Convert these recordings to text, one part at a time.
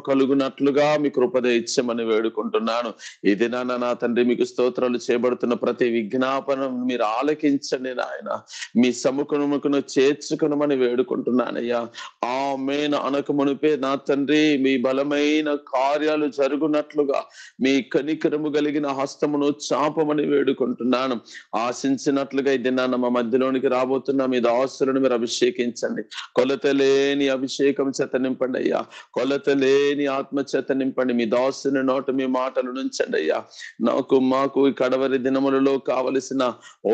కలుగునట్లుగా మీ కృపద ఇచ్చమని వేడుకుంటున్నాను. ఈ దినాన నా తండ్రి మీకు స్తోత్రాలు చేయబడుతున్న ప్రతి విజ్ఞాపనం మీరు ఆలకించండి నాయన. మీ సముఖమును చేర్చుకునమని వేడుకుంటున్నానయ్యా. ఆమేన్ అనక మునిపే నా తండ్రి మీ బలమైన కార్యాలు జరుగునట్లుగా మీ కనికరము కలిగిన హస్తమును చాపమని వేడుకుంటున్నాను. ఆశించినట్లుగా ఈ దినాన మా మధ్యలోనికి రాబోతున్న మీ దాసులను మీరు అభిషేకించండి. కొలత లేని అభిషేకం చేత నింపండి అయ్యా. కొలత లేని ఆత్మ చేత నింపండి. మీ దాసుని నోట మీ మాటలు నుంచండి అయ్యా. మాకు ఈ కడవరి దినములలో కావలసిన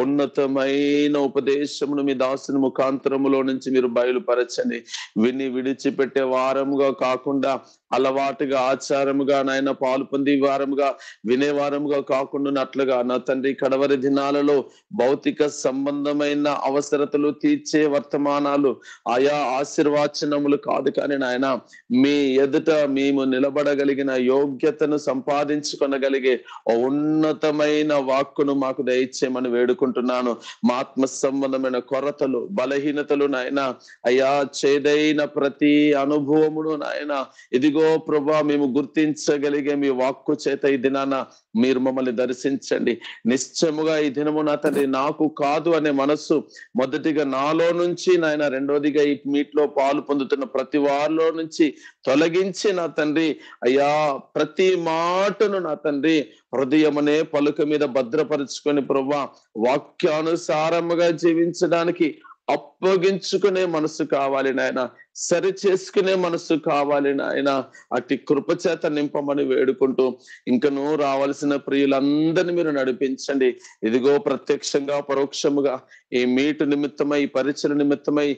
ఉన్నతమైన ఉపదేశమును మీ దాసుని ముఖాంతరములో నుంచి మీరు బయలుపరచండి. విని విడిచిపెట్టే వారముగా కాకుండా అలవాటుగా ఆచారముగా నాయన పాలు పొంది వారముగా వినే వారముగా కాకుండానట్లుగా నా తండ్రి కడవరి దినాలలో భౌతిక సంబంధమైన అవసరతలు తీర్చే వర్తమానాలు ఆయా ఆశీర్వాచనములు కాదు, కానీ నాయన మీ ఎదుట మేము నిలబడగలిగిన యోగ్యతను సంపాదించుకొనగలిగే ఉన్నతమైన వాక్కును మాకు దయచేయమని వేడుకుంటున్నాను. మా ఆత్మ సంబంధమైన కొరతలు బలహీనతలు నాయన అయ్యా చేదైన ప్రతి అనుభవమును నాయన ఇదిగో ప్రభా మేము గుర్తించగలిగే మీ వాక్కు చేత ఈ దినాన మీరు మమ్మల్ని దర్శించండి. నిశ్చయముగా ఈ దినము నా తండ్రి నాకు కాదు అనే మనస్సు మొదటిగా నాలో నుంచి నాయన, రెండోదిగా ఈ మీట్లో పాలు పొందుతున్న ప్రతి వారిలో నుంచి తొలగించి నా తండ్రి అయ్యా ప్రతి మాటను నా తండ్రి హృదయమనే పలుక మీద భద్రపరుచుకొని ప్రభా వాక్యానుసారముగా జీవించడానికి అప్పగించుకునే మనసు కావాలి నాయన. సరి చేసుకునే మనసు కావాలి నాయన. అట్టి కృపచేత నింపమని వేడుకుంటూ ఇంకనూ రావాల్సిన ప్రియులందరినీ మీరు నడిపించండి. ఇదిగో ప్రత్యక్షంగా పరోక్షముగా ఈ మీటు నిమిత్తమై పరిచయ నిమిత్తమై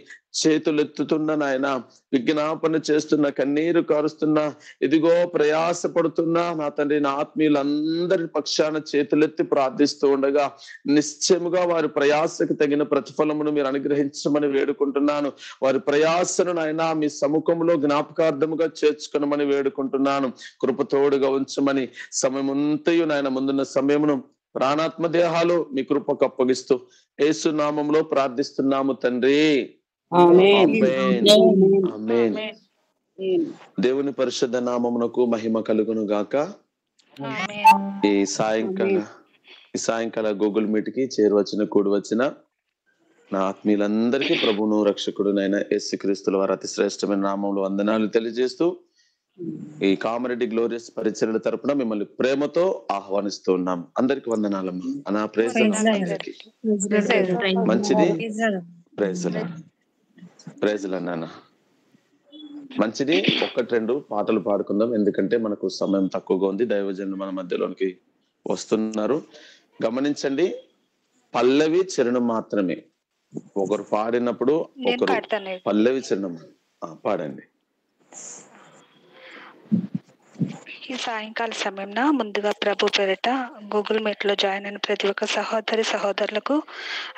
చేతులెత్తుతున్న నాయన, విజ్ఞాపన చేస్తున్న కన్నీరు కారుస్తున్న ఇదిగో ప్రయాసపడుతున్న నా తండ్రి నా ఆత్మీయులందరి పక్షాన చేతులెత్తి ప్రార్థిస్తూ ఉండగా నిశ్చయముగా వారి ప్రయాసకు తగిన ప్రతిఫలమును మీరు అనుగ్రహించమని వేడుకుంటున్నాను. వారి ప్రయాసను నాయన మీ సముఖంలో జ్ఞాపకార్థముగా చేర్చుకునమని వేడుకుంటున్నాను. కృపతోడుగా ఉంచమని సమయమంతయు నాయన ముందున్న సమయమును ప్రాణాత్మ దేహాలు మీ కృపకు అప్పగిస్తూ యేసు నామములో ప్రార్థిస్తున్నాము తండ్రి. ఆమేన్. ఆమేన్. దేవుని పరిశుద్ధ నామమునకు మహిమ కలుగును గాక. ఈ సాయంకాల గూగుల్ మీట్ కి చేరువచ్చిన కూడి వచ్చిన నా ఆత్మీయులందరికీ ప్రభువును రక్షకుడునైన యేసుక్రీస్తుల వారి అతి శ్రేష్టమైన నామంలో వందనాలు తెలియజేస్తూ ఈ కామారెడ్డి గ్లోరియస్ పరిచర్యల తరపున మిమ్మల్ని ప్రేమతో ఆహ్వానిస్తూ ఉన్నాం. అందరికి వందనాలమ్మా. అనా ప్రైజ్ అందరికి మంచిది. ప్రైజ్ నాన్న మంచిది. ఒకటి రెండు పాటలు పాడుకుందాం, ఎందుకంటే మనకు సమయం తక్కువగా ఉంది. దైవజనులు మన మధ్యలోనికి వస్తున్నారు. గమనించండి, పల్లవి చరణం మాత్రమే. ఒకరు పాడినప్పుడు ఒకరు పల్లవి చరణం పాడండి. ఈ సాయంకాల సమయంన ముందుగా ప్రభు పేరిట గూగుల్ మీట్ లో జాయిన్ అయిన ప్రతి ఒక్క సహోదరులకు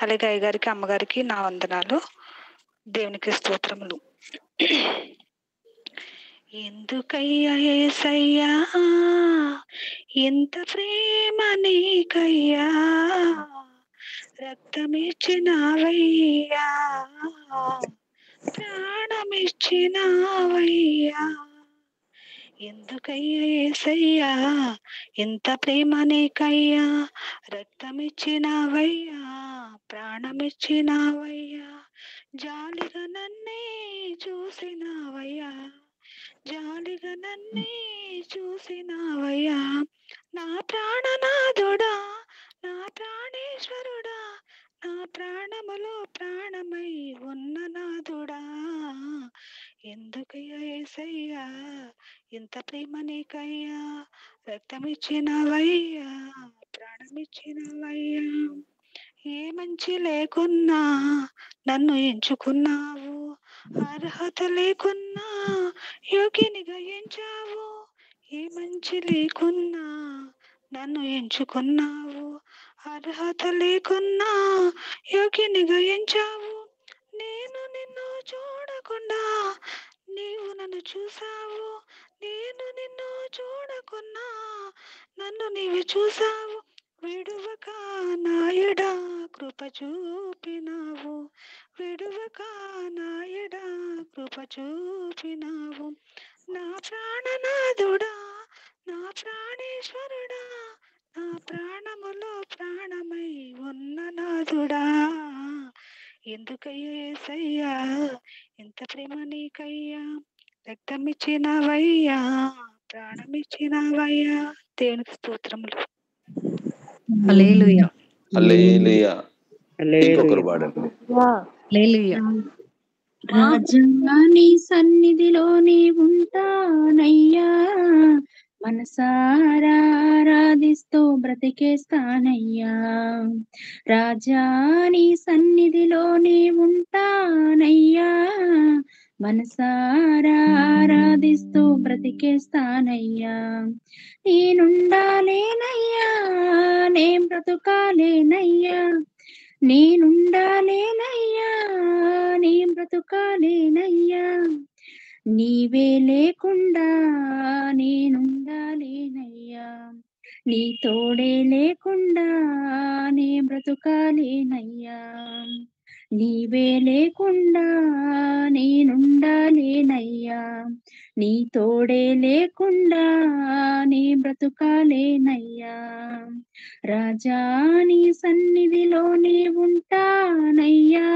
అలాగే అయ్యగారికి అమ్మగారికి నా వందనాలు, దేవునికి స్తోత్రములు. ఎందుకయ్యా యేసయ్యా ఎంత ప్రేమ నీకయ్యా, రక్తమిచ్చినావయ్యా ప్రాణమిచ్చినావయ్యా. ఎందుకయ్యా యేసయ్యా ఎంత ప్రేమ నీకయ్యా, రక్తమిచ్చినావయ్యా ప్రాణమిచ్చినావయ్యా. జాలిగా నన్నే చూసినావయ్యా, జాలిగా నన్నే చూసినావయ్యా. నా ప్రాణనాథుడా, నా ప్రాణేశ్వరుడా, నా ప్రాణములో ప్రాణమై ఉన్న నాథుడా. ఎందుకయ్యా యేసయ్యా ఎంత ప్రేమ నీకయ్యా, రక్తమిచ్చినవయ్యా ప్రాణమిచ్చినవయ్యా. ఏ మంచి లేకున్నా నన్ను ఎంచుకున్నావు, అర్హత లేకున్నా యోగినిగా ఎంచావు. ఏ మంచి లేకున్నా నన్ను ఎంచుకున్నావు, అర్హత లేకున్నా యోగినిగా ఎంచావు. నేను నిన్ను చూడకుండా నీవు నన్ను చూసావు, నేను నిన్ను చూడకున్నా నన్ను నీవు చూసావు. విడువక నాయడా కృప చూపినావు, విడువక నాయడా కృప చూపినావు. నా ప్రాణనా నాదుడా, నా ప్రాణేశ్వరుడా, నా ప్రాణములో ప్రాణమై ఉన్న నాదుడా, ఎందుకయ్యా యేసయ్యా ఎంత ప్రేమ నీకయ్యా, రక్తమిచ్చినవయ్యా, ప్రాణమిచ్చినవయ్యా. దేవునికి స్తోత్రములు. హల్లెలూయా. హల్లెలూయా. ఇంకొకరు పాడండి. హల్లెలూయా. రాజా నీ సన్నిధిలోనే ఉంటానయ్యా, మనసారా ఆరాధిస్తూ బ్రతికేస్తానయ్యా. రాజా నీ సన్నిధిలోనే ఉంటానయ్యా, మనసారా ఆరాధిస్తూ బ్రతికేస్తానయ్యా. నేనుండాలేనయ్యా, నేను బ్రతుకాలేనయ్యా, నేనుండాలేనయ్యా, నీ బ్రతుకాలేనయ్యా. నీవే లేకుండా నేనుండాలేనయ్యా, నీ తోడే లేకుండా నీ బ్రతుకాలేనయ్యా. నీవే లేకుండా నేనుండాలేనయ్యా, నీ తోడే లేకుండా నీ బ్రతుకాలేనయ్యా. రాజా నీ సన్నిధిలోనే ఉంటానయ్యా,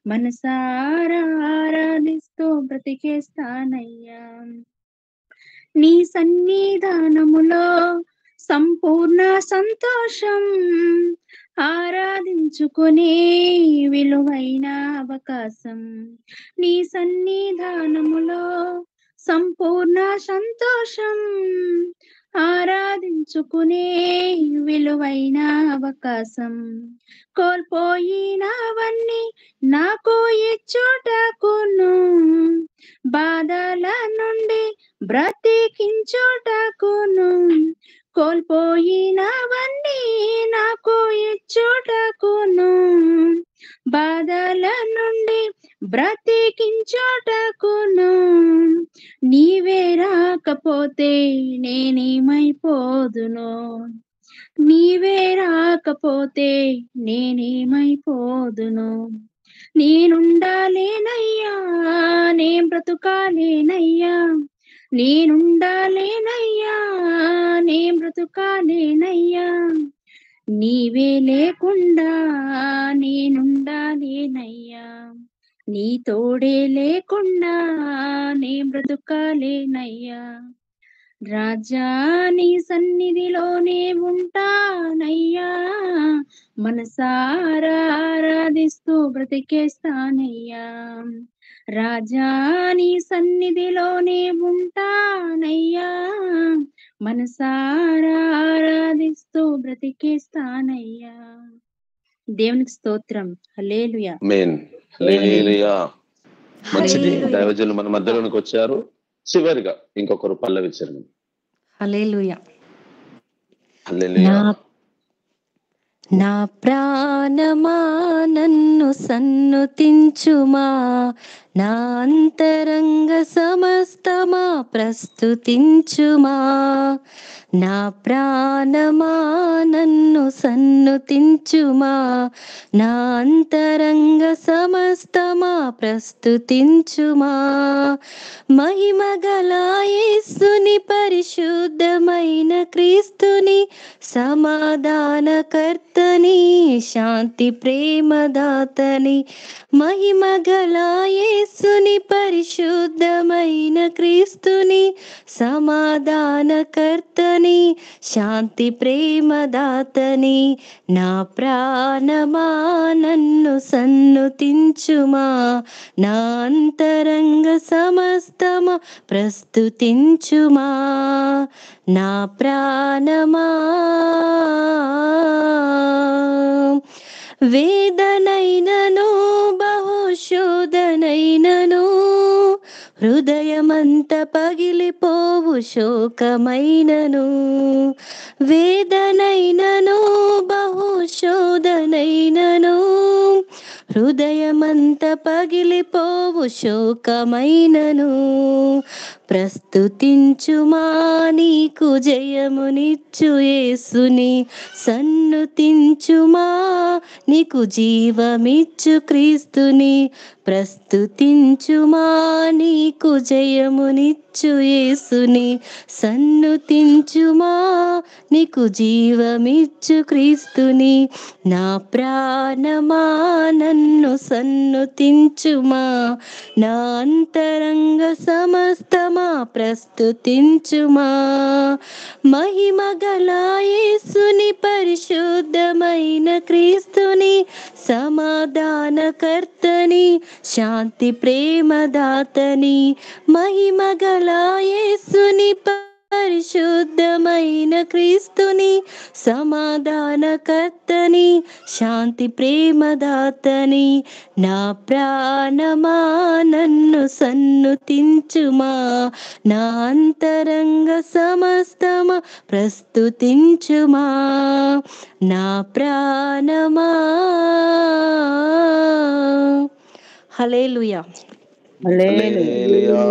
మనసారా ఆరాధిస్తూ బ్రతికేస్తానయ్యా. నీ సన్నిధానములో సంపూర్ణ సంతోషం, ఆరాధించుకునే విలువైన అవకాశం. నీ సన్నిధానములో సంపూర్ణ సంతోషం, ఆరాధించుకునే విలువైన అవకాశం. కోల్పోయినవన్నీ నాకు ఇచ్చుటకును, బాధల నుండి బ్రతికించుటకును. కోల్పోయినవన్నీ నాకు ఇచ్చుటకును, బాధల నుండి బ్రతికించుటకును. నీవే రాకపోతే నేనేమైపోదును, నీవే రాకపోతే నేనేమైపోదును. నేనుండాలేనయ్యా, నేను బ్రతుకాలేనయ్యా, నేనుండాలేనయ్యా, నేను బ్రతుకాలేనయ్యా. నీవే లేకుండా నేనుండాలేనయ్యా, నీ తోడే లేకుండా నే బ్రతుకాలేనయ్యా. రాజా నీ సన్నిధిలోనే ఉంటానయ్యా, మనసారా ఆరాధిస్తూ బ్రతికేస్తానయ్యా. రాజా నీ సన్నిధిలోనే ఉంటానయ్యా, మనసారా ఆరాధిస్తూ బ్రతికేస్తానయ్యా. దేవునికి స్తోత్రం. హల్లెలూయా. ఆమేన్. హల్లెలూయా. మంచిది, దైవజనులు మన మధ్యలోనికి వచ్చారు. చివరిగా ఇంకొకరు పల్లవి చరణం. హల్లెలూయా. హల్లెలూయా. నా ప్రాణమా నన్ను సన్నుతించుమా, నా అంతరంగ సమస్తమా ప్రస్తుతించుమా. నా ప్రాణమా నన్ను సన్నుతించుమా, నా అంతరంగ సమస్తమా ప్రస్తుతించుమా. మహిమగల యేసుని, పరిశుద్ధమైన క్రీస్తుని, సమాధానకర్తని, శాంతి ప్రేమదాతని. మహిమగల యేసుని, పరిశుద్ధమైన క్రీస్తుని, సమాధానకర్తని, శాంతి ప్రేమదాతని. నా ప్రాణమా నన్ను సన్నుతించుమా, నా అంతరంగ సమస్తమా ప్రస్తుతించుమా. నా ప్రాణమా వేదనైనను బహుశోధనైనను, హృదయమంత పగిలిపోవు శోకమైనను. వేదనైనను బహుశోధనైనను, హృదయమంత పగిలిపోవు శోకమైనను. ప్రస్తుతించుమా నీకు జయమునిచ్చు యేసుని, సన్నుతించుమా నీకు జీవమిచ్చు క్రీస్తుని. ప్రస్తుతించుమా నీకు జయమునిచ్చు యేసుని సన్నుతించుమా, నీకు జీవమిచ్చు క్రీస్తుని. నా ప్రాణమా నన్ను సన్నుతించుమా, నా అంతరంగ సమస్తమా ప్రస్తుతించుమా. మహిమ గల యేసుని పరిశుద్ధమైన క్రీస్తుని సమాధానకర్తని శాంతి ప్రేమదాతని. మహిమ గల యేసుని పరిశుద్ధమైన క్రీస్తుని సమాధానకర్తని శాంతి ప్రేమదాతని. నా ప్రాణమా నన్ను సన్నుతించుమా, నా అంతరంగ సమస్తమా ప్రస్తుతించుమా. నా ప్రాణమా. హల్లెలూయా. హల్లెలూయా.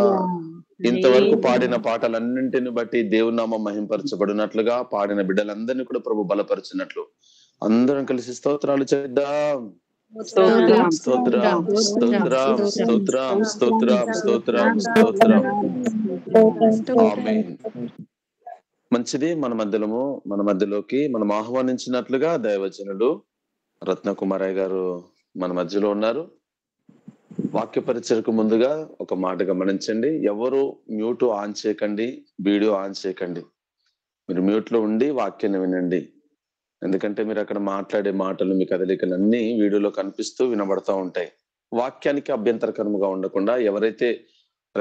ఇంతవరకు పాడిన పాటలన్నింటిని బట్టి దేవుని నామం మహింపరచబడినట్లుగా పాడిన బిడ్డలందరినీ కూడా ప్రభు బలపరిచినట్లు అందరం కలిసి స్తోత్రాలు చేద్దాం. స్తోత్రం, స్తోత్రం, స్తోత్రం, స్తోత్రం, స్తోత్రం, స్తోత్రం, స్తోత్రం. ఆమేన్. మంచిది. మన మధ్యలోకి మనం ఆహ్వానించినట్లుగా దైవజనులు రత్నకుమారయ్య గారు మన మధ్యలో ఉన్నారు. వాక్య పరిచయకు ముందుగా ఒక మాట గమనించండి. ఎవరు మ్యూట్ ఆన్ చేయకండి, వీడియో ఆన్ చేయకండి. మీరు మ్యూట్ లో ఉండి వాక్యాన్ని వినండి. ఎందుకంటే మీరు అక్కడ మాట్లాడే మాటలు, మీ కదలికలు అన్ని వీడియోలో కనిపిస్తూ వినబడతా ఉంటాయి. వాక్యానికి అభ్యంతరకరముగా ఉండకుండా ఎవరైతే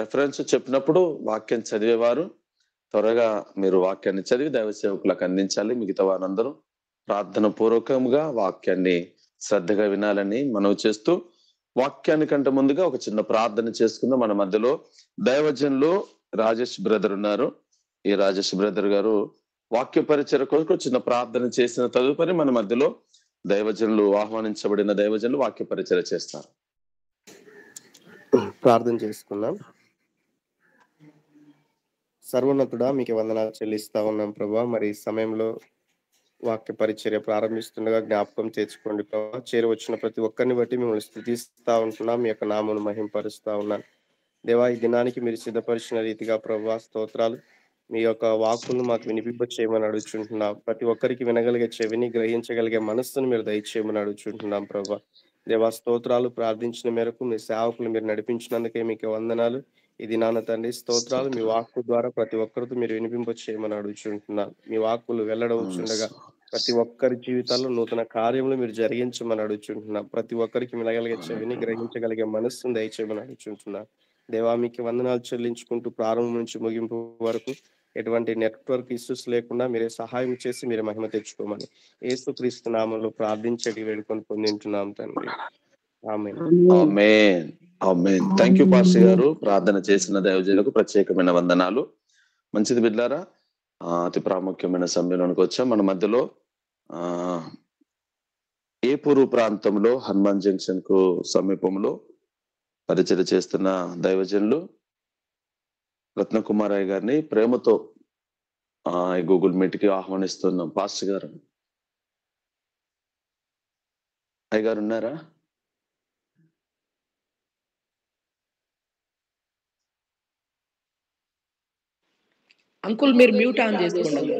రెఫరెన్స్ చెప్పినప్పుడు వాక్యం చదివేవారు త్వరగా మీరు వాక్యాన్ని చదివి దైవ సేవకులకు అందించాలి. మిగతా వారందరూ ప్రార్థన పూర్వకంగా వాక్యాన్ని శ్రద్ధగా వినాలని మనవి చేస్తూ, వాక్యానికంటే ముందుగా ఒక చిన్న ప్రార్థన చేసుకుందాం. మన మధ్యలో దైవజనులు రాజేష్ బ్రదర్ ఉన్నారు. ఈ రాజేష్ బ్రదర్ గారు వాక్య పరిచయ కొరకు చిన్న ప్రార్థన చేసిన తదుపరి మన మధ్యలో దైవజనులు, ఆహ్వానించబడిన దైవజనులు వాక్య పరిచయ చేస్తారు. ప్రార్థన చేసుకుందాం. సర్వోన్నతుడా, మీకు వందనాలు చెల్లిస్తా ఉన్నాం ప్రభా. మరి ఈ సమయంలో వాక్య పరిచర్య ప్రారంభిస్తుండగా జ్ఞాపకం తెచ్చుకోండి ప్రభా. చేరవచ్చిన ప్రతి ఒక్కరిని బట్టి మిమ్మల్ని స్తుతిస్తా ఉంటున్నాం, మీ యొక్క నామమును మహింపరుస్తా ఉన్నాను దేవా. ఈ దినానికి మీరు సిద్ధపరిచిన రీతిగా ప్రభా స్తోత్రాలు. మీ యొక్క వాక్కులను మాకు వినిపింప చేయమని అడుగుచుంటున్నాం. ప్రతి ఒక్కరికి వినగలిగే చెవిని, గ్రహించగలిగే మనస్సును మీరు దయచేయమని అడుగుచుంటున్నాం ప్రభా. దేవా స్తోత్రాలు. ప్రార్థించిన మేరకు మీ సేవకులు మీరు నడిపించినందుకే మీకు వందనాలు. ఇది నాన్న తండ్రి స్తోత్రాలు. మీ వాక్కు ద్వారా ప్రతి ఒక్కరితో మీరు వినిపింప చేయమని అడుగుచుంటున్నాను. మీ వాక్కులు వెల్లడవుచుండగా ప్రతి ఒక్కరి జీవితాల్లో నూతన కార్యములు మీరు జరిగించమని అడుగుచుంటున్నాం. ప్రతి ఒక్కరికి వినగలిగే చెవిని, గ్రహించగలిగే మనస్సును దయచేయమని అడుగుచుంటున్నాను దేవా. మీకు వందనాలు చెల్లించుకుంటూ ప్రారంభం నుంచి ముగింపు వరకు ఎటువంటి నెట్వర్క్ ఇష్యూస్ లేకుండా మీరే సహాయం చేసి మీరే మహిమ తెచ్చుకోమని యేసుక్రీస్తు నామంలో ప్రార్థించడి వేడుకొని పొందింటున్నాం తండ్రి. ఆమేన్. ఆమేన్. ఆమేన్. థ్యాంక్ యూ పాస్టర్ గారు. ప్రార్థన చేసిన దైవజనులకు ప్రత్యేకమైన వందనాలు. మంచిది బిడ్లారా, అతి ప్రాముఖ్యమైన సమ్మేళనానికి వచ్చాం. మన మధ్యలో ఏపూరు ప్రాంతంలో హనుమాన్ జంక్షన్ కు సమీపంలో పరిచయం చేస్తున్న దైవజనులు రత్నకుమారయ్య గారిని ప్రేమతో గూగుల్ మీట్ కి ఆహ్వానిస్తున్నాం. పాస్టర్ గారు, అయ్య గారు ఉన్నారా? అంకుల్ మీరు మ్యూట్ ఆన్ చేసుకోండి.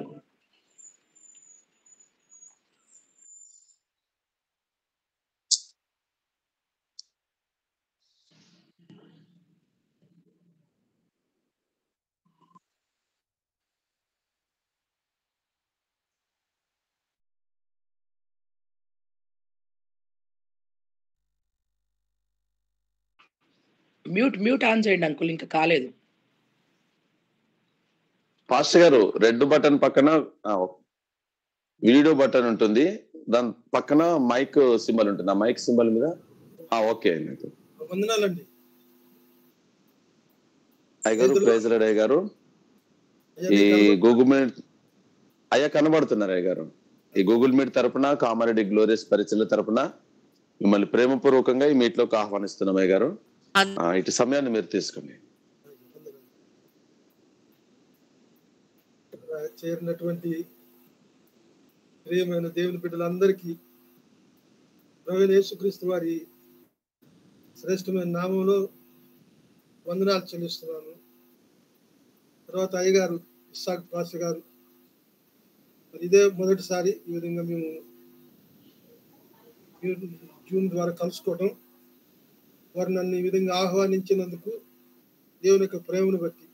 మ్యూట్ ఆన్ చేయండి అంకుల్, ఇంకా కాలేదు. పాస్టర్ గారు, రెడ్ బటన్ పక్కన వీడియో బటన్ ఉంటుంది, దాని పక్కన మైక్ సింబల్ ఉంటుంది. ఆ మైక్ సింబల్ మీద ఓకే అండి. వందనాలండి అయ్య గారు. ప్రైజ్ లార్డ్ అయ్య గారు. ఈ గూగుల్ మీట్ అయ్యా కనబడుతున్నారు అయ్య గారు. ఈ గూగుల్ మీట్ తరపున కామారెడ్డి గ్లోరియస్ పరిచయల తరపున మిమ్మల్ని ప్రేమపూర్వకంగా ఈ మీట్ లోకి ఆహ్వానిస్తున్నాం అయ్య గారు. ఇటు సమయాన్ని మీరు తీసుకోండి. చేరినటువంటి ప్రియమైన దేవుని బిడ్డలందరికీ ప్రభువైన యేసుక్రీస్తు వారి శ్రేష్టమైన నామంలో వందనాలు చెల్లిస్తున్నాను. తర్వాత అయ్యగారు ఇస్సాక్ పాష గారు, మరి ఇదే మొదటిసారి ఈ విధంగా మేము జూమ్ ద్వారా కలుసుకోవటం. వారు నన్ను ఈ విధంగా ఆహ్వానించినందుకు దేవుని యొక్క ప్రేమను బట్టి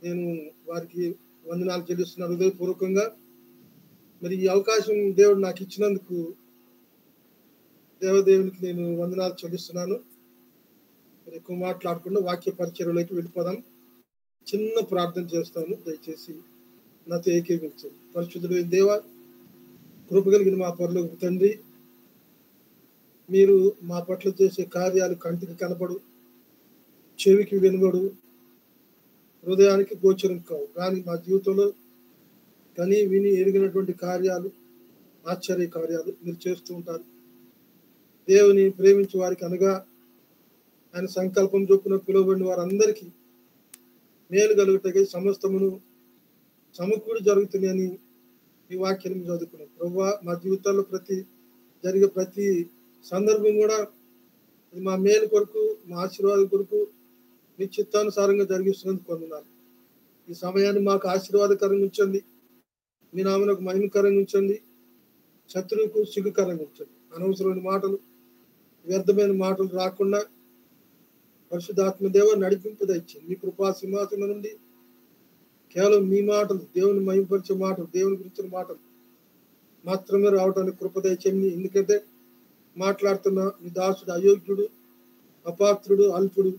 నేను వారికి వందనాలు చెల్లిస్తున్నాను హృదయపూర్వకంగా. మరి ఈ అవకాశం దేవుడు నాకు ఇచ్చినందుకు దేవదేవునికి నేను వందనాలు చెల్లిస్తున్నాను. మరి ఎక్కువ మాట్లాడకుండా వాక్య పరిచర్యలోకి వెళ్ళిపోదాం. చిన్న ప్రార్థన చేస్తాను, దయచేసి నాతో ఏకీభవించండి. పరిశుద్ధుడు దేవ, కృప కలిగిన మా పరలోకపు తండ్రి, మీరు మా పట్ల చేసే కార్యాలు కంటికి కనపడు, చెవికి వినబడు, హృదయానికి గోచరం కావు. కానీ మా జీవితంలో కని విని ఎరిగినటువంటి కార్యాలు, ఆశ్చర్య కార్యాలు మీరు చేస్తూ ఉంటారు. దేవుని ప్రేమించి వారికి అనగా ఆయన సంకల్పం చొప్పున పిలువబడిన వారందరికీ మేలు కలుగుటకై సమస్తమును సమకూడి జరుగుతున్నాయని ఈ వాక్యం చదువుకున్నాం. ప్రభువా, మా జీవితాల్లో జరిగే ప్రతి సందర్భం కూడా మా మేలు కొరకు, మా ఆశీర్వాదం కొరకు మీ చిత్తానుసారంగా జరిగిస్తున్నందుకు వందనాలు. ఈ సమయాన్ని మాకు ఆశీర్వాదకరంగా ఉంచండి, మీ నామనకు మహిమకరంగా ఉంచండి, శత్రువుకు సిగ్గుకరంగా ఉంచండి. అనవసరమైన మాటలు, వ్యర్థమైన మాటలు రాకుండా పరిశుద్ధాత్మ దేవ నడిపింపు దయచేయండి. మీ కృపా సింహాసనం నుండి కేవలం మీ మాటలు, దేవుని మహిమపరిచే మాటలు, దేవుని గురించిన మాటలు మాత్రమే రావడానికి కృప దయచేయండి. ఎందుకంటే మాట్లాడుతున్న మీ దాసుడు అయోగ్యుడు, అపాత్రుడు, అల్పుడు,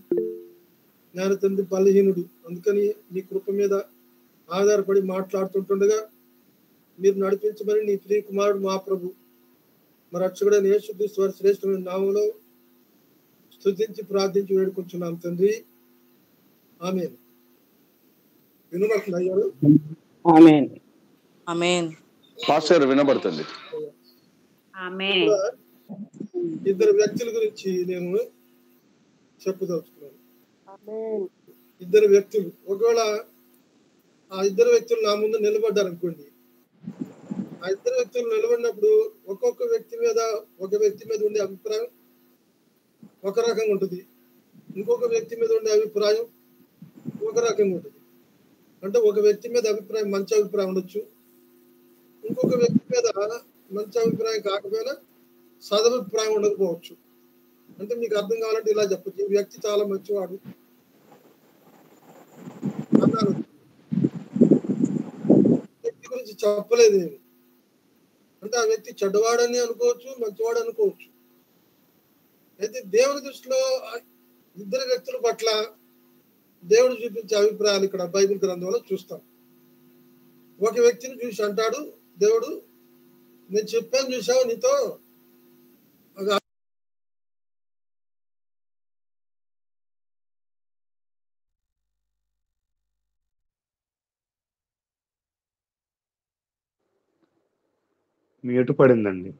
జ్ఞాన తండ్రి బలహీనుడు. అందుకని మీ కృప మీద ఆధారపడి మాట్లాడుతుంటుండగా మీరు నడిపించమని నీ ప్రియ కుమారుడు మా ప్రభు మరి రక్షకుడైన యేసుక్రీస్తు వారి శ్రేష్టమైన నామములో స్తుతించి ప్రార్థించి వేడుకుంటున్నాం తండ్రి. ఆమేన్. వినబడుతుంది అయ్యారు? ఆమేన్. ఆమేన్. పాస్టర్ వినబడుతుంది. ఆమేన్. ఇద్దరు వ్యక్తుల గురించి నేను చెప్పదలుచుకున్నాను. ఇద్దరు వ్యక్తులు, ఒకవేళ ఆ ఇద్దరు వ్యక్తులు నా ముందు నిలబడ్డారు అనుకోండి, ఆ ఇద్దరు వ్యక్తులు నిలబడినప్పుడు ఒక్కొక్క వ్యక్తి మీద ఉండే అభిప్రాయం ఒక రకంగా ఉంటుంది, ఇంకొక వ్యక్తి మీద ఉండే అభిప్రాయం ఒక రకంగా ఉంటుంది. అంటే ఒక వ్యక్తి మీద అభిప్రాయం మంచి అభిప్రాయం ఉండొచ్చు, ఇంకొక వ్యక్తి మీద మంచి అభిప్రాయం కాకపోయినా సదభిప్రాయం ఉండకపోవచ్చు. అంటే మీకు అర్థం కావాలంటే ఇలా చెప్పచ్చు, ఈ వ్యక్తి చాలా మంచివాడు అన్నాను, వ్యక్తి గురించి చెప్పలేదు నేను అంటే ఆ వ్యక్తి చెడ్డవాడని అనుకోవచ్చు, మంచివాడు అనుకోవచ్చు. అయితే దేవుని దృష్టిలో ఇద్దరు వ్యక్తుల పట్ల దేవుడు చూపించే అభిప్రాయాలు ఇక్కడ బైబిల్ గ్రంథంలో చూస్తాం. ఒక వ్యక్తిని చూసి అంటాడు దేవుడు, నేను చెప్పాను చూసావు, నీతో మ్యూట్ పడిందండి.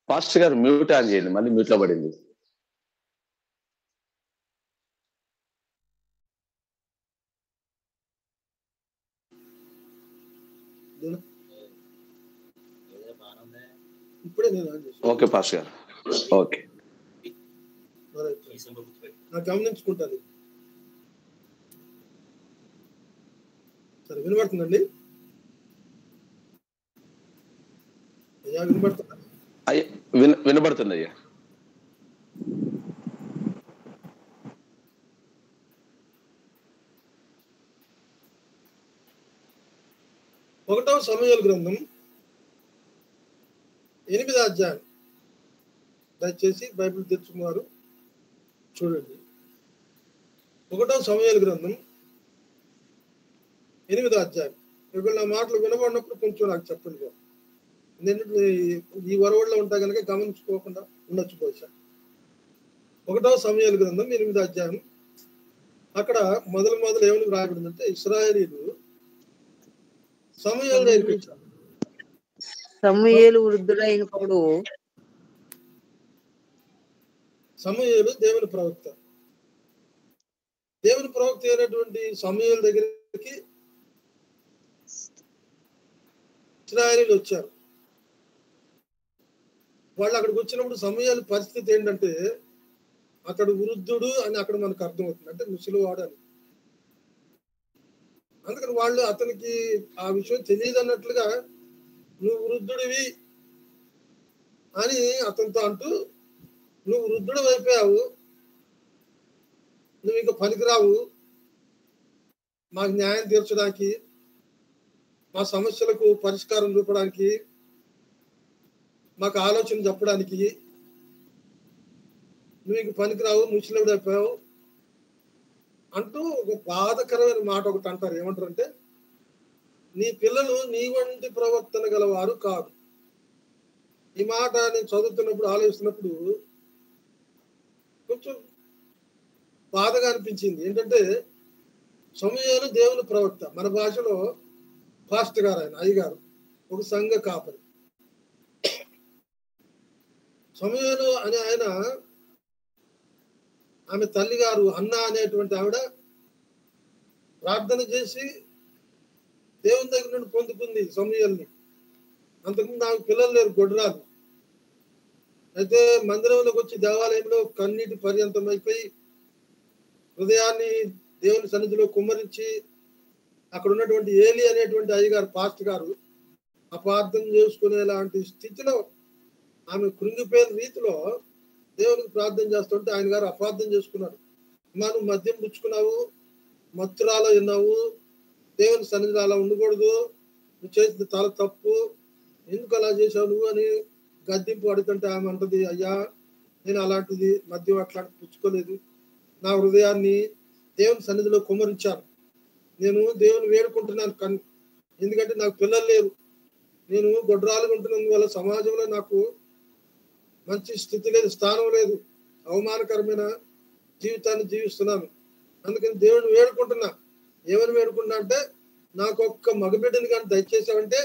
పాస్టర్ గారు మ్యూట్ ఆన్ చేయండి, మళ్ళీ మ్యూట్ లో పడింది. ఇప్పుడే నేను ఓకే పాస్టర్ గారు, ఓకే నాకు గమనించుకుంటాను. సరే, వినబడుతుందండి? అయ్యా వినబడుతుందా? వినబడుతుంది అయ్యా. ఒకటవ సమూయేలు గ్రంథం 8వ అధ్యాయం, దయచేసి బైబిల్ తెచ్చుకున్నారు చూడండి. 1వ సమూయేలు గ్రంథం 8వ అధ్యాయం. ఇప్పుడు నా మాటలు వినబడినప్పుడు కొంచెం నాకు చెప్పండి బాబు, ఎందుకంటే ఈ వరవడిలో ఉంటా కనుక గమనించుకోకుండా ఉండొచ్చు బహుశా. 1వ సమూయేలు గ్రంథం 8వ అధ్యాయం. అక్కడ మొదలు ఏమని రాయబడిందంటే, ఇశ్రాయేలీలు సమూయేలు నేర్పించారు. సమూయేలు వృద్ధుడైనప్పుడు సమూయేలు దేవుని ప్రవక్త అయినటువంటి సమూయేలు దగ్గరికి ఇశ్రాయేలీలు వచ్చారు. వాళ్ళు అక్కడికి వచ్చినప్పుడు సమూయేలు పరిస్థితి ఏంటంటే, అతడు వృద్ధుడు అని అక్కడ మనకు అర్థమవుతుంది, అంటే ముసలివాడు అని. అందుకని వాళ్ళు అతనికి ఆ విషయం తెలియదు అన్నట్లుగా నువ్వు వృద్ధుడివి అని అతనితో అంటూ, నువ్వు వృద్ధుడు అయిపోయావు, నువ్వు ఇంకా పనికిరావు మాకు న్యాయం తీర్చడానికి, మా సమస్యలకు పరిష్కారం చూపడానికి, మాకు ఆలోచన చెప్పడానికి నువ్వు ఇంక పనికిరావు, ముసలివుడు అయిపోయావు అంటూ ఒక బాధకరమైన మాట ఒకటి అంటారు. ఏమంటారంటే, నీ పిల్లలు నీ వంటి ప్రవర్తన గలవారు కాదు. ఈ మాట నేను చదువుతున్నప్పుడు, ఆలోచిస్తున్నప్పుడు కొంచెం బాధగా అనిపించింది. ఏంటంటే, సమూయేలు దేవుని ప్రవక్త, మన భాషలో పాస్టర్ గారు, ఆయన అయ్యగారు, ఒక సంఘ కాపరి. సమూయేలు అనే ఆయన, ఆమె తల్లి గారు అన్న అనేటువంటి ఆవిడ ప్రార్థన చేసి దేవుని దగ్గర నుండి పొందుకుంది సమూయేలుని. అంతకుముందు ఆమె పిల్లలు లేరు, గొడ్రాలు. అయితే మందిరంలోకి వచ్చి దేవాలయంలో కన్నీటి పర్యంతం అయిపోయి హృదయాన్ని దేవుని సన్నిధిలో కుమ్మరించి, అక్కడ ఉన్నటువంటి ఏలి అనేటువంటి అయ్యగారు, పాస్టర్ గారు అపార్థం చేసుకునేలాంటి స్థితిలో, ఆమె కృంగిపోయిన రీతిలో దేవునికి ప్రార్థన చేస్తుంటే ఆయన గారు అపార్థం చేసుకున్నాడు. నువ్వు మద్యం పుచ్చుకున్నావు, మత్తురాలో విన్నావు, దేవుని సన్నిధిలో అలా ఉండకూడదు, నువ్వు చేసింది చాలా తప్పు, ఎందుకు అలా చేశావు నువ్వు అని గద్దింపు అడుగుతుంటే ఆమె అంటది, అయ్యా నేను అలాంటిది మద్యం అట్లాంటి పుచ్చుకోలేదు, నా హృదయాన్ని దేవుని సన్నిధిలో కుమ్మరించాను, నేను దేవుని వేడుకుంటున్నాను, ఎందుకంటే నాకు పిల్లలు లేరు, నేను గొడ్రాలుగా ఉంటున్నందువల్ల సమాజంలో నాకు మంచి స్థితి లేదు, స్థానం లేదు, అవమానకరమైన జీవితాన్ని జీవిస్తున్నాను, అందుకని దేవుని వేడుకుంటున్నా. ఏమని వేడుకున్నా అంటే, నాకు ఒక్క మగబిడ్డని కానీ దయచేసావంటే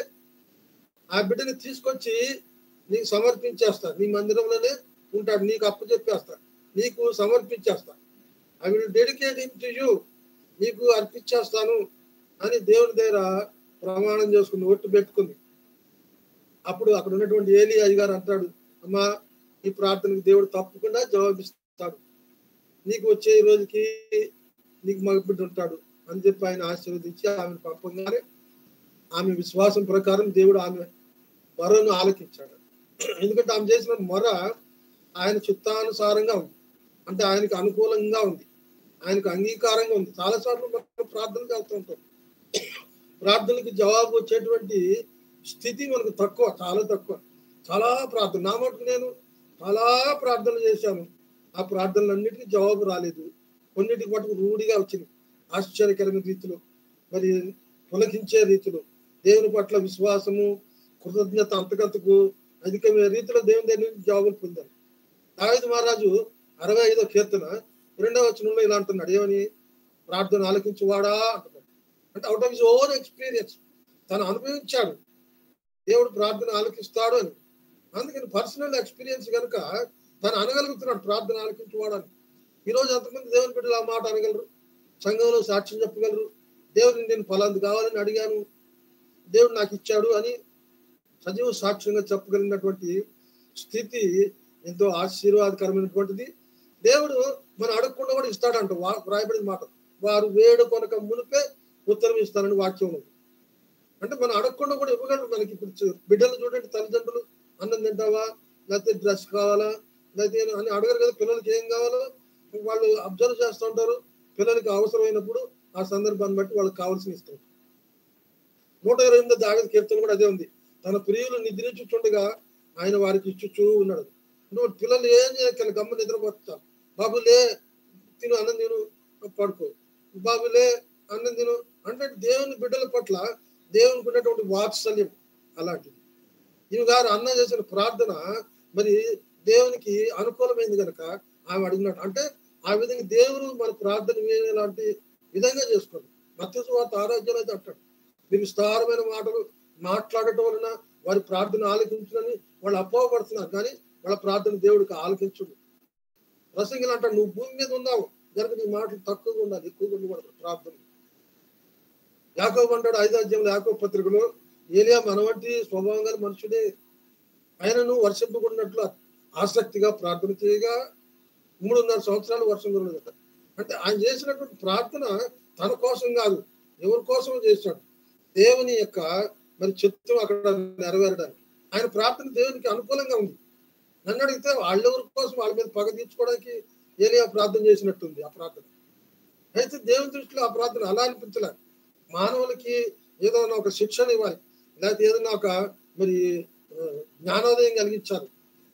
ఆ బిడ్డని తీసుకొచ్చి నీకు సమర్పించేస్తా, నీ మందిరంలోనే ఉంటాడు, నీకు అప్పు చెప్పేస్తా, నీకు సమర్పించేస్తా, I will dedicate him to you, నీకు అర్పించేస్తాను అని దేవుని దగ్గర ప్రమాణం చేసుకుంది, ఒట్టు పెట్టుకుంది. అప్పుడు అక్కడ ఉన్నటువంటి ఏలి అయ్యగారు అంటాడు, అమ్మా ఈ ప్రార్థనకు దేవుడు తప్పకుండా జవాబిస్తాడు, నీకు వచ్చే ఈ రోజుకి నీకు మగబిడ్డ ఉంటాడు అని చెప్పి ఆయన ఆశీర్వదించి ఆమెను పంపగానే ఆమె విశ్వాసం ప్రకారం దేవుడు ఆమె మొరను ఆలకించాడు. ఎందుకంటే ఆమె చేసిన మొర ఆయన చిత్తానుసారంగా ఉంది, అంటే ఆయనకు అనుకూలంగా ఉంది, ఆయనకు అంగీకారంగా ఉంది. చాలాసార్లు మనం ప్రార్థన చేస్తూ ఉంటాం, ప్రార్థనకి జవాబు వచ్చేటువంటి స్థితి మనకు తక్కువ, చాలా తక్కువ. చాలా ప్రార్థన, నా మటుకు నేను చాలా ప్రార్థనలు చేశాను, ఆ ప్రార్థనలన్నిటికీ జవాబు రాలేదు, కొన్నిటికి మటుకు రూఢిగా వచ్చింది, ఆశ్చర్యకరమైన రీతిలో, మరి పులకించే రీతిలో, దేవుని పట్ల విశ్వాసము, కృతజ్ఞత అంతకంతకు అధికమైన రీతిలో దేవుని దగ్గర నుంచి జవాబులు పొందాను. దావీదు మహారాజు 65వ కీర్తన 2వ వచనంలో ఇలా అంటున్నాడు, ఏమని? ప్రార్థన ఆలకించువాడా అంటున్నాడు. అంటే out of his own experience, తను అనుభవించాడు దేవుడు ప్రార్థన ఆలకిస్తాడు అని. అందుకని పర్సనల్ ఎక్స్పీరియన్స్ కనుక తను అనగలుగుతున్నాడు ప్రార్థన ఆలకించువాడు అని. ఈరోజు ఎంతమంది దేవుని బిడ్డలు ఆ మాట అనగలరు, సంఘంలో సాక్ష్యం చెప్పగలరు, దేవుడిని నేను ఫలాంది కావాలని అడిగాను, దేవుడు నాకు ఇచ్చాడు అని సజీవ సాక్ష్యంగా చెప్పగలిగినటువంటి స్థితి ఎంతో ఆశీర్వాదకరమైనటువంటిది. దేవుడు మనం అడగకుండా కూడా ఇస్తాడంట, రాయబడిన మాట, వారు వేడుకొనక మునిపే ఉత్తరం ఇస్తానని వాక్యం ఉంది. అంటే మనం అడగకుండా కూడా ఇవ్వగలరు. మనకి ఇప్పుడు బిడ్డలు చూడండి, తల్లిదండ్రులు అన్నం తింటావా, లేకపోతే డ్రెస్ కావాలా, లేకపోతే అని అడగరు కదా. పిల్లలకి ఏం కావాలో వాళ్ళు అబ్జర్వ్ చేస్తూ ఉంటారు, పిల్లలకి అవసరమైనప్పుడు ఆ సందర్భాన్ని బట్టి వాళ్ళకి కావాల్సిన ఇస్తారు. 128వ దావీదు కీర్తన కూడా అదే ఉంది, తన ప్రియులు నిద్రించుచుండగా ఆయన వారికి ఇచ్చుచూ ఉన్నాడు. నువ్వు పిల్లలు ఏం చేయగల, గమ్మ నిద్రపోతారు, బాబులే తిను అన్నం తిను పడుకో, బాబులే అన్నం తిను అంటే దేవుని బిడ్డల పట్ల దేవునికి ఉన్నటువంటి వాత్సల్యం అలాంటిది. ఈమె గారు అన్న చేసిన ప్రార్థన మరి దేవునికి అనుకూలమైంది కనుక ఆమె అడిగినట్టు, అంటే ఆ విధంగా దేవుడు మన ప్రార్థన లాంటి విధంగా చేసుకోండి. మత్తయి సువార్త 6వ అధ్యాయంలో అయితే అంటాడు, మీరు విస్తారమైన మాటలు మాట్లాడటం వలన వారి ప్రార్థన ఆలకించునని వాళ్ళు అపోహపడుతున్నారు, కానీ వాళ్ళ ప్రార్థన దేవుడికి ఆలకించుడు. ప్రసంగిలు అంటాడు, నువ్వు భూమి మీద ఉన్నావు కనుక నీ మాటలు తక్కువగా ఉండాలి, ఎక్కువగా ఉండకూడదు ప్రార్థన. యాకోబు అంటాడు 5వ అధ్యాయంలో యాకోబు పత్రికలో, ఏలియా మన వంటి స్వభావం గల మనుషుడే, ఆయనను వర్షింపకున్నట్లు ఆసక్తిగా ప్రార్థన చేయగా 3.5 సంవత్సరాలు వర్షం కురలేదట. అంటే ఆయన చేసినటువంటి ప్రార్థన తన కోసం కాదు, ఎవరి కోసం చేశాడు, దేవుని యొక్క మరి చిత్తం అక్కడ నెరవేరడానికి. ఆయన ప్రార్థన దేవునికి అనుకూలంగా ఉంది. నన్ను అడిగితే వాళ్ళెవరి కోసం వాళ్ళ మీద పగ తీర్చుకోవడానికి ఏలియా ప్రార్థన చేసినట్టుంది ఆ ప్రార్థన. అయితే దేవుని దృష్టిలో ఆ ప్రార్థన అలా అనిపించలే. మానవులకి ఏదైనా ఒక శిక్షణ ఇవ్వాలి, లేకపోతే ఏదైనా ఒక మరి జ్ఞానోదయం కలిగించాలి,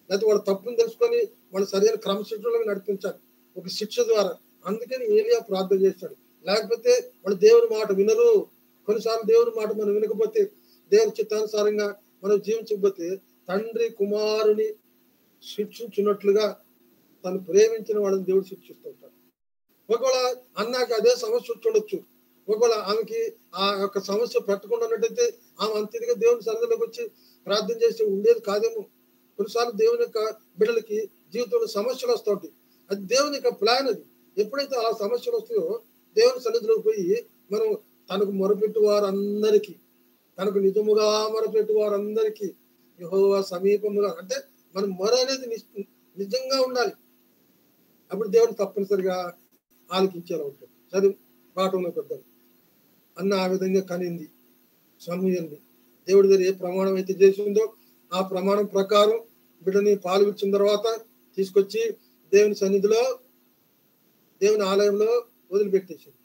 లేకపోతే వాళ్ళ తప్పును తెలుసుకొని వాళ్ళు సరైన క్రమశిక్షణలో నడిపించాలి ఒక శిక్ష ద్వారా. అందుకని ఏలియా ప్రార్థన చేశాడు. లేకపోతే వాళ్ళు దేవుని మాట వినరు. కొన్నిసార్లు దేవుని మాట మనం వినకపోతే, దేవుని చిత్తానుసారంగా మనం జీవించకపోతే తండ్రి కుమారుని శిక్షించినట్లుగా తను ప్రేమించిన వాళ్ళని దేవుడు శిక్షిస్తూ ఉంటాడు. ఒకవేళ అన్నాకి అదే సమస్య వచ్చి ఉండొచ్చు. ఒకవేళ ఆమెకి ఆ యొక్క సమస్య పెట్టకుండా ఉన్నట్టయితే ఆమె అంతగా దేవుని సన్నిధిలోకి వచ్చి ప్రార్థన చేసి ఉండేది కాదేమో. కొన్నిసార్లు దేవుని యొక్క బిడ్డలకి జీవితంలో సమస్యలు వస్తూ ఉంటాయి. అది దేవుని యొక్క ప్లాన్. అది ఎప్పుడైతే ఆ సమస్యలు వస్తాయో దేవుని సన్నిధిలోకి పోయి మనం తనకు మొరపెట్టు వారందరికీ, తనకు నిజముగా మొరపెట్టు వారందరికీ యెహోవా సమీపముగా, అంటే మన మొర అనేది నిజంగా ఉండాలి. అప్పుడు దేవుడు తప్పనిసరిగా ఆలకించేలా ఉంటుంది. చదువు పాఠంలో పెద్దలు అన్న ఆ విధంగా కనింది సమూయేలుని. దేవుడి దగ్గర ఏ ప్రమాణం అయితే చేసిందో ఆ ప్రమాణం ప్రకారం బిడ్డని పాలు ఇచ్చిన తర్వాత తీసుకొచ్చి దేవుని సన్నిధిలో, దేవుని ఆలయంలో వదిలిపెట్టేసింది.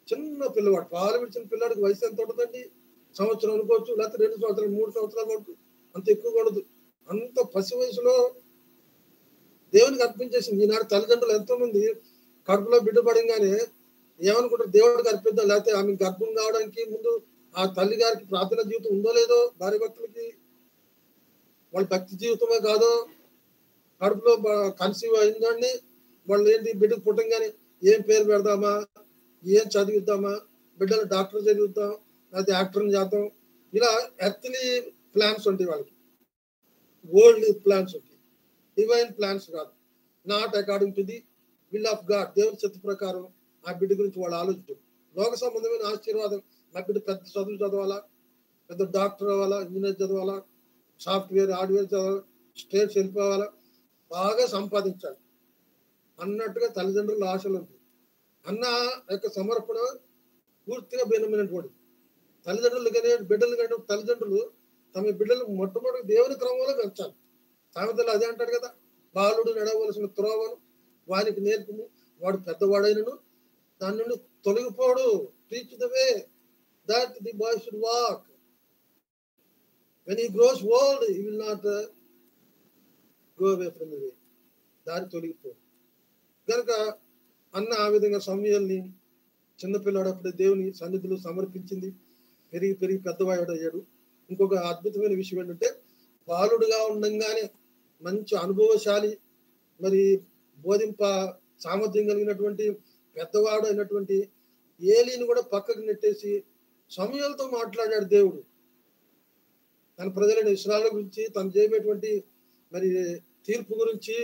చిన్న పిల్లవాడు, పాలు విడిచిన పిల్లాడికి వయసు ఎంత ఉంటుందండి? సంవత్సరం అనుకోవచ్చు, లేకపోతే 2 సంవత్సరాలు 3 సంవత్సరాలు వరకు, అంత ఎక్కువ ఉండదు. అంత పసి వయసులో దేవునికి అర్పించేసింది. ఈనాడు తల్లిదండ్రులు ఎంతో మంది కడుపులో బిడ్డ పడంగానే ఏమనుకుంటారు, దేవుడికి అర్పిద్దాం, లేకపోతే ఆమె గర్భం కావడానికి ముందు ఆ తల్లి గారికి ప్రార్థన జీవితం ఉందో లేదో, భార్య భక్తులకి వాళ్ళ భక్తి జీవితమే కాదో, కడుపులో కన్సీవ్ అయిందండి వాళ్ళు ఏంటి బిడ్డకు పుట్టంగానే ఏం పేరు పెడదామా, ఏం చదివిద్దామా, బిడ్డలు డాక్టర్ చదివిద్దాం, లేకపోతే యాక్టర్ని చేద్దాం, ఇలా ఎర్త్లీ ప్లాన్స్ ఉంటాయి వాళ్ళకి, వరల్డ్ ప్లాన్స్ ఉంటాయి, డివైన్ ప్లాన్స్ కాదు. Not according to the will of God. దేవుని చిత్త ప్రకారం ఆ బిడ్డ గురించి వాళ్ళు ఆలోచించారు. లోక సంబంధమైన ఆశీర్వాదం, నా బిడ్డ పెద్ద చదువు చదవాలా, పెద్ద డాక్టర్ అవ్వాలా, ఇంజనీర్ చదవాలా, సాఫ్ట్వేర్ హార్డ్వేర్ చదవాలా, స్టేట్స్ వెళ్ళిపోవాలా, బాగా సంపాదించాలి అన్నట్టుగా తల్లిదండ్రుల ఆశలు ఉంటాయి. అన్న యొక్క సమర్పణ పూర్తిగా భిన్నమైనటువంటి తల్లిదండ్రులు కానీ బిడ్డలు కానీ తల్లిదండ్రులు తమ బిడ్డలు మొట్టమొదటి దేవుని క్రమంలో పెంచాలి. సామెతలు అదే అంటాడు కదా, బాలుడు నడవలసిన త్రోవను వానికి నేర్పుము, వాడు పెద్దవాడైనను దాని నుండి తొలగిపోడు. Teach the way that the boy should walk. When he grows old, he will not go away from the way. దారి తొలగిపోడు. కనుక అన్న ఆ విధంగా సమూయేలుని చిన్నపిల్లాడప్పుడు దేవుని సన్నిధిలో సమర్పించింది. పెరిగి పెరిగి పెద్దవాడు అయ్యాడు. ఇంకొక అద్భుతమైన విషయం ఏంటంటే, బాలుడుగా ఉండంగానే మంచి అనుభవశాలి, మరి బోధింప సామర్థ్యం కలిగినటువంటి పెద్దవాడు అయినటువంటి ఏలీని కూడా పక్కకు నెట్టేసి సమూయేలుతో మాట్లాడాడు దేవుడు. తన ప్రజలైన ఇశ్రాయేలు గురించి, తను చేయబోయేటువంటి మరి తీర్పు గురించి,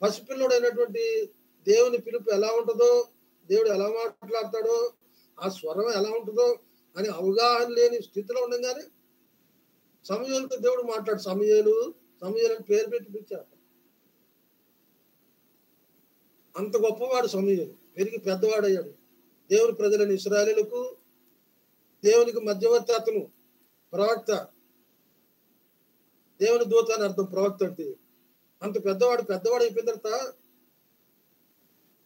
పసిపిల్లడైనటువంటి దేవుని పిలుపు ఎలా ఉంటుందో, దేవుడు ఎలా మాట్లాడతాడో, ఆ స్వరం ఎలా ఉంటుందో అని అవగాహన లేని స్థితిలో ఉండగానే సమూయేలుతో దేవుడు మాట్లాడు. సమూయేలు అని పేరు పెట్టి పిలిచాడు. అంత గొప్పవాడు సమూయేలు. పెరిగి పెద్దవాడయ్యాడు. దేవుని ప్రజలైన ఇశ్రాయేలుకు దేవునికి మధ్యవర్తి, అతను ప్రవక్త, దేవుని దూత అని అర్థం ప్రవక్త అంటే. అంత పెద్దవాడు అయిపోయిన తర్వాత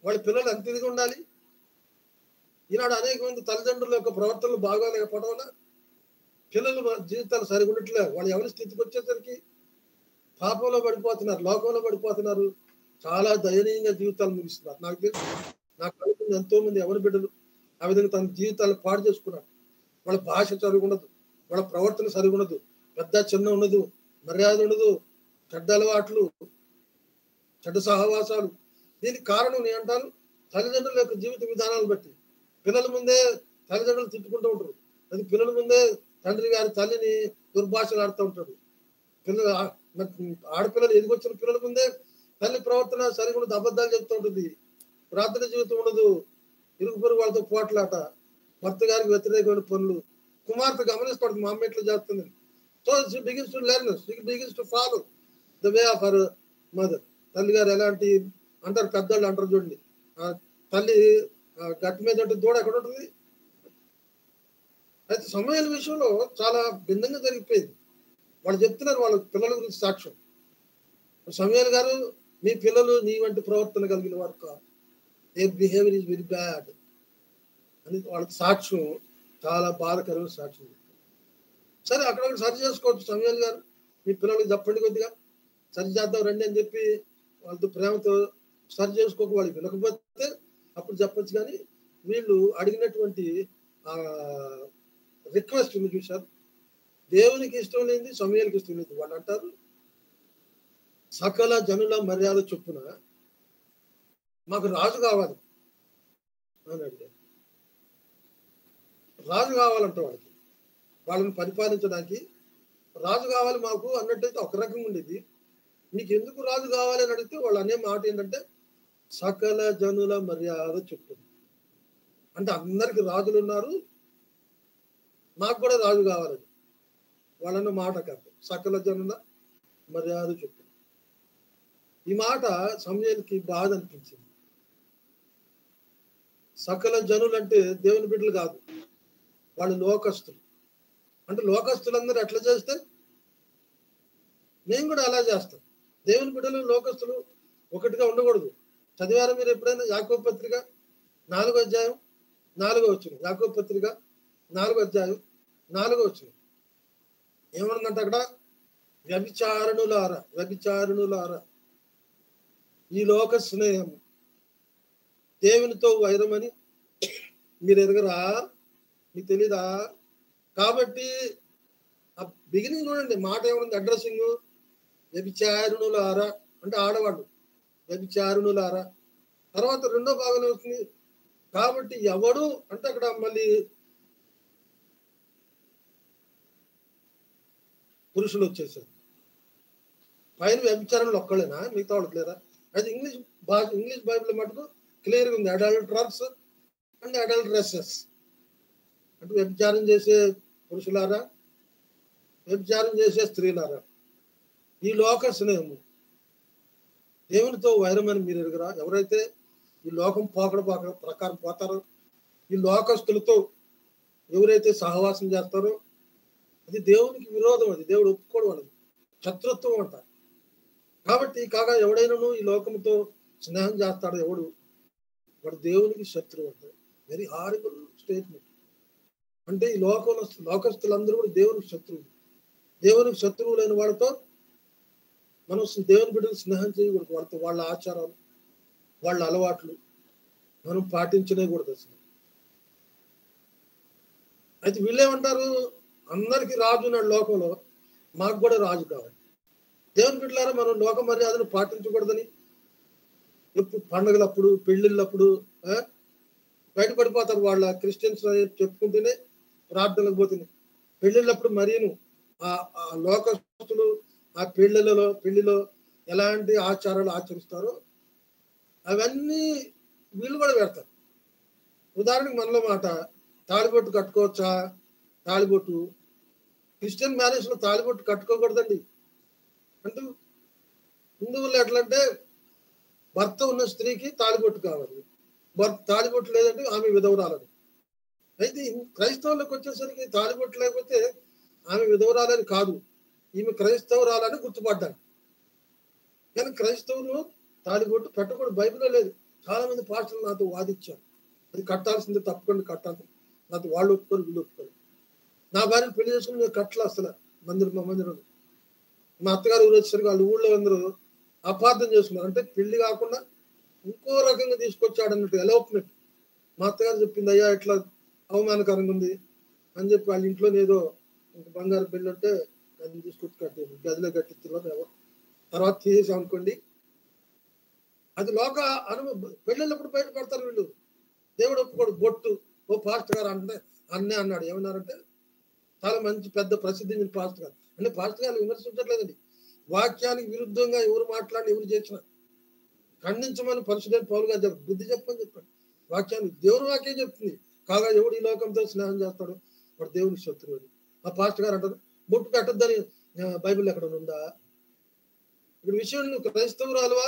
వాళ్ళ పిల్లలు ఎంత ఇదిగా ఉండాలి. ఈనాడు అనేక మంది తల్లిదండ్రుల యొక్క ప్రవర్తనలు బాగోలేకపోవడం వల్ల పిల్లలు జీవితాలు సరిగా ఉండట్లేదు. వాళ్ళు ఎవరి స్థితికి వచ్చేసరికి పాపంలో పడిపోతున్నారు, లోకంలో పడిపోతున్నారు, చాలా దయనీయంగా జీవితాలు ముగిస్తున్నారు. నాకు తెలుసు, నాకు అనుకున్న ఎంతో మంది ఎవరి బిడ్డలు ఆ విధంగా తన జీవితాలను పాడు చేసుకున్నారు. వాళ్ళ భాష సరిగా ఉండదు, వాళ్ళ ప్రవర్తన సరిగా ఉండదు, పెద్ద చిన్న ఉండదు, మర్యాద ఉండదు, చెడ్డ అలవాట్లు, చెడ్డ సహవాసాలు. దీనికి కారణం నేను అంటాను, తల్లిదండ్రుల యొక్క జీవిత విధానాలు బట్టి. పిల్లల ముందే తల్లిదండ్రులు తిట్టుకుంటూ ఉంటారు, అది పిల్లల ముందే తండ్రి గారి తల్లిని దుర్భాషలు ఆడుతూ ఉంటాడు. పిల్లలు ఆడపిల్లలు ఎదిగొచ్చిన పిల్లల ముందే తల్లి ప్రవర్తన సరిగా ఉండదు, అబద్ధాలు చెప్తూ ఉంటుంది, ప్రార్థన జీవితం ఉండదు, ఇరుగు పొరుగు వాళ్ళతో పోట్లాట, భర్త గారికి వ్యతిరేకమైన పనులు. కుమార్తె గమనిస్తాడు, మా అమ్మ ఎట్లా చేస్తుంది. So she begins to learn, she begins to follow the way of her mother. తల్లి గారు ఎలాంటి అంటారు, పెద్దవాళ్ళు అంటారు చూడండి, తల్లి గట్టి మీద ఉంటుంది, దూడ ఎక్కడ ఉంటుంది. అయితే సమయాల విషయంలో చాలా భిన్నంగా జరిగిపోయింది. వాళ్ళు చెప్తున్నారు వాళ్ళ పిల్లల గురించి సాక్ష్యం. సమయాలు గారు, మీ పిల్లలు నీ వంటి ప్రవర్తన కలిగిన వారు కాదు, their behaviour is very bad అని వాళ్ళకి సాక్ష్యం, చాలా బాధకరమైన సాక్ష్యం. సరే అక్కడక్కడ సరి చేసుకోవచ్చు. సమయాలు గారు, మీ పిల్లలకి చెప్పండి, కొద్దిగా సరి చేద్దాం రండి అని చెప్పి వాళ్ళతో ప్రేమతో సరి చేసుకోక వాళ్ళకి వినకపోతే అప్పుడు చెప్పచ్చు. కానీ వీళ్ళు అడిగినటువంటి రిక్వెస్ట్ ఉంది చూసారు, దేవునికి ఇష్టం లేనిది సమయానికి ఇష్టం లేదు. వాళ్ళు అంటారు, సకల జనుల మర్యాద చొప్పున మాకు రాజు కావాలి అని అడిగారు. రాజు కావాలంట వాళ్ళకి, వాళ్ళని పరిపాలించడానికి రాజు కావాలి మాకు అన్నట్టయితే ఒక రకంగా ఉండేది. మీకు ఎందుకు రాజు కావాలి అని అడిగితే వాళ్ళు అనే మాట ఏంటంటే సకల జనుల మర్యాద చొప్పున. అంటే అందరికి రాజులు ఉన్నారు, మాకు కూడా రాజు కావాలని వాళ్ళన్న మాట కాదు, సకల జనుల మర్యాద చొప్పున. ఈ మాట సమయానికి బాధ అనిపించింది. సకల జనులు అంటే దేవుని బిడ్డలు కాదు, వాళ్ళు లోకస్తులు. అంటే లోకస్తులందరూ ఎట్లా చేస్తే మేము కూడా అలా చేస్తాం. దేవుని బిడ్డలు లోకస్తులు ఒకటిగా ఉండకూడదు. చదివారా మీరు ఎప్పుడైనా యాకోబు పత్రిక 4వ అధ్యాయం 4వ వచనం? యాకోబు పత్రిక 4వ అధ్యాయం 4వ వచనం ఏమనుందంటే అక్కడ, వ్యభిచారణులారా ఈ లోక స్నేహం దేవునితో వైరమని మీరు ఎరగరా? మీకు తెలీదా? కాబట్టి ఆ బిగినింగ్ చూడండి, మాట ఏమన్నా అడ్రస్సింగ్, వ్యభిచారుణులారా అంటే ఆడవాళ్ళు, వ్యభిచారుణులారా. తర్వాత రెండో భాగంలో వస్తుంది, కాబట్టి ఎవడు అంటే అక్కడ మళ్ళీ పురుషులు వచ్చేసారు. పైన వ్యభిచారణలు ఒక్కళ్ళేనా, మిగతా వాళ్ళకి లేదా? అయితే ఇంగ్లీష్ బైబిల్ మటుకు క్లియర్గా ఉంది, అడల్టరర్స్ అండ్ అడల్టరెసెస్. అంటే వ్యభిచారం చేసే పురుషులారా, వ్యభిచారం చేసే స్త్రీలారా, ఈ లోక స్నేహము దేవునితో వైరమని మీరు ఎరుగరా? ఎవరైతే ఈ లోకం ప్రకారం పోతారో, ఈ లోకస్తులతో ఎవరైతే సహవాసం చేస్తారో అది దేవునికి విరోధం, అది దేవుడు ఒప్పుకోవడం, అనేది శత్రుత్వం అంటారు. కాబట్టి కాగా ఎవడైనాను ఈ లోకంతో స్నేహం చేస్తాడో ఎవడు, వాడు దేవునికి శత్రువు అంటారు. Very horrible statement. అంటే ఈ లోకస్తులందరూ కూడా దేవునికి శత్రువులు. దేవునికి శత్రువు లేని వాడితో మనం దేవుని బిడ్డలు స్నేహం చేయకూడదు. వాళ్ళతో వాళ్ళ ఆచారాలు, వాళ్ళ అలవాట్లు మనం పాటించనేకూడదు అసలు. అయితే వీళ్ళేమంటారు, అందరికీ రాజు ఉన్నాడు లోకంలో, మాకు కూడా రాజు కావాలి. దేవుని బిడ్డలారా, మనం లోక మర్యాదను పాటించకూడదని ఎప్పుడు పండుగలప్పుడు, పెళ్లిళ్ళప్పుడు బయటపడిపోతారు. వాళ్ళ క్రిస్టియన్స్ చెప్పుకుంటూనే ప్రార్థనలకు పోతుంది. పెళ్లిళ్ళప్పుడు మరీను ఆ లోకస్తులు ఆ పెళ్లిలో ఎలాంటి ఆచారాలు ఆచరిస్తారో అవన్నీ వీళ్ళు కూడా పెడతారు. ఉదాహరణకి మనలో మాట, తాళిబొట్టు కట్టుకోవచ్చా? తాళిబొట్టు క్రిస్టియన్ మ్యారేజ్ లో తాళిబొట్టు కట్టుకోకూడదండి. అంటూ హిందువులు ఎట్లంటే భర్త ఉన్న స్త్రీకి తాళిబొట్టు కావాలి, తాళిబొట్టు లేదంటే ఆమె విధవరాలని. అయితే క్రైస్తవులకు వచ్చేసరికి తాళిబొట్టు లేకపోతే ఆమె విధవరాలని కాదు, ఈమె క్రైస్తవురాలని గుర్తుపడ్డాను. కానీ క్రైస్తవులు తాళిబొట్టు పెట్టకూడదు, బైబిల్లో లేదు. చాలా మంది పాస్టర్లు నాతో వాదించారు, అది కట్టాల్సిందే, తప్పకుండా కట్టాలి. నాతో వాళ్ళు ఒప్పుకోరు, వీళ్ళు ఒప్పుకోరు. నా భార్యను పెళ్లి చేసుకుని నేను కట్టలే అసలు. మందిరంలో మా అత్తగారు ఊరు వచ్చేసరికి వాళ్ళ ఊళ్ళో అందరూ అపార్థం చేసుకున్నారు. అంటే పెళ్లి కాకుండా ఇంకో రకంగా తీసుకొచ్చాడు అన్నట్టు, ఎలోప్మెంట్. మా అత్తగారు చెప్పింది, అయ్యా ఇట్లా అవమానకరంగా ఉంది అని చెప్పి వాళ్ళ ఇంట్లో ఏదో బంగారు పెళ్ళి ఉంటే దాన్ని తీసుకొచ్చి కట్టేది, గదిలో కట్టించారు. తర్వాత తీసేసాం అనుకోండి, అది లోక అనుభవం. పెళ్ళిళ్ళప్పుడు బయట పడతారు వీళ్ళు. దేవుడు ఒప్పుకోడు. బొట్టు ఓ పాస్టర్ గారు అంటే అన్నాడు. ఏమన్నారంటే చాలా మంచి పెద్ద ప్రసిద్ధి పాస్టర్ గారు. అంటే పాస్టర్ గారు విమర్శించట్లేదండి, వాక్యానికి విరుద్ధంగా ఎవరు మాట్లాడి ఎవరు చేసినా ఖండించమని పరిశుద్ధైన పౌలు గారు చెప్పారు. బుద్ధి చెప్పని చెప్పాడు. వాక్యాన్ని దేవుని వాక్యం చెప్తుంది. కాగా ఎవడు ఈ లోకంతో స్నేహం చేస్తాడు వాడు దేవునికి శత్రువు అని. ఆ పాస్టర్ గారు అంటారు, బొట్టు పెట్టద్దని బైబిల్ ఎక్కడ ఉందా? ఇక్కడ విషయం, నువ్వు క్రైస్తవురాలువా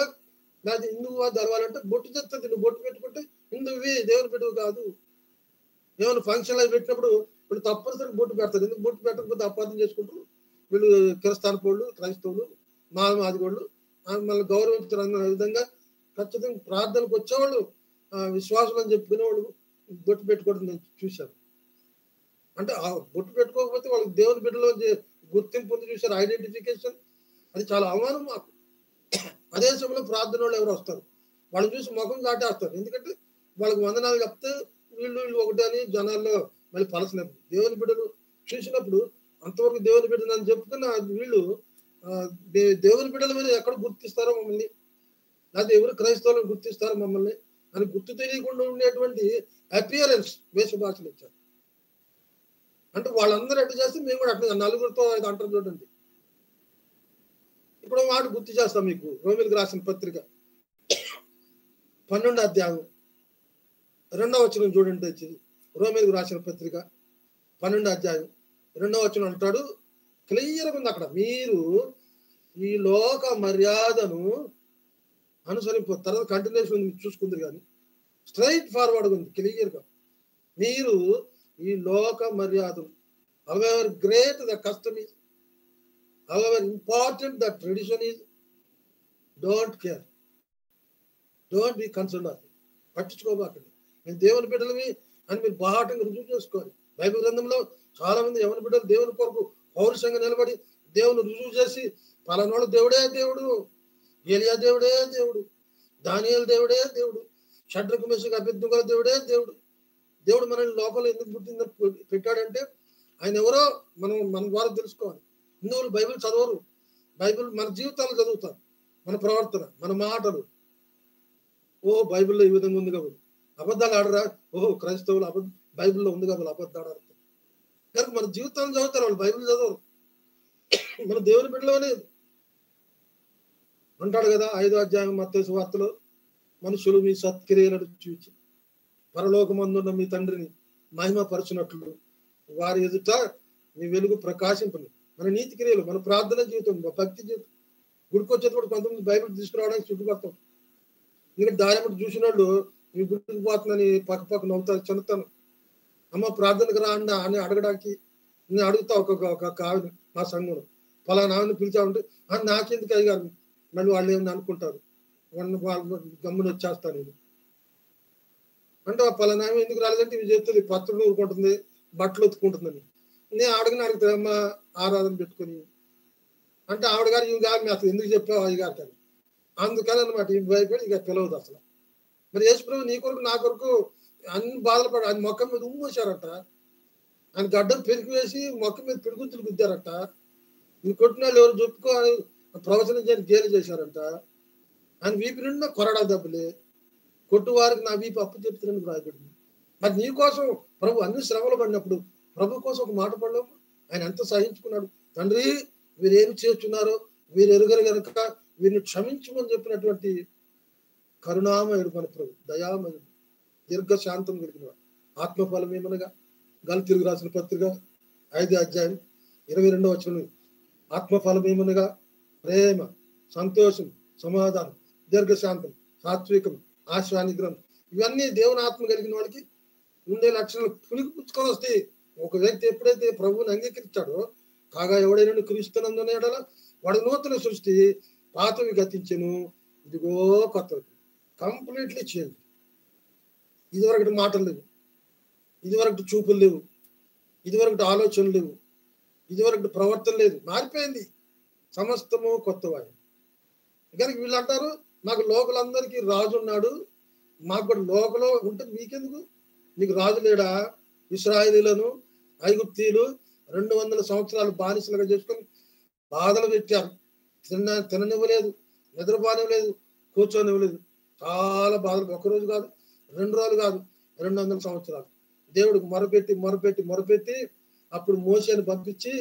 లేదా హిందువు తెలవాలంటే బొట్టు తెస్తుంది. నువ్వు బొట్టు పెట్టుకుంటే హిందువువి, దేవుని బిడ్డవు కాదు. ఏమైనా ఫంక్షన్ అవి పెట్టినప్పుడు వీళ్ళు తప్పనిసరిగా బొట్టు పెడతారు. ఎందుకు బొట్టు పెట్టకపోతే అపార్థం చేసుకుంటారు. వీళ్ళు కిరస్థాన పోళ్ళు, క్రైస్తవులు, మాదిగోళ్ళు మళ్ళీ గౌరవించరు అన్న విధంగా ఖచ్చితంగా ప్రార్థనకు వచ్చేవాళ్ళు విశ్వాసం అని చెప్పుకునేవాళ్ళు బొట్టు పెట్టుకోవడం నేను చూశాను. అంటే ఆ బొట్టు పెట్టుకోకపోతే వాళ్ళకి దేవుని బిడ్డలో గుర్తింపు ఉంది చూశారు, ఐడెంటిఫికేషన్. అది చాలా అవమానం మాకు. అదే సమయంలో ప్రార్థన వాళ్ళు ఎవరు వస్తారు, వాళ్ళని చూసి ముఖం దాటేస్తారు. ఎందుకంటే వాళ్ళకి వందనాలు చెప్తే వీళ్ళు ఒకటి అని జనాల్లో మళ్ళీ పలసినప్పుడు దేవుని బిడ్డలు చూసినప్పుడు అంతవరకు దేవుని బిడ్డలు అని చెప్పుకున్న వీళ్ళు దేవుని బిడ్డల మీద ఎక్కడ గుర్తిస్తారో మమ్మల్ని, లేకపోతే ఎవరు క్రైస్తవులను గుర్తిస్తారో మమ్మల్ని అని గుర్తు తెలియకుండా ఉండేటువంటి అపియరెన్స్ వేష భాషలు ఇచ్చారు. అంటే వాళ్ళందరూ ఎట్లా చేస్తే మేము కూడా అట్లా నలుగురితో అది అంటారు చూడండి. ఇప్పుడు మాట గుర్తు చేస్తాం మీకు. రోమిలకు రాసిన పత్రిక 12వ అధ్యాయం 2వ వచనం చూడండి. వచ్చింది రోమిలకు రాసిన పత్రిక 12వ అధ్యాయం 2వ వచనం అంటాడు, క్లియర్గా ఉంది అక్కడ. మీరు ఈ లోక మర్యాదను అనుసరింప తర్వాత కంటిన్యూషన్ చూసుకుంది కానీ స్ట్రైట్ ఫార్వర్డ్ ఉంది క్లియర్గా. మీరు ఈ లోక మర్యాదను, however great the custom is, however important the tradition is, don't care, don't be concerned of it. పట్టించుకోబాకండి, మేము దేవుని బిడ్డలవి అని మీరు బాహాటంగా రుజువు చేసుకోవాలి. బైబిల్ గ్రంథంలో చాలా మంది యవన బిడ్డలు దేవుని కొరకు పౌరుషంగా నిలబడి దేవుని రుజువు చేసి పలానోడు దేవుడే దేవుడు, ఏలియా దేవుడే దేవుడు, దానియేలు దేవుడే దేవుడు, షడ్రకు మెషకు అబేద్నెగో దేవుడే దేవుడు. దేవుడు మనల్ని లోకంలో ఎందుకు పుట్టిందని పెట్టాడంటే ఆయన ఎవరో మన ద్వారా తెలుసుకోవాలి. హిందువులు బైబిల్ చదవరు, బైబిల్ మన జీవితాలు చదువుతారు, మన ప్రవర్తన, మన మాటలు. ఓహో బైబిల్లో ఈ విధంగా ఉంది కాబట్టి అబద్ధాలు ఆడరా, ఓహో క్రైస్తవులు బైబిల్లో ఉంది కాబట్టి అబద్ధాలు ఆడతారు. కనుక మన జీవితాలను చదువుతారు, వాళ్ళు బైబిల్ చదవరు. మన దేవుని బిడ్డలు అనేది అంటాడు కదా 5వ అధ్యాయం మత్తయి సువార్తలో, మనుషులు మీ సత్క్రియలను చూచి పరలోకమందున్న మీ తండ్రిని మహిమపరచునట్లు వారి ఎదుట మీ వెలుగు ప్రకాశింపను. మన నీతి క్రియలు, మన ప్రార్థన జీవితం, మన భక్తి జీవితం. గుడికొచ్చేటప్పుడు కొంతమంది బైబిల్ తీసుకురావడానికి చుట్టుపడతాం. ఎందుకంటే దారిమటి చూసిన వాళ్ళు మీ గుడికి పోతుందని పక్క నవ్వుతారు, చెందుతాను. అమ్మ ప్రార్థనకు రా అని అడగడానికి నేను అడుగుతా ఒక ఆవిడ మా సంఘంలో, పలానా ఆవిడని పిలిచామంటే నాకెందుకు అయ్యారు మళ్ళీ వాళ్ళు ఏమని అనుకుంటారు, వాళ్ళు గమ్మున వచ్చేస్తాను నేను అంటే పలానా ఎందుకు రాలేదంటే ఇవి చేస్తుంది, పచ్చడి ఊరుకుంటుంది, బట్టలు ఉతుకుంటుందని. నేను అడుగుతా అమ్మ ఆరాధన పెట్టుకుని అంటే ఆవిడ గారు ఇవి కాదు అసలు ఎందుకు చెప్పావు అవి గారు కానీ అందుకని అనమాట ఈ భయపడి ఇక పిలవదు అసలు. మరి యేసుప్రభు నీ కొరకు నా కొరకు అన్ని బాధలు పడి ఆయన మొక్క మీద ఉమ్మేశారట, ఆయన గడ్డం పెరిగి వేసి మొక్క మీద పిడుగుంతులు గుద్దారట, నీ కొట్టిన వాళ్ళు ఎవరు చెప్పుకో ప్రవచనం చేయని గేలు చేశారంట. ఆయన వీపు నిండా కొరడా దెబ్బలే, కొట్టు వారికి నా వీపు అప్పు చెప్తున్నాను రాయబడింది. మరి నీ కోసం ప్రభు అన్ని శ్రమలు పడినప్పుడు ప్రభు కోసం ఒక మాట పడినప్పుడు ఆయన ఎంత సహించుకున్నాడు. తండ్రి వీరేమి చేస్తున్నారో వీరు ఎరుగరు గనుక వీరిని క్షమించమని చెప్పినటువంటి కరుణామయుడు మన ప్రభు, దయామయుడు, దీర్ఘశాంతం కలిగిన ఆత్మఫలం ఏమనగా గలతీయులకు రాసిన పత్రిక 5వ అధ్యాయం 22వ వచనం, ఆత్మఫలం ఏమనగా ప్రేమ, సంతోషం, సమాధానం, దీర్ఘశాంతం, సాత్వికం, ఆశానిగ్రహం. ఇవన్నీ దేవుని ఆత్మ కలిగిన వాడికి ఉండే లక్షణాలు పులికి పుచ్చుకొని వస్తాయి. ఒక వ్యక్తి ఎప్పుడైతే ప్రభువుని అంగీకరించాడో, కాగా ఎవడైనా క్రీస్తునందున ఎడల వాడి నూతన సృష్టి, పాతవి గతించెను, ఇదిగో కొత్తవి. Completely change. ఇదివరకటి మాటలు లేవు, ఇదివరకటి చూపులు లేవు, ఇదివరకటి ఆలోచనలు లేవు, ఇదివరకటి ప్రవర్తన లేదు, మారిపోయింది. సమస్తము కొత్తవాయి. కనుక వీళ్ళు అంటారు మాకు లోకలందరికీ రాజు ఉన్నాడు, మాకు కూడా లోకలో ఉంటే మీకెందుకు, మీకు రాజు లేడా? ఇశ్రాయేలీలను ఐగుప్తీయులు 200 సంవత్సరాలు బానిసలుగా చేసుకొని బాధలు పెట్టారు. తిననివ్వలేదు, నిద్రపోనివ్వలేదు, కూర్చొనివ్వలేదు. చాలా బాధలు, 1 రోజు కాదు, 2 రోజులు కాదు, 200 సంవత్సరాలు. దేవుడికి మొరపెట్టి అప్పుడు మోషేని పంపించి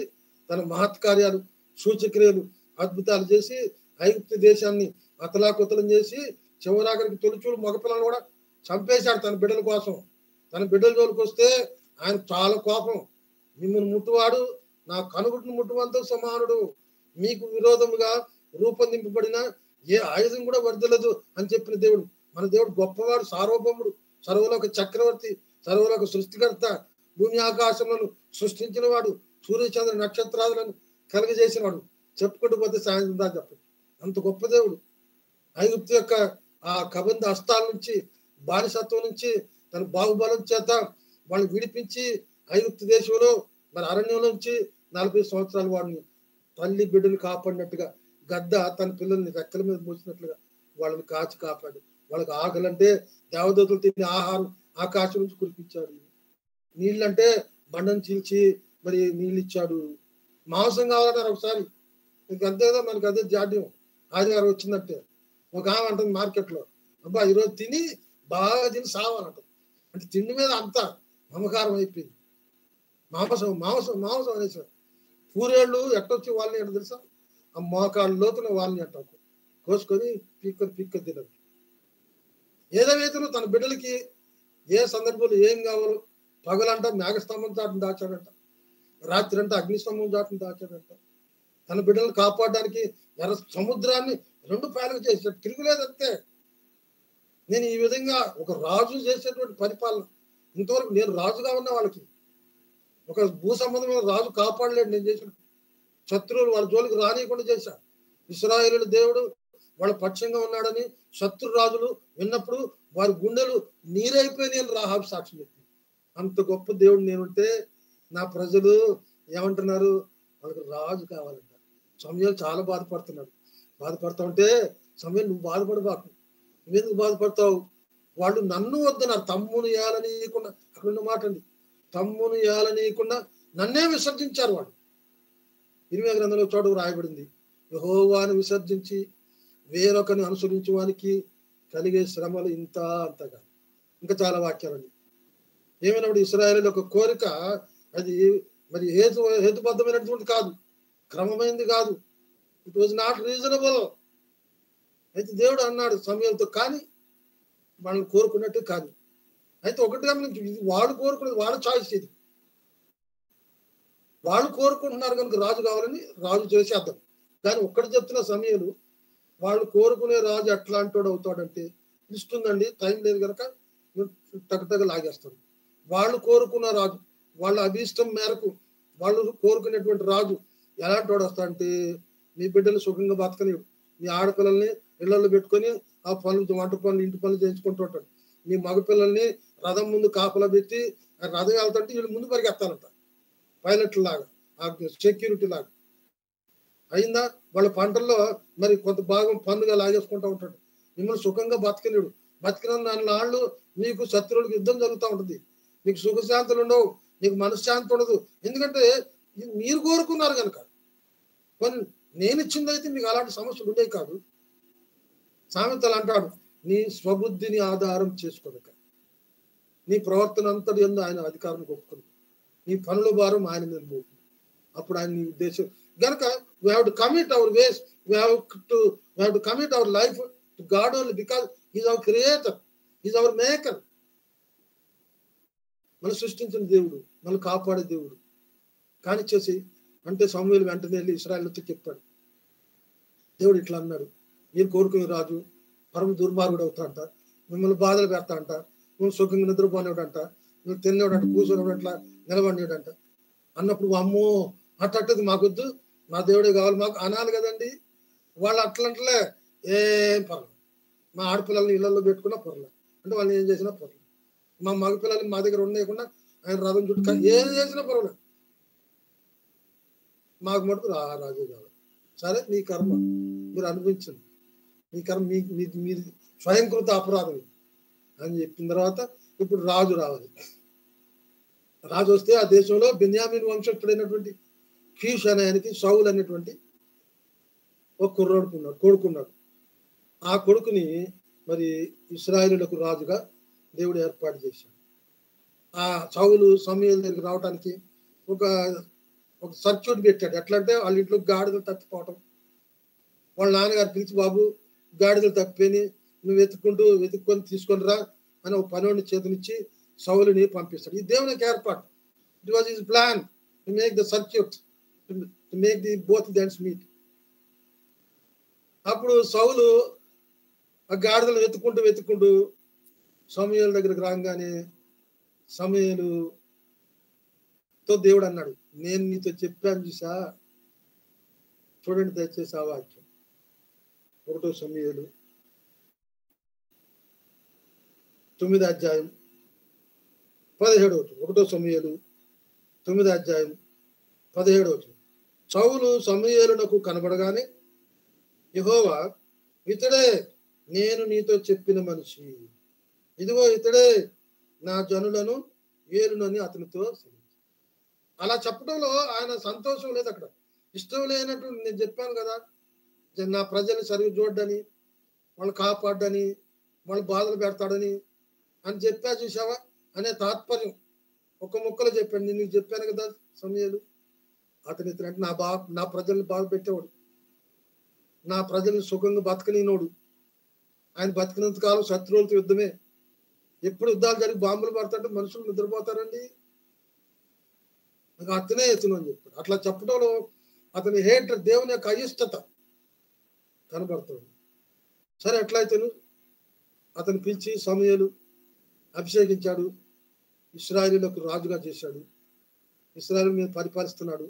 తన మహత్కార్యాలు, సూచక్రియలు, అద్భుతాలు చేసి ఐగుప్తు దేశాన్ని అతలాకుతలం చేసి చివరాఖరికి తొలిచూలు మగపిల్లలు కూడా చంపేశాడు తన బిడ్డల కోసం. తన బిడ్డల జోలికి వస్తే ఆయన చాలా కోపం. మిమ్మల్ని ముట్టువాడు నా కనుగుట్టును ముట్టువంతో సమానుడు, మీకు విరోధముగా రూపొందింపబడిన ఏ ఆయుధం కూడా వర్దలదు అని చెప్పిన దేవుడు. మన దేవుడు గొప్పవాడు, సార్వభౌముడు, సర్వలోక చక్రవర్తి, సర్వలోక సృష్టికర్త, భూమి ఆకాశములను సృష్టించిన వాడు, సూర్యచంద్ర నక్షత్రాలను కలుగజేసిన వాడు. చెప్పుకుంటూ పోతే సాయంత్రం దాకా చెప్పండి. అంత గొప్ప దేవుడు. ఐగుప్తు యొక్క ఆ కబంధ హస్తాల నుంచి, బానిసత్వం నుంచి తన బాహుబలం చేత వాళ్ళని విడిపించి ఐగుప్తు దేశంలో మరి అరణ్యంలో నుంచి 40 సంవత్సరాలు వాడిని తల్లి బిడ్డను కాపాడినట్టుగా, గద్ద తన పిల్లల్ని రెక్కల మీద మోసినట్లుగా వాళ్ళని కాచి కాపాడు. వాళ్ళకి ఆకలంటే దేవదూతలు తినే ఆహారం ఆకాశం నుంచి కురిపించాడు. నీళ్ళంటే బండను చీల్చి మరి నీళ్ళు ఇచ్చాడు. మాంసం కావాలన్నారు ఒకసారి, ఇంక అంతే కదా, మనకి అదే జాడ్యం. ఆదివారం వచ్చిందంటే ఒక ఆమె అంటుంది మార్కెట్లో, అబ్బా ఈరోజు తిని బాగా తిని సావాలంటుంది. అంటే తిండి మీద అంత మమకారం అయిపోయింది. మాంసం మాంసం మాంసం అనేసారు. పూరేళ్ళు ఎట్టొచ్చి వాళ్ళని ఏంటో తెలుసా, ఆ మోకాళ్ళు లోతున వాళ్ళని అంటాం కోసుకొని పిక్క తినదు. ఏదైతే తన బిడ్డలకి ఏ సందర్భంలో ఏం కావాలో, పగలంట మేఘస్తంభం చాటును దాచాడంట, రాత్రి అంటే అగ్నిస్తంభం చాటును దాచాడంట. తన బిడ్డలను కాపాడడానికి ఎర్ర సముద్రాన్ని 2 పాయలుగా చేసాడు. తిరుగులేదంతే. నేను ఈ విధంగా ఒక రాజు చేసేటువంటి పరిపాలన, ఇంతవరకు నేను రాజుగా ఉన్న వాళ్ళకి ఒక భూ సంబంధమైన రాజు కాపాడలేడు. నేను చేసిన శత్రువులు వాళ్ళ జోలికి రానియకుండా చేశా. ఇశ్రాయేలు దేవుడు వాళ్ళ పక్షంగా ఉన్నాడని శత్రు రాజులు విన్నప్పుడు వారి గుండెలు నీరైపోయినాయి అని రాహాబు సాక్ష్యం చెప్పింది. అంత గొప్ప దేవుడు నేనుంటే నా ప్రజలు ఏమంటున్నారు, వాళ్ళకి రాజు కావాలంట. సమయం చాలా బాధపడుతున్నాడు. బాధపడతా ఉంటే సమయం నువ్వు బాధపడబాకు, నువ్వెందుకు బాధపడతావు? వాళ్ళు నన్ను వద్దన్నారు, తమ్మును ఏలనీయకుండా. అక్కడ ఉన్న మాట అండి, తమ్మును ఏలనీయకుండా నన్నే విసర్జించారు వాళ్ళు. 20వ గ్రంథంలో చోట రాయబడింది, యెహోవాను విసర్జించి వేరొకరిని అనుసరించే వానికి కలిగే శ్రమలు ఇంత అంతగా. ఇంకా చాలా వాక్యాలండి. ఏమైనప్పుడు ఇశ్రాయేలు ఒక కోరిక, అది మరి హేతుబద్ధమైనటువంటి కాదు, క్రమమైనది కాదు. It was not reasonable. అయితే దేవుడు అన్నాడు సమయంతో, కానీ వాళ్ళని కోరుకున్నట్టు కాదు. అయితే ఒకటిగా వాళ్ళు కోరుకున్నది వాళ్ళ చాయిస్. ఇది వాళ్ళు కోరుకుంటున్నారు కనుక రాజు కావాలని రాజు చేసేద్దాం. కానీ ఒక్కటి చెప్తున్న సమయాలు, వాళ్ళు కోరుకునే రాజు ఎట్లాంటి వాడు అవుతాడంటే, ఇస్తుందండి టైం లేదు కనుక తగ్గ లాగేస్తాడు. వాళ్ళు కోరుకున్న రాజు, వాళ్ళ అభీష్టం మేరకు వాళ్ళు కోరుకునేటువంటి రాజు ఎలాంటి వాడు వస్తాడంటే, మీ బిడ్డలు సుఖంగా బతకలేడు, మీ ఆడపిల్లల్ని ఇళ్లలో పెట్టుకొని ఆ పనులు, వంట పనులు, ఇంటి పనులు చేయించుకుంటూ ఉంటాడు. మీ మగపిల్లల్ని రథం ముందు కాపలా పెట్టి రథం వెళ్తుంటే వీళ్ళు ముందు పరిగెత్తాలంట, పైలట్ లాగా, ఆ సెక్యూరిటీ లాగా. అయిందా? వాళ్ళ పంటల్లో మరి కొంత భాగం పన్నుగా లాగేసుకుంటూ ఉంటాడు. మిమ్మల్ని సుఖంగా బతకలేడు. బతికిన నాళ్ళు మీకు శత్రువులకు యుద్ధం జరుగుతూ ఉంటుంది. మీకు సుఖశాంతులు ఉండవు, నీకు మనశ్శాంతి ఉండదు. ఎందుకంటే మీరు కోరుకున్నారు కనుక. కొన్ని నేను ఇచ్చిందైతే మీకు అలాంటి సమస్యలు ఉండేవి కాదు. సామెతలు అంటాడు, నీ స్వబుద్ధిని ఆధారం చేసుకోలేక నీ ప్రవర్తన అంతటి యందు ఆయన అధికారం ఒప్పుకొని నీ పనుల భారం ఆయన మీద పోతుంది. అప్పుడు ఆయన నీ ఉద్దేశం గనక we have to commit our ways, we have to commit our life to God only, because he is our creator, he is our maker. మనం సృష్టించిన దేవుడు, మనం కాపాడే దేవుడు. కానీ చేసి అంటే సమూయేలు వెంటనే వెళ్ళి ఇశ్రాయేలుతో చెప్పాడు, దేవుడు ఇట్లా అన్నాడు, మీరు కోరుకునే రాజు పరమ దుర్మార్గుడు అవుతాడంట, మిమ్మల్ని బాధలు పెడతాడంట, నువ్వు సుఖంగా నిద్రపోనేవాడంట, నువ్వు తినేవాడంట, కూర్చోనేవాడంట, నిలబడినేవాడంట అన్నప్పుడు అమ్మో అట్టది మాకొద్దు, మా దేవుడే కావాలి మాకు అనాలి కదండి. వాళ్ళు అట్లంటలే ఏం పర్లేదు, మా ఆడపిల్లల్ని ఇళ్లలో పెట్టుకున్నా పర్లేదు, అంటే వాళ్ళు ఏం చేసినా పర్లేదు, మా మగ పిల్లల్ని మా దగ్గర ఉండేయకుండా ఆయన రథం చుట్టూ ఏం చేసినా పర్వాలేదు, మాకు మటుకు రాజు కావాలి. సరే నీ కర్మ మీరు అనిపించండి, మీ కర్మ మీరు స్వయంకృత అపరాధం అని చెప్పిన తర్వాత ఇప్పుడు రాజు రావాలి. రాజు వస్తే ఆ దేశంలో బెన్యామీన్ వంశస్థుడైనటువంటి కీష్ అనే ఆయనకి సౌలు అనేటువంటి ఒక కొడుకున్నాడు. ఆ కొడుకుని మరి ఇశ్రాయేలులకు రాజుగా దేవుడు ఏర్పాటు చేశాడు. ఆ సౌలు సమూయేలు దగ్గరికి రావడానికి ఒక సర్క్యూట్ పెట్టాడు. ఎట్లా అంటే వాళ్ళ ఇంట్లో గాడిదలు తప్పిపోవటం, వాళ్ళ నాన్నగారు పిలిచి, బాబు గాడిదలు తప్పిపోయి నువ్వు వెతుక్కొని తీసుకొని రా అని ఒక పనివాడిని చేతునిచ్చి సౌలుని పంపిస్తాడు. ఈ దేవుని యొక్క ఏర్పాటు. It was his plan to make the circuit, to make the both the ends meet. అప్పుడు సౌలు ఆ గాడిదలు వెతుక్కుంటూ సమూయేలు దగ్గరికి రాగానే సమూయేలుతో దేవుడు అన్నాడు, నేను నీతో చెప్పాను చూసా. చూడండి దయచేసి ఆ వాక్యం 1 సమూయేలు 9వ అధ్యాయం 17వ వచనం. 1 సమూయేలు 9వ అధ్యాయం 17వ వచనం. సౌలు సమూయేలునకు కనబడగానే యెహోవా, ఇతడే నేను నీతో చెప్పిన మనిషి, ఇదిగో ఇతడే నా జనులను ఏలునని అతనితో అలా చెప్పడంలో ఆయన సంతోషం లేదు, అక్కడ ఇష్టం లేనట్టు. నేను చెప్పాను కదా, నా ప్రజల్ని సరిగ్గా చూడ్డని, వాళ్ళు కాపాడ్డని, వాళ్ళు బాధలు పెడతాడని అని చెప్పా చూసావా అనే తాత్పర్యం ఒక ముక్కలో చెప్పాడు. నేను నీకు చెప్పాను కదా సమూయేలు, అతని అంటే నా ప్రజల్ని బాధ పెట్టేవాడు, నా ప్రజల్ని సుఖంగా బతకనినోడు. ఆయన బతికినంత కాలం శత్రువులతో యుద్ధమే. ఎప్పుడు యుద్ధాలు జరిగి బాంబులు పడతాంటే మనుషులు నిద్రపోతారండి. అతనే ఎత్తును అని చెప్పాడు. అట్లా చెప్పడంలో అతని హేటర్, దేవుని యొక్క అయిష్టత కనబడుతుంది. సరే, ఎట్లయితేను అతను పిలిచి సమూయేలు అభిషేకించాడు, ఇశ్రాయేలులకు రాజుగా చేశాడు, ఇశ్రాయేలు మీద పరిపాలిస్తున్నాడు.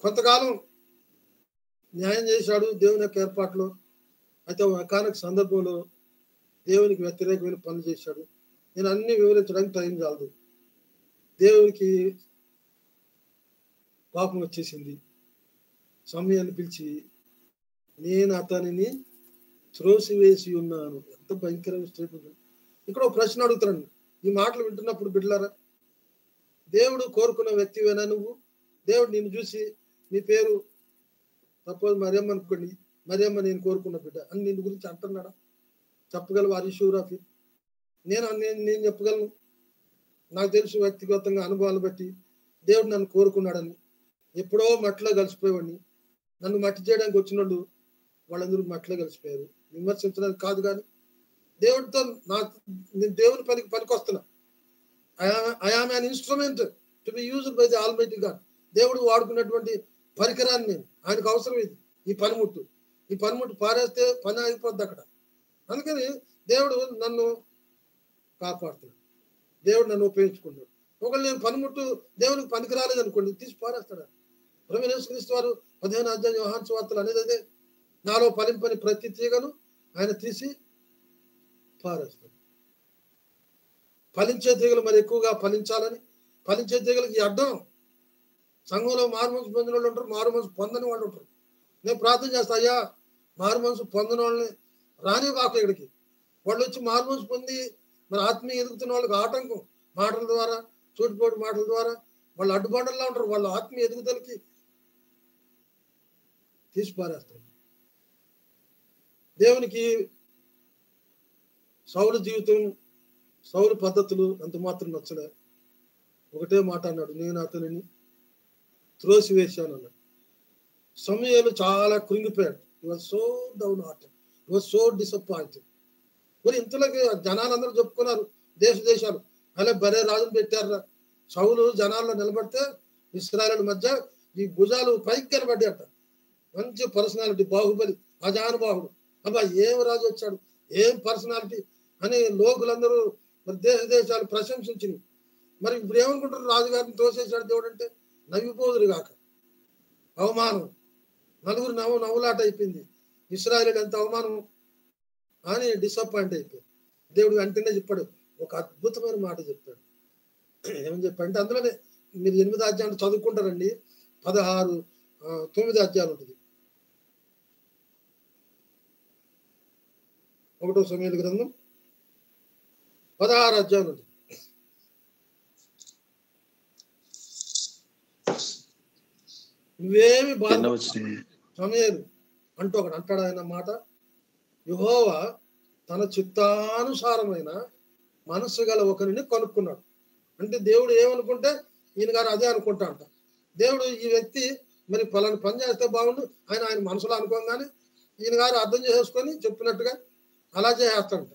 కొంతకాలం న్యాయం చేశాడు దేవుని యొక్క ఏర్పాట్లో. అయితే ఒకానొక సందర్భంలో దేవునికి వ్యతిరేకమైన పనులు చేశాడు. నేను అన్ని వివరించడానికి టైం చాలదు. దేవునికి పాపం వచ్చేసింది. సమూయేలుని పిలిచి, నేను అతనిని త్రోసివేసి ఉన్నాను. ఎంత భయంకరమైన స్టేట్మెంట్. ఇక్కడ ఒక ప్రశ్న అడుగుతున్నాను. ఈ మాటలు వింటున్నప్పుడు బిడ్డలారా, దేవుడు కోరుకున్న వ్యక్తివేనా నువ్వు? దేవుడు నిన్ను చూసి నీ పేరు సపోజ్ మరియమ్మ అనుకోండి, మరియమ్మ నేను కోరుకున్న బిడ్డ అని నిన్ను గురించి అంటున్నాడా? చెప్పగలవు? Are you sure of it? నేను చెప్పగలను. నాకు తెలుసు వ్యక్తిగతంగా అనుభవాలు బట్టి దేవుడు నన్ను కోరుకున్నాడని. ఎప్పుడో మట్టిలో కలిసిపోయేవాడిని. నన్ను మట్టి చేయడానికి వచ్చిన వాళ్ళందరూ మట్టిలో కలిసిపోయారు. విమర్శించడానికి కాదు, కానీ దేవుడితో నేను దేవుని పనికి వస్తున్నా. I am an instrument to be used by the almighty God. దేవుడు వాడుకున్నటువంటి పరికరాన్ని నేను. ఆయనకు అవసరం ఇది. ఈ పనిముట్టు పారేస్తే పని ఆగిపోద్ది అక్కడ. అందుకని దేవుడు నన్ను కాపాడుతున్నాడు, దేవుడు నన్ను ఉపయోగించుకున్నాడు. ఒకళ్ళు నేను పనిముట్టు దేవునికి పనికి రాలేదు అనుకోండి, తీసి పారేస్తాడు. ప్రభువైన యేసుక్రీస్తు వారు 15వ అధ్యాయం యోహాను సువార్తలో అనేది అదే, నాలో ఫలింపని ప్రతి తీగను ఆయన తీసి పారేస్తాడు. ఫలించే తీగలు మరి ఎక్కువగా ఫలించాలని, ఫలించే తీగలకి అడ్డం సంఘంలో మారుమనసు పొందిన వాళ్ళు ఉంటారు, మారుమనసు పొందని వాళ్ళు ఉంటారు. నేను ప్రార్థన చేస్తా, అయ్యా మారుమనసు పొందిన వాళ్ళని రాని కాక ఇక్కడికి. వాళ్ళు వచ్చి మారుమనసు పొంది మరి ఆత్మీయ ఎదుగుతున్న వాళ్ళకి ఆటంకం, మాటల ద్వారా, చోటుపోటు మాటల ద్వారా వాళ్ళు అడ్డుబాటల్లో ఉంటారు. వాళ్ళ ఆత్మీయ ఎదుగుదలకి తీసి పారేస్తారు. దేవునికి సౌలు జీవితం, సౌలు పద్ధతులు అంత మాత్రం నచ్చలే. ఒకటే మాట అన్నాడు, నేను అతనిని త్రోసివేశాను అన్నాడు. సమూయేలు చాలా కృంగిపోయాడు. He was so downhearted. He was so disappointed. మరి ఇంతలోకి జనాలందరూ చెప్పుకున్నారు, దేశాలు అలా బరే రాజును పెట్టారు. సౌలు జనాల్లో నిలబడితే ఇశ్రాయేలు మధ్య ఈ భుజాలు పైకి కనబడ్డాయట. మంచి పర్సనాలిటీ, బాహుబలి, అజానుబాహుడు. అబ్బా ఏం రాజు వచ్చాడు, ఏం పర్సనాలిటీ అని లోకులందరూ మరి దేశాలు ప్రశంసించింది. మరి ఇప్పుడు ఏమనుకుంటారు, రాజుగారిని తోసేశాడు దేవుడు అంటే? నవ్విపోదురు కాక, అవమానం, నలుగురు నవ్వులాట అయిపోయింది. ఇశ్రాయేలు ఎంత అవమానం అని డిసప్పాయింట్ అయిపోయింది. దేవుడు వెంటనే చెప్పాడు, ఒక అద్భుతమైన మాట చెప్పాడు. ఏమని చెప్పాడంటే, అందులోనే మీరు 8వ అధ్యాయం చదువుకుంటారండి, 9 అధ్యాయాలు ఉంటుంది. 1వ సమూయేలు గ్రంథం 16 అధ్యాయం ఉంటుంది. నువ్వేమి బాధ సమూయేలు అంటూ ఒకటి అంటాడు ఆయన మాట, యెహోవా తన చిత్తానుసారమైన మనస్సు గల ఒకరిని కనుక్కున్నాడు. అంటే దేవుడు ఏమనుకుంటే ఈయన గారు అదే అనుకుంటా అంట. దేవుడు ఈ వ్యక్తి మరి పలాని పని చేస్తే బాగుండు ఆయన మనసులో అనుకోగానే ఈయన గారు అర్థం చేసుకొని చెప్పినట్టుగా అలా చేస్తాడంట.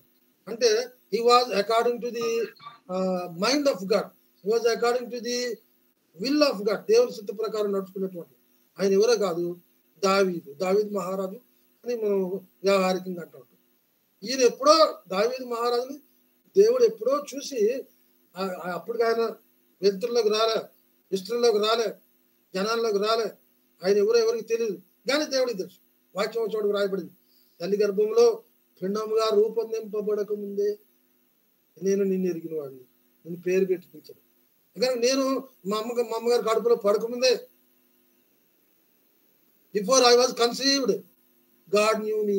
అంటే he was according to the mind of God. He was according to the will of God. దేవుని చిత్త ప్రకారం నడుచుకున్నటువంటి ఆయన ఎవరో కాదు, దావీదు మహారాజు అని మనం వ్యవహారికంగా అంటూ ఉంటాం. ఈయన ఎప్పుడో దావీదు మహారాజుని దేవుడు ఎప్పుడో చూసి అప్పటికి ఆయన వ్యక్తుల్లోకి రాలే, హిస్టరీలోకి రాలే, జనాల్లోకి రాలే, ఆయన ఎవరికి తెలియదు. కానీ దేవుడికి తెలుసు. వాక్యం చోటు రాయబడింది, తల్లి గర్భంలో పిండముగా రూపొందింపబడక ముందే నేను నిన్ను ఎరిగిన వాడిని, నిన్ను పేరు పెట్టించాను. కానీ నేను మా అమ్మగారి కడుపులో పడకముందే, before I was conceived God knew me,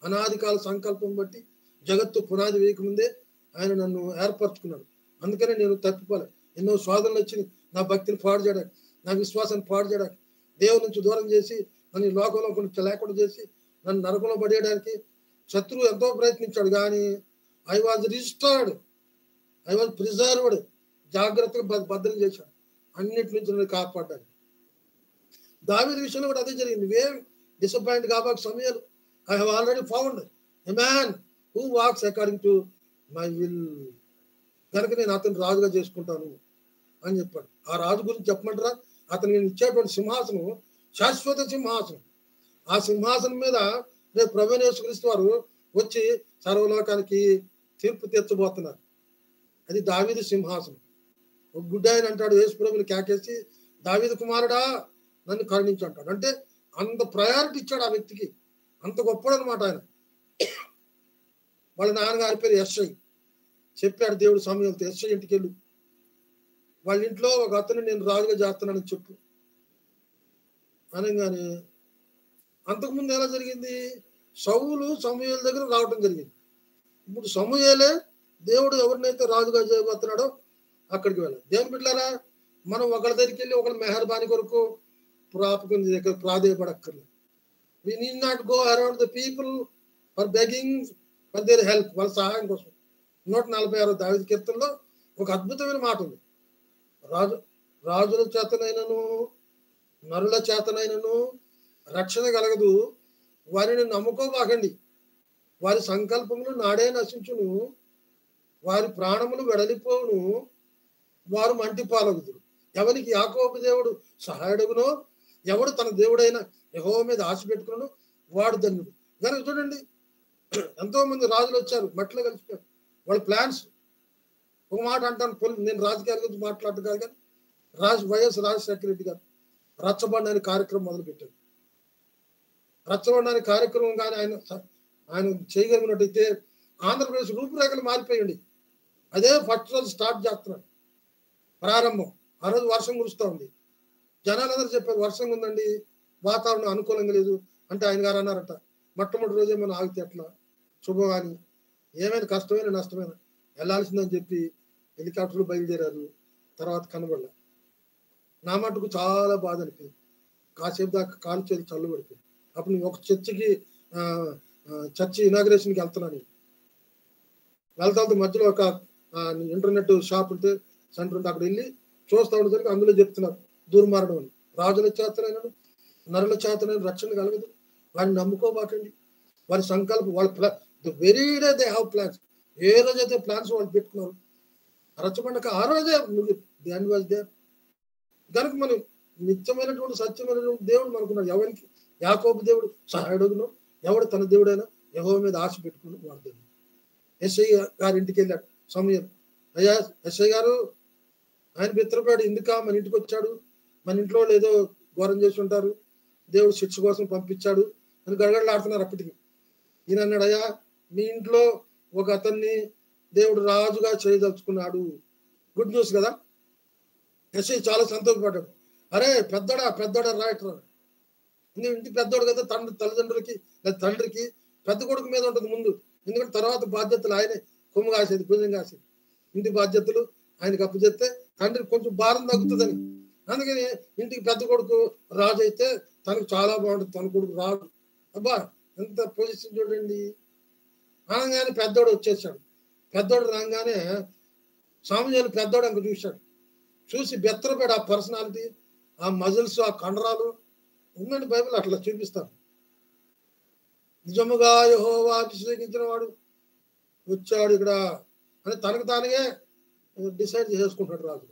అనాది కాల సంకల్పం బట్టి జగత్తు పునాది వేయకముందే ఆయన నన్ను ఏర్పరచుకున్నాడు. అందుకనే నేను తప్పిపోలే. ఎన్నో శోధనలు వచ్చినాయి నా భక్తిని పాడు చేయడానికి, నా విశ్వాసాన్ని పాడు చేయడానికి, దేవుడి నుంచి దూరం చేసి నన్ను లోకంలో కొంచెం లేకుండా చేసి నన్ను నరకంలో పడేయడానికి శత్రువు ఎంతో ప్రయత్నించాడు. కానీ I was registered, I was preserved, జాగ్రత్తగా భద్రం చేశాడు, అన్నిటి నుంచి నన్ను కాపాడ్డాడు. దావీదు విషయంలో కూడా అదే జరిగింది. నువ్వేం డిసప్పాయింట్ కాబోక సమయాలు, I have already found a man who wax according to my will, కనుక నేను అతను రాజుగా చేసుకుంటాను అని చెప్పాడు. ఆ రాజు గురించి చెప్పమంటారా? అతను నేను ఇచ్చేటువంటి సింహాసనం శాశ్వత సింహాసనం. ఆ సింహాసనం మీద రేపు ప్రభువైన యేసుక్రీస్తు వారు వచ్చి సర్వలోకానికి తీర్పు తీర్చబోతున్నారు. అది దావీదు సింహాసనం. ఒక గుడ్డ ఆయన అంటాడు, యేసు ప్రభుని కేకేసి, దావీదు కుమారుడా నన్ను కరుణించు అంటాడు. అంటే అంత ప్రయారిటీ ఇచ్చాడు ఆ వ్యక్తికి, అంత గొప్పడు అనమాట ఆయన. వాళ్ళ నాన్నగారి పేరు యెషై. చెప్పాడు దేవుడు సమూయేలుతో, యెషై ఇంటికి వెళ్ళు, వాళ్ళ ఇంట్లో ఒక అతను నేను రాజుగా చేస్తున్నానని చెప్పు అనగానే, అంతకుముందు ఎలా జరిగింది? సౌలు సమూయేలు దగ్గర రావటం జరిగింది. ఇప్పుడు సమూయేలే దేవుడు ఎవరినైతే రాజుగా చేయబోతున్నాడో అక్కడికి వెళ్ళాలి. దేవుని బిడ్డలారా, మనం ఒకళ్ళ దగ్గరికి వెళ్ళి ఒకళ్ళ మెహర్బానీ కొరకు ప్రాపకుని దగ్గర ప్రాధేయపడక్కర్లేదు. We need not go around the people for begging for their help, వాళ్ళ సహాయం కోసం. 146 దావీదు కీర్తనలో ఒక అద్భుతమైన మాట ఉంది. రాజుల చేతనైనను నరుల చేతనైనను రక్షణ కలగదు, వారిని నమ్ముకోబాకండి. వారి సంకల్పములు నాడే నశించును, వారి ప్రాణములు వెడలిపోవును, వారు మంటి పాలగుదురు. ఎవరికి యాకోబు దేవుడు సహాయుడుగునో, ఎవడు తన దేవుడైన యెహోవా మీద ఆశ పెట్టుకున్నాను వాడు ధన్యుడు. కనుక చూడండి, ఎంతో మంది రాజులు వచ్చారు, మట్టిలో కలిసిపోయారు. వాళ్ళ ప్లాన్స్ ఒక మాట అంటాను, నేను రాజకీయాల గురించి మాట్లాడటం కాదు, కానీ వైఎస్ రాజశేఖర రెడ్డి గారు రచ్చబండ అనే కార్యక్రమం మొదలుపెట్టారు. రచ్చబండ అనే కార్యక్రమం కానీ ఆయన చేయగలిగినట్టయితే ఆంధ్రప్రదేశ్ రూపురేఖలు మారిపోయండి. అదే ఫస్ట్ రోజు స్టార్ట్ చేస్తున్నాడు, ప్రారంభం. ఆ రోజు వర్షం కురుస్తూ ఉంది. జనాలందరూ చెప్పారు వర్షం ఉందండి, వాతావరణం అనుకూలంగా లేదు అంటే, ఆయన గారు అన్నారట, మొట్టమొదటి రోజే మనం ఆగితే ఎట్లా, శుభవాణి ఏమైనా కష్టమైన నష్టమైన వెళ్ళాల్సిందని చెప్పి హెలికాప్టర్లు బయలుదేరారు. తర్వాత కనబడలే. నా మటుకు చాలా బాధ అనిపింది. కాసేపు దాకా కాలు చేతి చల్లు పడిపోయింది. అప్పుడు నేను ఒక చర్చి ఇనాగ్రేషన్కి వెళ్తున్నాను. వెళ్తా మధ్యలో ఒక ఇంటర్నెట్ షాప్ ఉంటే సెంటర్ ఉంటే అక్కడ వెళ్ళి చూస్తూ ఉండేసరికి అందులో చెప్తున్నారు దుర్మార్గం అని. రాజుల చేతనైనను నరుల చేతనైన రక్షణ కలగదు, వారిని నమ్ముకోబాకండి. వారి సంకల్పం, వాళ్ళ very day they have plans. ఏ రోజైతే ప్లాన్స్ వాళ్ళు పెట్టుకున్నారు, రచ్చబండక ఆ రోజే ధ్యాన్ వాజ్ దేర్. కనుక మనం నిత్యమైనటువంటి సత్యమైనటువంటి దేవుడు మనకున్నాడు. ఎవరికి యాకోబు దేవుడు సహాయుడును, ఎవడు తన దేవుడైనా యెహోవా మీద ఆశ పెట్టుకుని వాడు. యెషై గారి ఇంటికి వెళ్ళాడు సమూయేలు. అయ్యా యెషై గారు, ఆయన బిత్రపాడు ఎందుకా మన ఇంటికి వచ్చాడు, మన ఇంట్లో ఏదో ఘోరం చేసి ఉంటారు, దేవుడు శిక్ష కోసం పంపించాడు అని గడగడలాడుతున్నారు. అప్పటికి ఈయన అన్నాడు, అయ్యా మీ ఇంట్లో ఒక అతన్ని దేవుడు రాజుగా చేయదలుచుకున్నాడు. గుడ్ న్యూస్ కదా. యెషై చాలా సంతోషపడ్డాడు. అరే పెద్దోడా రైట్ రా, నువ్వు ఇంటి పెద్దోడు కదా, తల్లిదండ్రులకి లేదా తండ్రికి పెద్ద కొడుకు మీద ఉంటుంది ముందు. ఎందుకంటే తర్వాత బాధ్యతలు ఆయనే కొమ్ము కాసేది, భుజం కాసేది. ఇంటి బాధ్యతలు ఆయనకి అప్పచెప్తే తండ్రికి కొంచెం భారం తగ్గుతుందని. అందుకని ఇంటికి పెద్ద కొడుకు రాజు అయితే తనకు చాలా బాగుంటుంది, తన కొడుకు రాజు. అబ్బా ఎంత పొజిషన్ చూడండి. అనగానే పెద్దోడు వచ్చేసాడు. పెద్దోడు రాగానే సమూయేలు పెద్దోడు అంక చూశాడు. చూసి బెత్తరపడి ఆ పర్సనాలిటీ, ఆ మజిల్స్, ఆ కండరాలు ఉందండి. బైబిల్ అట్లా చూపిస్తాను. నిజముగా యెహోవా అభిషేకించిన వాడు వచ్చాడు ఇక్కడ అని తనకు తానే డిసైడ్ చేసుకుంటాడు రాజు.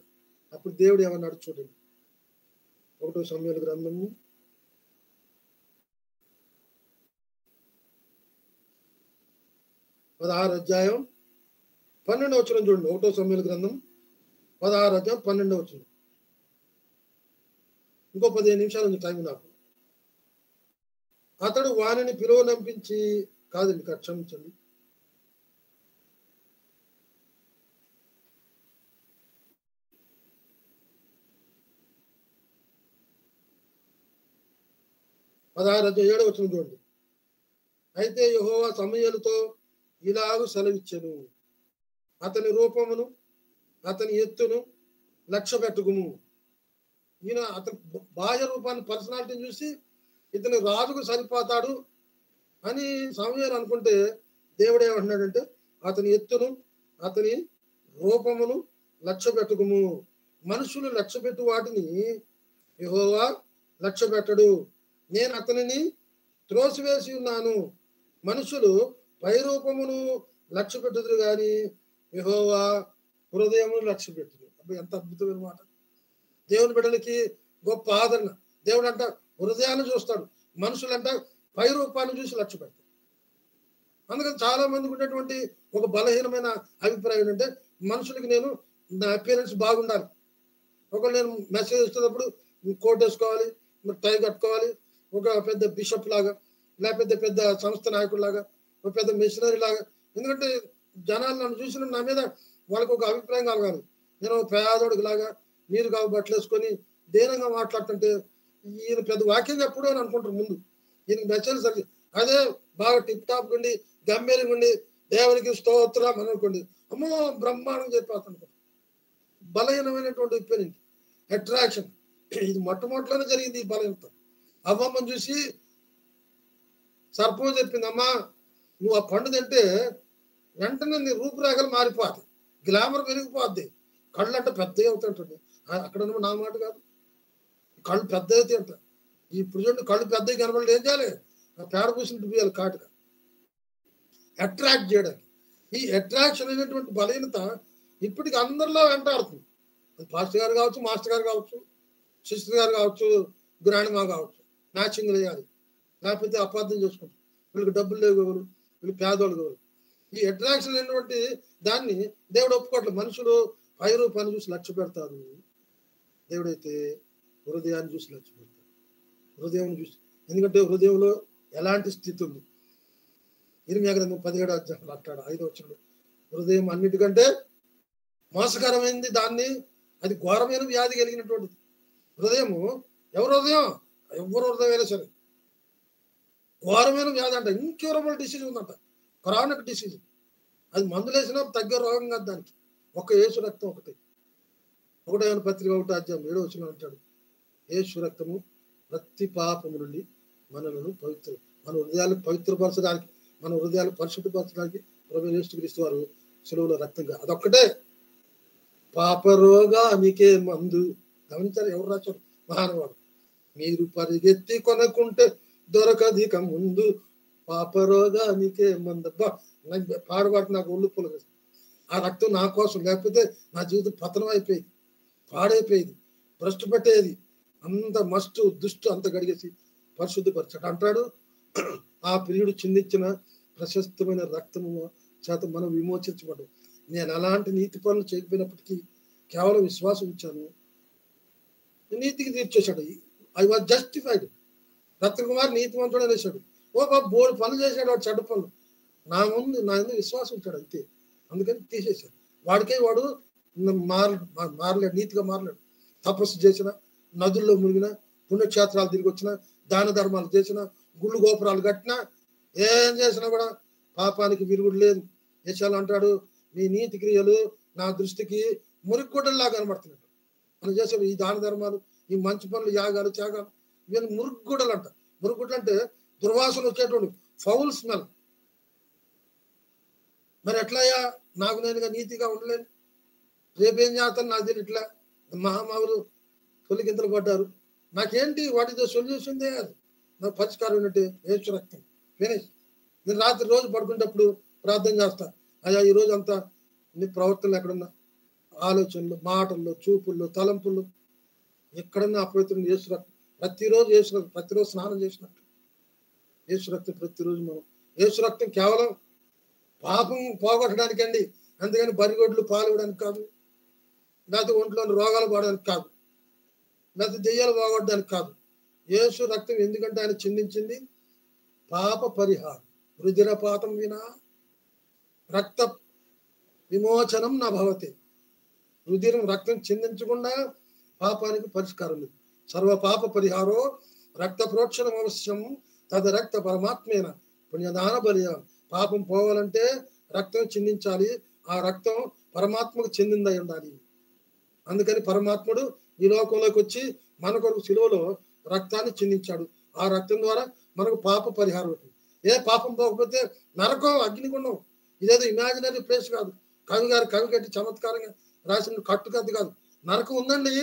అప్పుడు దేవుడు ఏమన్నాడు చూడండి. 1 సమూయేలు గ్రంథము 16 అధ్యాయం 12వ వచనం చూడండి. 1 సమూయేలు గ్రంథం 16 అధ్యాయం 12వ వచనం. ఇంకో 15 నిమిషాలు ఉంది టైం నాకు. అతడు వానిని పిలువనంపించి కాదండి, క్షమించండి, ఏడవ వచనం చూడండి. అయితే యెహోవా సమూయేలుతో ఇలాగు సెలవిచ్చెను, అతని రూపమును అతని ఎత్తును లక్ష్య పెట్టుకుము. ఈయన అతని బాహ్య రూపాన్ని, పర్సనాలిటీని చూసి ఇతని రాజుకు సరిపోతాడు అని సమూయేలు అనుకుంటే దేవుడు ఏమంటున్నాడంటే అతని ఎత్తును అతని రూపమును లక్ష్య పెట్టుకుము. మనుషులు లక్ష్య పెట్టు వాటిని యెహోవా లక్ష్య పెట్టడు. నేను అతనిని త్రోసివేసి ఉన్నాను. మనుషులు పై రూపమును లక్ష్య పెట్టుదురు గాని యెహోవా హృదయమును లక్ష్య పెట్టుదు. అప్పుడు ఎంత అద్భుతమైన మాట. దేవుని బిడ్డలకి గొప్ప ఆదరణ. దేవుడు అంట హృదయాన్ని చూస్తాడు, మనుషులంట పై రూపాన్ని చూసి లక్ష్య పెడతాడు. అందుకని చాలా మందికి ఉన్నటువంటి ఒక బలహీనమైన అభిప్రాయం ఏంటంటే మనుషులకి నేను నా అపియరెన్స్ బాగుండాలి. ఒకవేళ నేను మెసేజ్ ఇస్తున్నప్పుడు కోట్ వేసుకోవాలి, టై కట్టుకోవాలి, ఒక పెద్ద బిషప్ లాగా, లేకపోతే పెద్ద సంస్థ నాయకుడు లాగా, ఒక పెద్ద మిషనరీ లాగా. ఎందుకంటే జనాలు నన్ను చూసిన నా మీద వాళ్ళకి ఒక అభిప్రాయం కలగాలి. నేను పేదోడికి లాగా నీరు కావు బట్టలు వేసుకొని దీనంగా మాట్లాడుతుంటే ఈయన పెద్ద వాక్యం చెప్పడు అని అనుకుంటారు ముందు. ఈయనకి మెసేజ్ సరి అదే బాగా టిప్ టాప్ ఉండి గంభీరంగా ఉండి దేవునికి స్తోత్రం అని అనుకోండి, అమ్మో బ్రహ్మాండం చెప్పేస్తాను. బలహీనమైనటువంటి ఒపీనియన్, అట్రాక్షన్. ఇది మొట్టమొదటిలోనే జరిగింది ఈ బలహీనత. అవ్వమ్మని చూసి సర్పం చెప్పింది, అమ్మా నువ్వు ఆ పండు తింటే వెంటనే నీ రూపురేఖలు మారిపోతాయి, గ్లామర్ పెరిగిపోద్ది, కళ్ళు అంటే పెద్దగా అవుతుంటుంది. అక్కడ నా మాట కాదు, కళ్ళు పెద్ద అయితే అంట. ఇప్పుడు చూడండి, కళ్ళు పెద్దగా కనబడి ఏం చేయాలి, పేడ పూసినట్టు పోయాలి కాటుగా అట్రాక్ట్ చేయడానికి. ఈ అట్రాక్షన్ అనేటువంటి బలహీనత ఇప్పటికి అందరిలో వెంటాడుతుంది. పాస్టర్ గారు కావచ్చు, మాస్టర్ గారు కావచ్చు, సిస్టర్ గారు కావచ్చు, గ్రాండ్మా కావచ్చు, మ్యాచింగ్ వేయాలి, లేకపోతే అపార్థం చేసుకుంటారు. వీళ్ళకి డబ్బులు లేవు, వీళ్ళు పేదోళ్ళు కావాలి. ఈ అట్రాక్షన్ అనేటువంటి దాన్ని దేవుడు ఒప్పుకోవట్లేదు. మనుషులు పై రూపాన్ని చూసి లక్ష్య పెడతారు, దేవుడైతే హృదయాన్ని చూసి లక్ష్య పెడతారు. హృదయం చూసి, ఎందుకంటే హృదయంలో ఎలాంటి స్థితి ఉంది. ఇర్మియా గ్రంథం 17వ అధ్యాయంలో అంటాడు 5వ వచనంలో, హృదయం అన్నిటికంటే మోసకరమైంది, దాన్ని అది ఘోరమైన వ్యాధి కలిగినటువంటిది. హృదయము ఎవరు హృదయం, ఎవరు హృదయం అయినా సరే ఘోరమైన వ్యాధి అంట, ఇన్క్యూరబుల్ డిసీజ్ ఉందంట, క్రానిక్ డిసీజ్. అది మందులు వేసినా తగ్గే రోగం కాదు దానికి. ఒక్క యేసు రక్తం ఒకటి. 1వ యోహాను పత్రిక 1వ అధ్యాయం 7వ వచనం అంటాడు, యేసు రక్తము ప్రతి పాపము నుండి మనలను మన హృదయాలు పవిత్రపరచడానికి, మన హృదయాలు పరిశుద్ధపరచడానికి ప్రభువైన యేసుక్రీస్తు వారు సిలువలో రక్తంగా, అదొక్కటే పాపరోగానికే మందు. గమనించారు ఎవరు రాశారు? మహానుభావుడు. మీరు పరిగెత్తి కొనకుంటే దొరకదిక ముందు పాపరోగానికే మందబ్బా. పాడుబాటు నాకు ఒళ్ళు పొలగ. ఆ రక్తం నా కోసం, లేకపోతే నా జీవితం పతనం అయిపోయేది, పాడైపోయేది, భ్రష్టు పెట్టేది. అంత మస్టు దుష్టు అంత గడిగేసి పరిశుద్ధపరచాడు అంటాడు. ఆ ప్రియుడు చిందించిన ప్రశస్తమైన రక్తము చేత మనం విమోచించబడ్డాం. నేను అలాంటి నీతి పనులు చేయకపోయినప్పటికీ కేవలం విశ్వాసం ఇచ్చాను, నీతికి తీర్చేశాడు. I was justified. రత్నకుమార్ నీతివంతుడు అనేసాడు. ఓ బాబు బోర్డు పనులు చేశాడు, వాడు చెడ్డ పనులు. నా ఎందుకు విశ్వాసం ఇచ్చాడు అంతే, అందుకని తీసేశాడు. వాడికే వాడు మారలేడు, నీతిగా మారలేడు. తపస్సు చేసిన, నదుల్లో మునిగిన, పుణ్యక్షేత్రాలు తిరిగి వచ్చిన, దాన ధర్మాలు చేసిన, గుళ్ళు గోపురాలు కట్టినా, ఏం చేసినా కూడా పాపానికి విరుగుడు లేదు. యెషయా అంటాడు, మీ నీతి క్రియలు నా దృష్టికి మురుగుగుడ్డల్లా కనబడుతున్నట్టు. మనం చేసే ఈ దాన ధర్మాలు, ఈ మంచి పనులు, యాగాలు, త్యాగాలు, ఇవన్నీ మురుగుగుడ్డలు అంట. మురుగుగుడ్డలు అంటే దుర్వాసన వచ్చేటువంటి ఫౌల్ స్మెల్. మరి ఎట్లయ్యా నాకు నేనుగా నీతిగా ఉండలేను, రేపేం చేస్తాను నాకు తెలియదు. ఇట్లా మహామావులు తొలిగింతలు పడ్డారు, నాకేంటి వాటితో సొల్యూషన్ చేయాలి, నాకు పరిష్కారం ఉన్నట్టు యేసు రక్తం ఫినిష్. నేను రాత్రి రోజు పడుకునేటప్పుడు ప్రార్థన చేస్తా, అయ్యా ఈ రోజు అంతా నీ ప్రవర్తనలు ఎక్కడున్నా, ఆలోచనలు, మాటల్లో, చూపుల్లో, తలంపుల్లో ఎక్కడన్నా అపవిత్రం యేసు రక్తం. ప్రతిరోజు యేసు రక్తం, ప్రతిరోజు స్నానం చేసినట్టు యేసు రక్తం. ప్రతిరోజు మనం యేసు రక్తం కేవలం పాపం పోగొట్టడానికండి. అందుకని బరిగొడ్లు పాలు ఇవ్వడానికి కాదు, లేకపోతే ఒంట్లోని రోగాలు పోవడానికి కాదు, లేకపోతే దెయ్యాలు పోగొట్టడానికి కాదు. యేసు రక్తం ఎందుకంటే ఆయన చిందించింది పాప పరిహారం. రుధిరపాతం వినా రక్త విమోచనం నా భవతి. రుధిరం రక్తం చిందించకుండా పాపానికి పరిష్కారం లేదు. సర్వ పాప పరిహారో రక్త ప్రోక్షణం అవశ్యం తద రక్త పరమాత్మేన పుణ్యదాన బలియ. పాపం పోవాలంటే రక్తం చిందించాలి. ఆ రక్తం పరమాత్మకు చెందిందై ఉండాలి. అందుకని పరమాత్ముడు ఈ లోకంలోకి వచ్చి మన కొరకు శిలువలో రక్తాన్ని చిందించాడు. ఆ రక్తం ద్వారా మనకు పాప పరిహారం అవుతుంది. ఏ పాపం పోకపోతే నరకం, అగ్నిగుండం. ఇదేదో ఇమాజినరీ ప్లేస్ కాదు. కవి కట్టి చమత్కారంగా రాసిన కట్టుకథ కాదు. నరకం ఉందండి.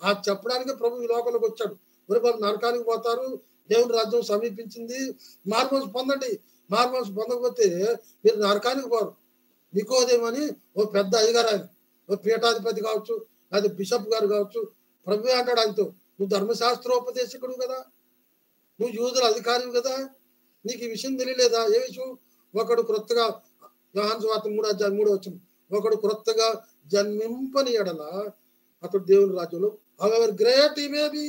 ఆ చెప్పడానికి ప్రభు ఈ లోకంలోకి వచ్చాడు. మరి వాళ్ళు నరకానికి పోతారు, దేవుని రాజ్యం సమీపించింది, మార్మోన్స్ పొందండి. మార్మోన్స్ పొందకపోతే మీరు నరకానికి పోరు. నికోదేమని ఓ పెద్ద అయ్యగారు, ఆయన ఓ పీఠాధిపతి కావచ్చు, లేదా బిషప్ గారు కావచ్చు, ప్రభు అంటాడు ఆయనతో, నువ్వు ధర్మశాస్త్రోపదేశకుడు కదా, నువ్వు యూదుల అధికారివి కదా, నీకు ఈ విషయం తెలియలేదా? ఏ విషయం? ఒకడు క్రొత్తగా, యోహాను సువార్త 3:3 ఒకడు క్రొత్తగా జన్మింపని ఎడల అతడు దేవుని రాజ్యంలో, however great he may be,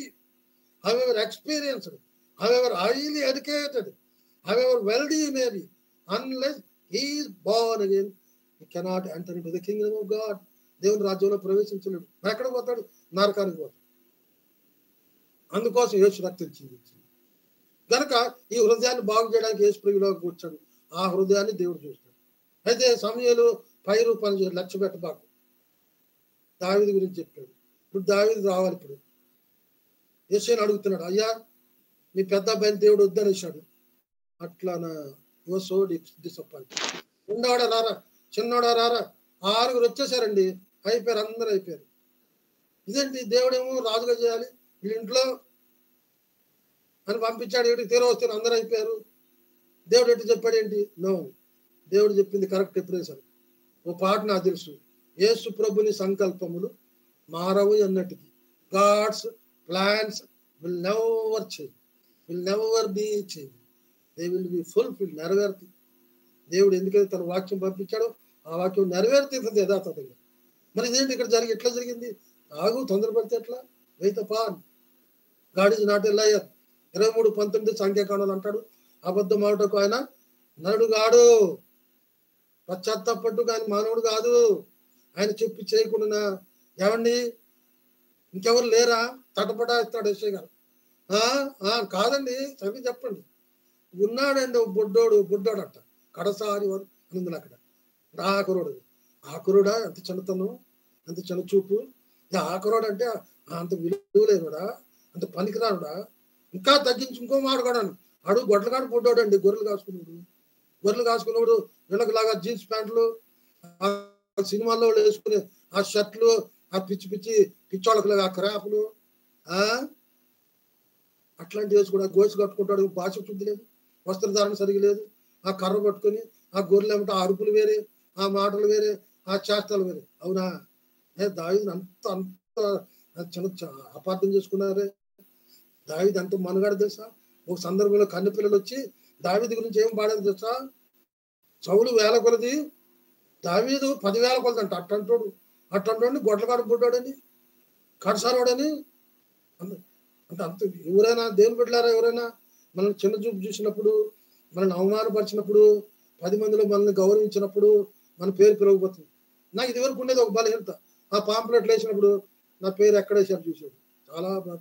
however experienced, however highly educated, however wealthy he may be, unless he is born again, he cannot enter into the kingdom of God. దేవుని రాజ్యంలో ప్రవేశించలేడు. ఎక్కడ పోతాడు? నరకానికి పోతాడు. అందుకోసం యేసు రక్తం చిందించింది కనుక ఈ హృదయాన్ని బాగు చేయడానికి యేసు ప్రభువులోకి వచ్చాడు. ఆ హృదయాన్ని దేవుడు చూస్తాడు. అయితే సమూయేలు పై రూపాన్ని లక్ష్య పెట్టబాకు. దావీదు గురించి చెప్పాడు. ఇప్పుడు దావీదు రావాలి. ఇప్పుడు యేసుని అడుగుతున్నాడు, అయ్యా మీ పెద్ద అబ్బాయిని దేవుడు వద్దనేసాడు. అట్లానా? So disappoint. ఉండవాడా రారా, చిన్నవాడా రారా, 6 వచ్చేసారండి. అయిపోయారు, అందరూ అయిపోయారు. ఇదేంటి, దేవుడేమో రాజుగా చేయాలి వీళ్ళ ఇంట్లో అని పంపించాడు. వీడికి తీర వస్తే అందరూ అయిపోయారు. దేవుడు ఎటు చెప్పాడు ఏంటి? నో, దేవుడు చెప్పింది కరెక్ట్. ఎప్పుడే సార్ ఓ పాట నాకు తెలుసు, యేసు ప్రభుని సంకల్పములు మారవు అన్నట్టుకి. God's plans will never change, will never be change, they will be fulfil. నెరవేరుతుంది. దేవుడు ఎందుకైతే తన వాక్యం పంపించాడో ఆ వాక్యం నెరవేరుతుంది యథాతథంగా. మరి ఇదేంటి ఇక్కడ ఎట్లా జరిగింది? ఆగు, తొందరపడితే ఎట్లా? Wait upon God is not a liar. 23:19 సంఖ్యాకాండాలు అంటాడు, అబద్ధం ఆడటకు ఆయన నరుడు కాడు, పశ్చాత్తాపట్టు కానీ మానవుడు కాదు. ఆయన చెప్పి చేయకుండా ఏమండి ఇంకెవరు లేరా? తటపటాస్తాడు యెషయా గారు. కాదండి, చదివి చెప్పండి. ఉన్నాడండి బుడ్డోడట, కడసారి ఉంది అక్కడ. ఆకురుడు. ఆకురుడా? ఎంత చిన్నతనం, ఎంత చిన్న చూపు. ఆకురుడు అంటే అంత విలువలేనుడా, అంత పనికిరానుడా. ఇంకా తగ్గించి ఇంకో మాట కూడా అడుగు గొడ్లగాడు బుడ్డోడు అండి. గొర్రెలు కాసుకున్నాడు. వీళ్ళకి లాగా జీన్స్ ప్యాంట్లు, సినిమాల్లో వేసుకునే ఆ షర్ట్లు, ఆ పిచ్చోళ్ళకి లాగా ఆ క్రాపులు, అట్లాంటి వేసుకుని గోసి కట్టుకుంటాడు. భాష శుద్ధి లేదు, వస్త్రధారణ సరిగా లేదు. ఆ కర్ర పట్టుకొని ఆ గొర్రెలు ఏమంటే ఆ అరుపులు వేరే, ఆ మాటలు వేరే, ఆ చేష్టలు వేరే. అవునా? దావీదుని అంత చిన్న అపార్థం చేసుకున్నారే. దావీదు అంత మనుగాడు తెలుసా? ఒక సందర్భంలో కన్ను పిల్లలు వచ్చి దావీదు గురించి ఏం పాడేది తెలుసా? సౌలు 1000 కొలది, దావీదు 10,000 కొలది అంట. అట్టంటోడిని గొడ్లగాడు బుడ్డాడని, కడసారోడని అంటే అంత. ఎవరైనా దేవుని బిడ్డలారా, ఎవరైనా మనల్ని చిన్న చూపు చూసినప్పుడు, మనల్ని అవమానపరిచినప్పుడు, 10 మందిలో మనల్ని గౌరవించినప్పుడు మన పేరు పిలవబోతుంది. నాకు ఇదివరకు ఉండేది ఒక బలహీనత. ఆ పాంప్లెట్లు వేసినప్పుడు నా పేరు ఎక్కడేసారు చూసాడు. చాలా బాధ.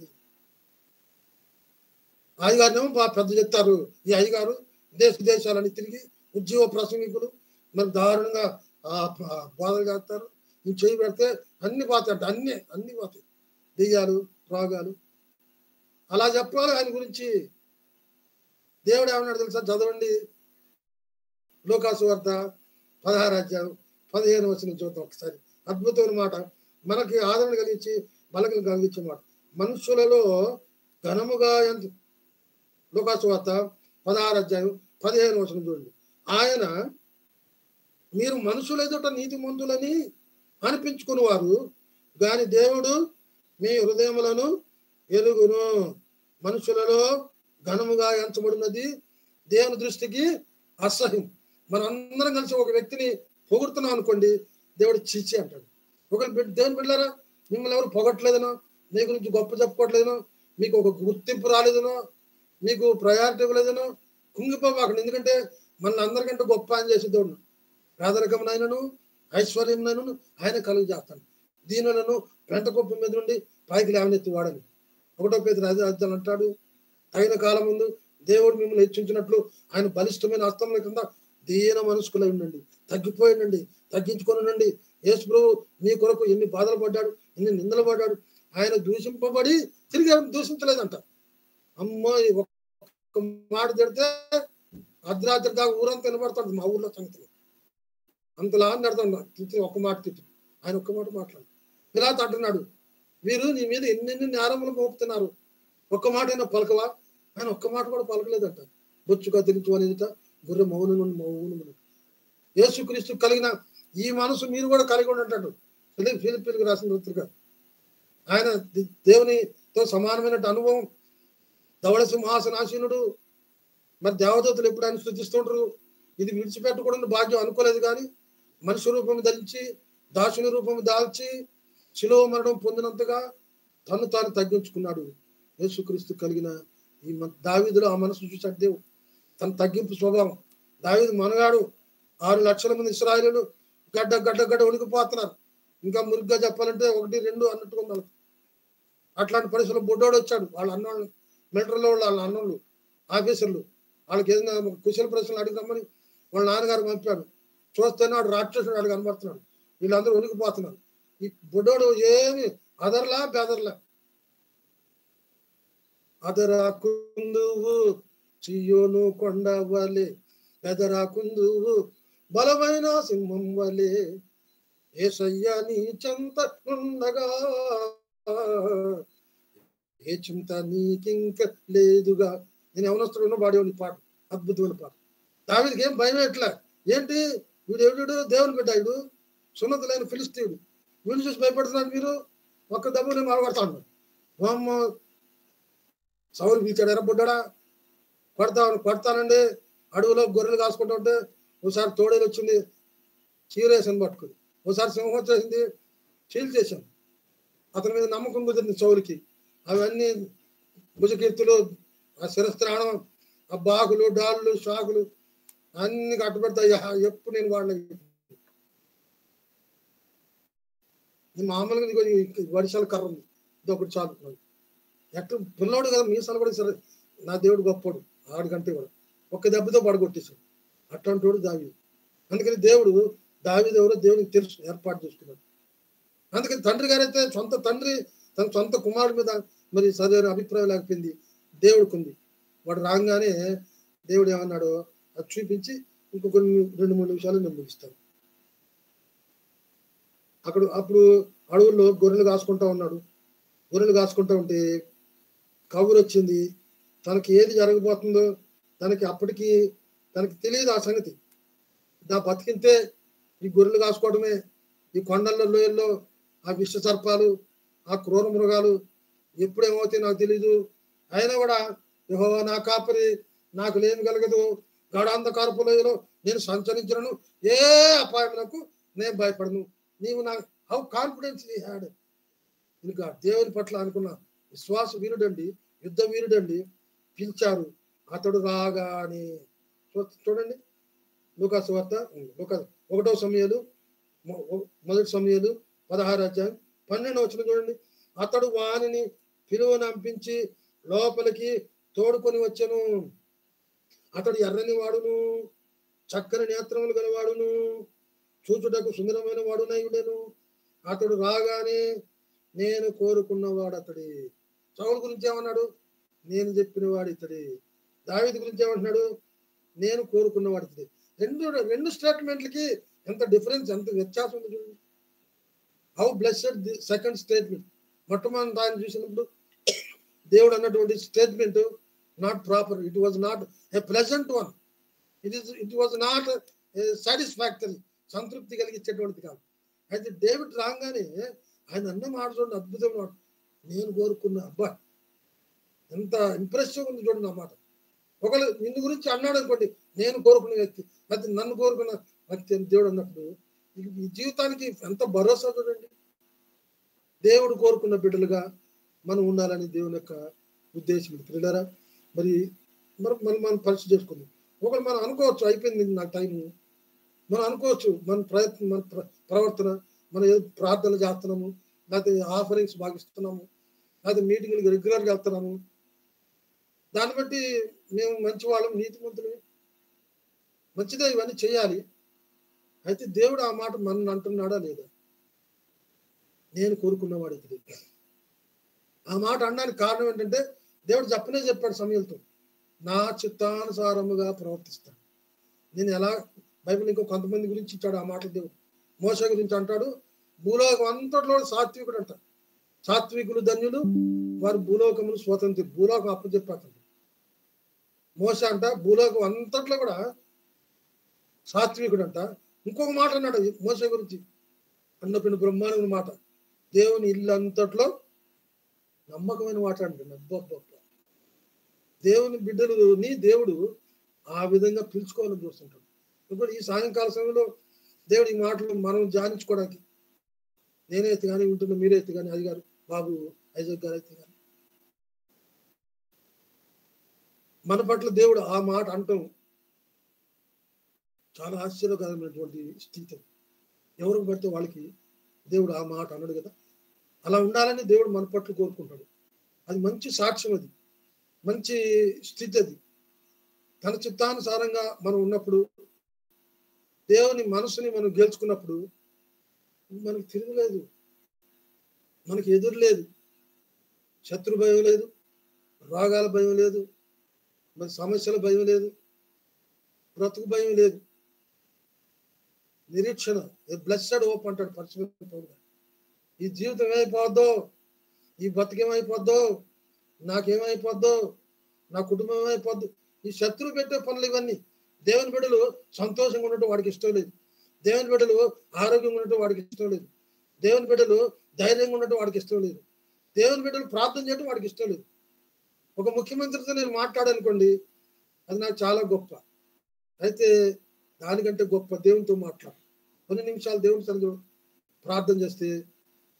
అయ్యగారినేమో పెద్ద చెప్తారు. ఈ అయ్యగారు దేశాలని తిరిగి ఉద్యోగ ప్రసంగికులు మరి దారుణంగా బోధలు చేస్తారు. ఈ చేయి పెడితే అన్ని పోతాయంట. అన్ని పోతాయి, దెయ్యాలు, రోగాలు. అలా చెప్పాలి ఆయన గురించి. దేవుడు ఏమన్నాడు తెలుసా? చదవండి, లూకాసు వార్త 16:15 చూద్దాం ఒకసారి. అద్భుతమైన మాట, మనకి ఆదరణ కలిగించి బలకలు కలిగించే మాట. మనుషులలో ఘనముగా ఎంత. లూకాసు వార్త 16:15 చూడండి. ఆయన మీరు మనుషుల ఎదుట నీతిమంతులని అనిపించుకుని వారు గాని దేవుడు మీ హృదయములను ఎరుగును. మనుషులలో ఘనముగా ఎంచబడినది దేవుని దృష్టికి అసహ్యం. మనం అందరం కలిసి ఒక వ్యక్తిని పొగుడుతున్నాం అనుకోండి, దేవుడు చీచి అంటాడు. ఒకరు దేవుని బిడ్డలారా, మిమ్మల్ని ఎవరు పొగట్లేదనో, మీ గురించి గొప్ప చెప్పుకోవట్లేదనో, మీకు ఒక గుర్తింపు రాలేదనో, మీకు ప్రయారిటీ ఇవ్వలేదనో కుంగిపోవాకండి. ఎందుకంటే మన అందరికంటే గొప్ప ఆయన చేసే దేవుడు. పేదరికమునైనను ఐశ్వర్యమునైనను ఆయన కలుగు చేస్తాడు. దీనులను పెంట కుప్ప మీద నుండి పైకి లేవనెత్తి వాడని 1 పేతురు 5 అంటాడు. తగిన కాలం ముందు దేవుడు మిమ్మల్ని హెచ్చించినట్లు ఆయన బలిష్టమైన హస్తముల కింద దీన మనస్కులై ఉండండి, తగ్గిపోయిండండి, తగ్గించుకొనండి. యేసు ప్రభు మీ కొరకు ఎన్ని బాధలు పడ్డాడు, ఎన్ని నిందలు పడ్డాడు. ఆయన దూషింపబడి తిరిగి ఎవరిని దూషించలేదంట. అమ్మో ఒక్క మాట తిడితే అర్ధరాత్రి దాకా ఊరంతా వినబడతాడు. మా ఊర్లో సంగతి అంతలా నడతాడు. ఒక్క మాట తిట్టి ఆయన ఒక్క మాట మాట్లాడు. పిలాతు అంటున్నాడు, మీరు నీ మీద ఎన్నెన్ని నేరములు మోపుతున్నారు, ఒక్క మాట అయినా పలకవా? ఆయన ఒక్క మాట కూడా పలకలేదంట. బొచ్చు కత్తిరించు అనేదిట గుర్రె మౌనము. యేసుక్రీస్తు కలిగిన ఈ మనసు మీరు కూడా కలిగి ఉండంటాడు. ఫిలిప్పీలకు రాసిన పత్రిక. ఆయన దేవునితో సమానమైన అనుభవం, ధవళ సింహాసనాసీనుడు. మరి దేవదూతలు ఎప్పుడు ఆయన స్తుతిస్తుంటారు. ఇది విడిచిపెట్టకూడని భాగ్యం అనుకోలేదు. కానీ మనిషి రూపం ధరించి దాసుని రూపం దాల్చి శిలువ మరణం పొందినంతగా తను తాను తగ్గించుకున్నాడు. యేసుక్రీస్తు కలిగిన ఈ దావీదులో ఆ మనసు చూసాడు దేవుడు. తన తగ్గింపు స్వభావం. దావీదు మనగాడు. 6 లక్షల మంది ఇశ్రాయేలీయులు గడ్డ ఉనికిపోతున్నారు. ఇంకా మురిగ్గా చెప్పాలంటే 1, 2 అన్నట్టుగా ఉన్నారు. అట్లాంటి పరిస్థితుల్లో బుడ్డోడు వచ్చాడు. వాళ్ళ అన్నోళ్ళు మిలిటరీలో వాళ్ళ అన్నోళ్ళు ఆఫీసర్లు వాళ్ళకి ఏదైనా కుశల ప్రశ్నలు అడిగి రమ్మని వాళ్ళ నాన్నగారు పంపాడు. చూస్తేనే వాడు రాక్షసుడు వాడు కనబడుతున్నాడు. వీళ్ళందరూ ఉనికిపోతున్నారు. ఈ బుడ్డోడు ఏమి అదర్లా బెదర్లా. అదరాకుందువు చియోను కొండ వలె, బెదరాకుందువు బలమైన సింహం వలె, యేసయ్య నీ చెంత ఉండగా ఏ చింత నీకింక లేదుగా. నేను ఎవరొస్తున్నా వాడేవాడి పాట, అద్భుతమైన పాట. దావీదుకి ఏం భయం ఎట్లా? ఏంటి వీడు ఎవడు? దేవుని బిడ్డ, వీడు సున్నత లేని ఫిలిస్తీయుడు. వీడు చూసి భయపడుతున్నాడు. మీరు ఒక్క దెబ్బ నేను మాడగొడతాను. అమ్మ సౌలు పిలిచాడు, ఎర్రబడ్డా కొడతానండి. అడవిలో గొర్రెలు కాసుకుంటా ఉంటే ఒకసారి తోడేలు వచ్చింది, చీరేసాను పట్టుకుని. ఒకసారి సింహం వచ్చేసింది, చీల్ చేశాను. అతని మీద నమ్మకం కుదిరింది సౌలుకి. అవన్నీ భుజకీర్తులు, ఆ శిరస్త్రాణం, ఆ బాకులు డాళ్ళు షాకులు అన్ని కట్టుబెడతాయి. ఎప్పుడు నేను వాడలేదు. మామూలుగా వడిశాల కర్ర ఉంది, ఇది ఒకటి చాలు. ఎట్లా పిల్లోడు కదా, మీసాలు కూడా సరే. నా దేవుడు గొప్పోడు, ఆడికంటే కూడా ఒక్క దెబ్బతో పడగొట్టేశాడు. అట్లాంటి వాడు దావీదు. అందుకని దేవుడు దావీదు ఎవరో దేవుడికి తెలుసు, ఏర్పాటు చేసుకున్నాడు. అందుకని తండ్రి గారైతే సొంత తండ్రి తన సొంత కుమారుడి మీద మరి సరైన అభిప్రాయం లేకపోయింది, దేవుడికి ఉంది. వాడు రాగానే దేవుడు ఏమన్నాడో అది చూపించి ఇంకొక 2-3 నిమిషాలు నేను ముగిస్తాను. అప్పుడు అడవుల్లో గొర్రెలు కాసుకుంటా ఉన్నాడు. గొర్రెలు కాసుకుంటా ఉంటే కబురు వచ్చింది. తనకి ఏది జరగబోతుందో అప్పటికి తనకి తెలియదు ఆ సంగతి. నా బతికింతే ఈ గొర్రెలు కాసుకోవడమే. ఈ కొండల్లో లోయల్లో ఆ విష సర్పాలు, ఆ క్రూర మృగాలు ఎప్పుడేమవుతాయి నాకు తెలీదు. అయినా కూడా యెహోవా నా కాపరి, నాకు లేమి కలగదు. గాఢాంధకారపు లోయలో నేను సంచరించను, ఏ అపాయములకు నేను భయపడను. నీవు నా హౌ కాన్ఫిడెన్స్ వీ హ్యాడ్. ఇంకా దేవుని పట్ల అనుకున్న విశ్వాస వీరుడండి, యుద్ధ వీరుడండి. పిలిచారు, అతడు రాగానే చూడండి. లూకా సువార్త 1వ సమూయేలు 16వ అధ్యాయం 12వ వచనం చూడండి. అతడు వానిని పిలువనంపించి లోపలికి తోడుకొని వచ్చెను. అతడు ఎర్రని వాడును, చక్కని నేత్రములు గలవాడును, చూచుటకు సుందరమైన వాడునై ఉండెను. అతడు రాగానే నేను కోరుకున్నవాడు అతడే. సౌలు గురించి ఏమన్నాడు? నేను చెప్పిన వాడు ఇతడే. దావీదు గురించి ఏమంటున్నాడు? నేను కోరుకున్నవాడు ఇతడే. రెండు స్టేట్మెంట్లకి ఎంత డిఫరెన్స్, ఎంత వ్యత్యాసం ఉంది చూడండి. How blessed the second statement. మొట్టమొదటి ఆయన చూసినప్పుడు దేవుడు అన్నటువంటి statement not proper. It was not a pleasant one. It was not satisfactory. సంతృప్తి కలిగించేటువంటిది కాదు. అయితే డేవిడ్ రాగానే ఆయన అన్న మాట చూడండి, అద్భుతం మాట. నేను కోరుకున్న, అబ్బా ఎంత ఇంప్రెసివ్ ఉంది చూడండి ఆ మాట. ఒకళ్ళు నిన్ను గురించి అన్నాడు అనుకోండి, నేను కోరుకున్న వ్యక్తి లేకపోతే నన్ను కోరుకున్న వ్యక్తి అని దేవుడు అన్నప్పుడు ఈ జీవితానికి ఎంత భరోసా చూడండి. దేవుడు కోరుకున్న బిడ్డలుగా మనం ఉండాలని దేవుని యొక్క ఉద్దేశం. పిల్లరా మరి మనం పరిస్థితి చేసుకుందాం. ఒకరు మనం అనుకోవచ్చు అయిపోయింది నాకు టైము, మనం అనుకోవచ్చు మన ప్రయత్నం మన ప్రవర్తన మనం ఏదో ప్రార్థనలు చేస్తున్నాము, లేకపోతే ఆఫరింగ్స్ భాగిస్తున్నాము, లేకపోతే మీటింగ్లకు రెగ్యులర్గా వెళ్తున్నాము, దాన్ని బట్టి మేము మంచి వాళ్ళం నీతిమంతులు మంచిదే ఇవన్నీ చేయాలి. అయితే దేవుడు ఆ మాట మన అంటున్నాడా లేదా? నేను కోరుకున్నవాడు ఇది. ఆ మాట అనడానికి కారణం ఏంటంటే దేవుడు చెప్పాడు సమయంతో, నా చిత్తానుసారముగా ప్రవర్తిస్తాను. నేను ఎలా బైబిల్ ఇంకో కొంతమంది గురించి ఇచ్చాడు ఆ మాట. దేవుడు మోసే గురించి అంటాడు, భూలోకం అంతట్లో సాత్వికుడు అంట. సాత్వికులు ధన్యులు, వారు భూలోకమును స్వతంత్రి. భూలోకం అప్పచెప్పాడు మోసే అంట. భూలోకం అంతట్లో కూడా సాత్వికుడు అంట. ఇంకొక మాట అన్నాడు మోసే గురించి, అన్నపిన బ్రహ్మాండమైన మాట, దేవుని ఇల్లు అంతట్లో నమ్మకమైన మాట అంటాడు. అబ్బబ్బబ్బ, దేవుని బిడ్డలని దేవుడు ఆ విధంగా పిలుచుకోవాలని చూస్తుంటాడు. ఇప్పుడు ఈ సాయంకాల సమయంలో దేవుడు ఈ మాటలు మనం ధ్యానించుకోవడానికి, నేనైతే కానీ ఉంటున్నా, మీరైతే కానీ, అది గారు బాబు ఐజక్ గారు అయితే కానీ, మన పట్ల దేవుడు ఆ మాట అంటాం చాలా ఆశ్చర్యకరమైనటువంటి స్థితి. ఎవరికి పడితే వాళ్ళకి దేవుడు ఆ మాట అన్నాడు కదా. అలా ఉండాలని దేవుడు మన పట్ల కోరుకుంటాడు. అది మంచి సాక్ష్యం, అది మంచి స్థితి. అది తన చిత్తానుసారంగా మనం ఉన్నప్పుడు, దేవుని మనసుని మనం గెలుచుకున్నప్పుడు మనకు తిరుగులేదు, మనకి ఎదురు లేదు, శత్రు భయం లేదు, రోగాల భయం లేదు, మరి సమస్యల భయం లేదు, బ్రతుకు భయం లేదు, నిరీక్షణ. బ్లెస్సెడ్ హోప్ అంటాడు పరిశుద్ధ పౌలు. ఈ జీవితం ఏమైపోద్దో, ఈ బతుకేమైపోద్దో, నాకేమైపోద్దో, నా కుటుంబం ఏమైపోద్దు, ఈ శత్రువు పెట్టే పనులు ఇవన్నీ. దేవుని బిడ్డలు సంతోషంగా ఉండటం వాడికి ఇష్టం లేదు, దేవుని బిడ్డలు ఆరోగ్యంగా ఉండటం వాడికి ఇష్టం లేదు, దేవుని బిడ్డలు ధైర్యంగా ఉండటం వాడికి ఇష్టం లేదు, దేవుని బిడ్డలు ప్రార్థన చేయడం వాడికి ఇష్టం లేదు. ఒక ముఖ్యమంత్రితో నేను మాట్లాడానుకోండి, అది నాకు చాలా గొప్ప. అయితే దానికంటే గొప్ప దేవునితో మాట్లాడు. కొన్ని నిమిషాలు దేవుని సన్నిధిలో ప్రార్థన చేస్తే